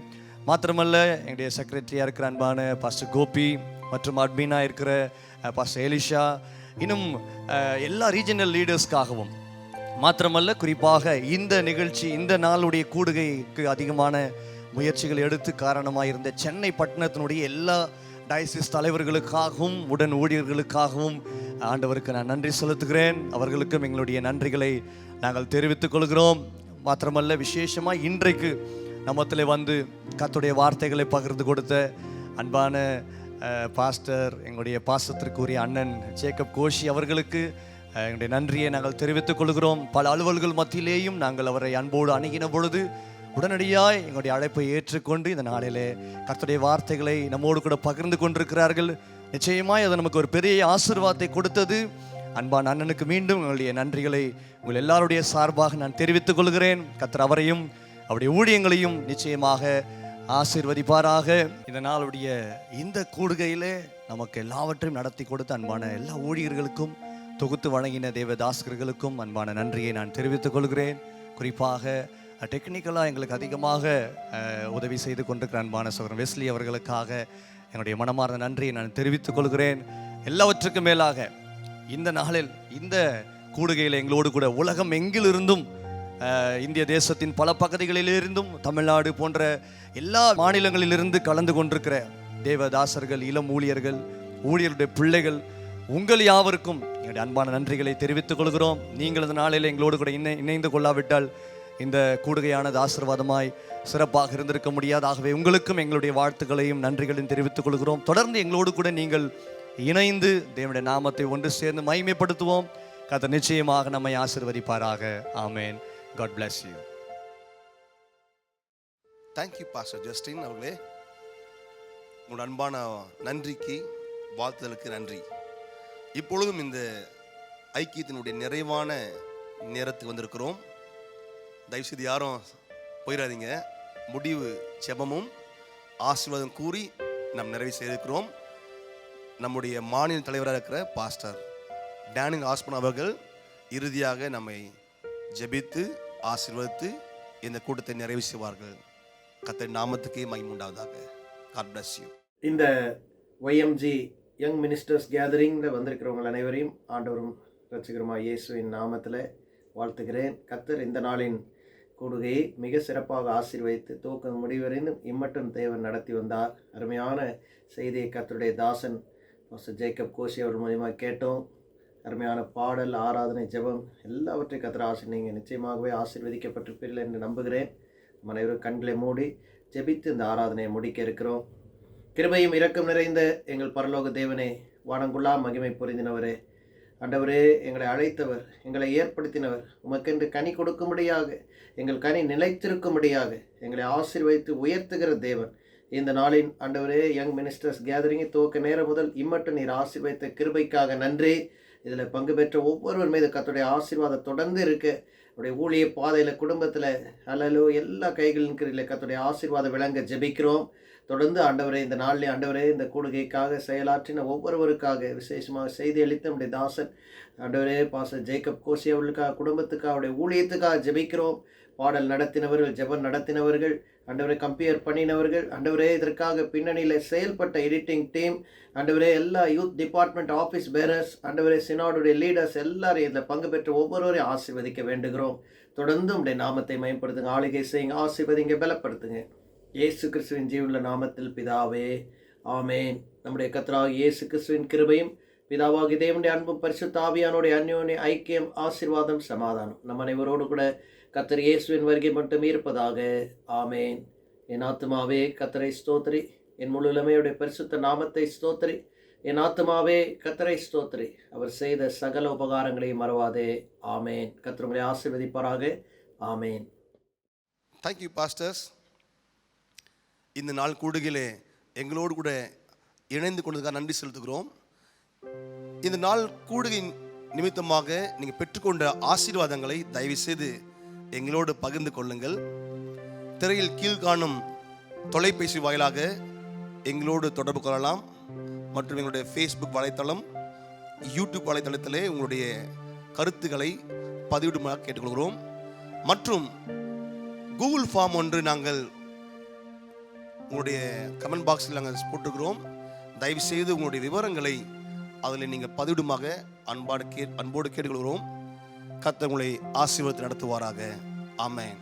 மாத்திரமல்ல, எங்களுடைய செக்ரட்டரியாக இருக்கிற அன்பான பாஸ்டர் கோபி மற்றும் அட்மினாக இருக்கிற பாஸ்டர் எலிஷா, இன்னும் எல்லா ரீஜனல் லீடர்ஸ்க்காகவும், மாத்திரமல்ல குறிப்பாக இந்த நிகழ்ச்சி, இந்த நாளுடைய கூடுகைக்கு அதிகமான முயற்சிகள் எடுத்து காரணமாக இருந்த சென்னை பட்டணத்தினுடைய எல்லா டயசிஸ் தலைவர்களுக்காகவும் உடன் ஊழியர்களுக்காகவும் ஆண்டவருக்கு நான் நன்றி செலுத்துகிறேன். அவர்களுக்கும் எங்களுடைய நன்றிகளை நாங்கள் தெரிவித்துக் கொள்கிறோம். மாத்திரமல்ல, விசேஷமாக இன்றைக்கு நம்மத்தில் வந்து கர்த்தருடைய வார்த்தைகளை பகிர்ந்து கொடுத்த அன்பான பாஸ்டர், எங்களுடைய பாசத்திற்குரிய அண்ணன் ஜேக்கப் கோஷி அவர்களுக்கு எங்களுடைய நன்றியை நாங்கள் தெரிவித்துக் கொள்கிறோம். பல அலுவல்கள் மத்தியிலேயும் நாங்கள் அவரை அன்போடு அணுகின பொழுது உடனடியாக எங்களுடைய அழைப்பை ஏற்றுக்கொண்டு இந்த நாளிலே கர்த்தருடைய வார்த்தைகளை நம்மோடு கூட பகிர்ந்து கொண்டிருக்கிறார்கள். நிச்சயமாய் அது நமக்கு ஒரு பெரிய ஆசீர்வாதத்தை கொடுத்தது. அன்பான அண்ணனுக்கு மீண்டும் எங்களுடைய நன்றிகளை உங்கள் எல்லாருடைய சார்பாக நான் தெரிவித்துக் கொள்கிறேன். கர்த்தர் அவரையும் அவருடைய ஊழியங்களையும் நிச்சயமாக ஆசீர்வதிப்பாராக. இந்த நாளுடைய இந்த கூடுகையிலே நமக்கு எல்லாவற்றையும் நடத்தி கொடுத்த அன்பான எல்லா ஊழியர்களுக்கும், தொகுத்து வழங்கின தேவதாசர்களுக்கும் அன்பான நன்றியை நான் தெரிவித்துக் கொள்கிறேன். குறிப்பாக டெக்னிக்கலாக எங்களுக்கு அதிகமாக உதவி செய்து கொண்டிருக்கிற அன்பான சகோதரன் வெஸ்லி அவர்களுக்காக என்னுடைய மனமார்ந்த நன்றியை நான் தெரிவித்துக் கொள்கிறேன். எல்லாவற்றுக்கும் மேலாக இந்த நாளில் இந்த கூடுகையில் எங்களோடு கூட உலகம் எங்கிலிருந்தும், இந்திய தேசத்தின் பல பகுதிகளிலிருந்தும், தமிழ்நாடு போன்ற எல்லா மாநிலங்களிலிருந்து கலந்து கொண்டிருக்கிற தேவதாசர்கள், இளம் ஊழியர்கள், ஊழியருடைய பிள்ளைகள், உங்கள் யாவருக்கும் என்னுடைய அன்பான நன்றிகளை தெரிவித்துக் கொள்கிறோம். நீங்கள் இந்த நாளில் எங்களோடு கூட இணைந்து கொள்ளாவிட்டால் இந்த கூடுகையானது ஆசீர்வாதமாய் சிறப்பாக இருந்திருக்க முடியாது. ஆகவே உங்களுக்கும் எங்களுடைய வாழ்த்துக்களையும் நன்றிகளையும் தெரிவித்துக் கொள்கிறோம். தொடர்ந்து எங்களோடு கூட நீங்கள் இணைந்து தேவனுடைய நாமத்தை ஒன்று சேர்ந்து மகிமைப்படுத்துவோம். கர்த்தர் நிச்சயமாக நம்மை ஆசீர்வதிப்பாராக. ஆமென். God bless you. Thank you pastor Justin அவர்களே. உங்களோட அன்பான நன்றிக்கு, வாழ்த்துதலுக்கு நன்றி. இப்பொழுதும் இந்த ஐக்கியத்தினுடைய நிறைவான நேரத்துக்கு வந்திருக்கிறோம். தயவுசெய்து யாரும் போயிடாதீங்க. முடிவு ஜெபமும் ஆசீர்வாதம் கூறி நாம் நிறைவு செய்திருக்கிறோம். நம்முடைய மாநில தலைவராக இருக்கிற பாஸ்டர் டேனியல் ஆஸ்பான் அவர்கள் இறுதியாக நம்மை ஜெபித்து ஆசீர்வதித்து இந்த கூட்டத்தை நிறைவு செய்வார்கள். கர்த்தர் நாமத்துக்கே மகிமை உண்டாவதாக. God bless you. இந்த YMG யங் மினிஸ்டர்ஸ் கேதரிங்கில் வந்திருக்கிறவங்க அனைவரையும் ஆண்டவரும் ரட்சகருமாய் இயேசுவின் நாமத்தில் வாழ்த்துகிறேன். கர்த்தர் இந்த நாளின் கூடுகையை மிக சிறப்பாக ஆசீர்வதித்து துவக்கம் முடிவரைந்தும் இம்மட்டும் தேவன் நடத்தி வந்தார். அருமையான செய்தியை கர்த்தருடைய தாசன் பாஸ்டர் ஜேக்கப் கோஷி அவர் மூலியமாக கேட்டோம். அருமையான பாடல், ஆராதனை, ஜெபம் எல்லாவற்றையும் கர்த்தர் நீங்கள் நிச்சயமாகவே ஆசீர்வதிக்கப்பட்டிருப்பீர்கள் என்று நம்புகிறேன். அனைவரும் கண்களை மூடி ஜெபித்து இந்த ஆராதனையை முடிக்க இருக்கிறோம். கிருபையும் இரக்கம் நிறைந்த எங்கள் பரலோக தேவனே, வானங்குள்ளா மகிமை பொருந்தினவரே, ஆண்டவரே, எங்களை அழைத்தவர், எங்களை ஏற்படுத்தினவர், உமக்கென்று கனி கொடுக்கும்படியாக, எங்கள் கனி நிலைத்திருக்கும்படியாக எங்களை ஆசீர்வதித்து உயர்த்துகிற தேவன், இந்த நாளின் ஆண்டவரே யங் மினிஸ்டர்ஸ் கேதரிங்கை துவக்க நேரம் முதல் இம்மட்டும் நீர் ஆசீர்வதித்த கிருபைக்காக நன்றி. இதில் பங்கு பெற்ற ஒவ்வொருவர் மீது கர்த்தருடைய ஆசீர்வாதம் தொடர்ந்து இருக்கு. அவருடைய ஊழிய பாதையில், குடும்பத்தில், அல்லலோ எல்லா கைகளின் கீழில் கர்த்தருடைய ஆசீர்வாதம் விளங்க ஜெபிக்கிறோம். தொடர்ந்து ஆண்டவரே இந்த நாளிலே ஆண்டவரே இந்த கூடுகைக்காக செயலாற்றின ஒவ்வொருவருக்காக விசேஷமாக செய்தி அளித்த நம்முடைய தாசன் ஆண்டவரே பாஸ்டர் ஜேக்கப் கோசி அவர்களுக்காக, குடும்பத்துக்காக, அவருடைய ஊழியத்துக்காக ஜெபிக்கிறோம். பாடல் நடத்தினவர்கள், ஜெபம் நடத்தினவர்கள், ஆண்டவரே கம்பேர் பண்ணினவர்கள், ஆண்டவரே இதற்காக பின்னணியில் செயல்பட்ட எடிட்டிங் டீம், ஆண்டவரே எல்லா யூத் டிபார்ட்மெண்ட் ஆஃபீஸ் பேரர்ஸ், ஆண்டவரே சினாடுடைய லீடர்ஸ் எல்லாரும் இதில் பங்கு பெற்று ஒவ்வொருவரையும் ஆசீர்வதிக்க வேண்டுகிறோம். தொடர்ந்து உடைய நாமத்தை மேம்படுத்துங்க, ஆளுகை செய்யுங்க, ஆசீர்வதிங்க, பலப்படுத்துங்க. இயேசு கிறிஸ்துவின் ஜீவனுள்ள நாமத்தில் பிதாவே, ஆமேன். நம்முடைய கர்த்தராகிய இயேசு கிறிஸ்துவின் கிருபையும் பிதாவாகிய தேவனுடைய அன்பும் பரிசுத்த ஆவியானுடைய அந்யோன்ய ஐக்கியம், ஆசீர்வாதம், சமாதானம் நம் அனைவரோடு கூட கர்த்தர் இயேசுவின் வருகை மட்டும் இருப்பதாக. ஆமேன். என் ஆத்துமாவே கர்த்தரை ஸ்தோத்திரி, என் முழு இளமையுடைய பரிசுத்த நாமத்தை ஸ்தோத்திரி. என் ஆத்துமாவே கர்த்தரை ஸ்தோத்திரி, அவர் செய்த சகல உபகாரங்களையும் மறவாதே. ஆமேன். கர்த்தர் உங்களை ஆசீர்வதிப்பாராக. ஆமேன். Thank you pastors. இந்த நாள் கூடுகையிலே எங்களோடு கூட இணைந்து கொண்டதுக்காக நன்றி செலுத்துகிறோம். இந்த நாள் கூடுகை நிமித்தமாக நீங்கள் பெற்றுக்கொண்ட ஆசீர்வாதங்களை தயவு செய்து எங்களோடு பகிர்ந்து கொள்ளுங்கள். திரையில் கீழ்காணும் தொலைபேசி வாயிலாக எங்களோடு தொடர்பு கொள்ளலாம். மற்றும் எங்களுடைய ஃபேஸ்புக் வலைத்தளம், யூடியூப் வலைத்தளத்திலே உங்களுடைய கருத்துக்களை பதிவிடுமாறு கேட்டுக்கொள்கிறோம். மற்றும் கூகுள் ஃபார்ம் ஒன்று நாங்கள் உங்களுடைய கமெண்ட் பாக்ஸில் நாங்கள் போட்டிருக்கிறோம். தயவுசெய்து உங்களுடைய விவரங்களை அதில் நீங்கள் பதிவிடுமாக அன்போடு கேட்டுக்கொள்கிறோம். கர்த்தர் உங்களை ஆசீர்வாதத்தை நடத்துவாராக. ஆமென்.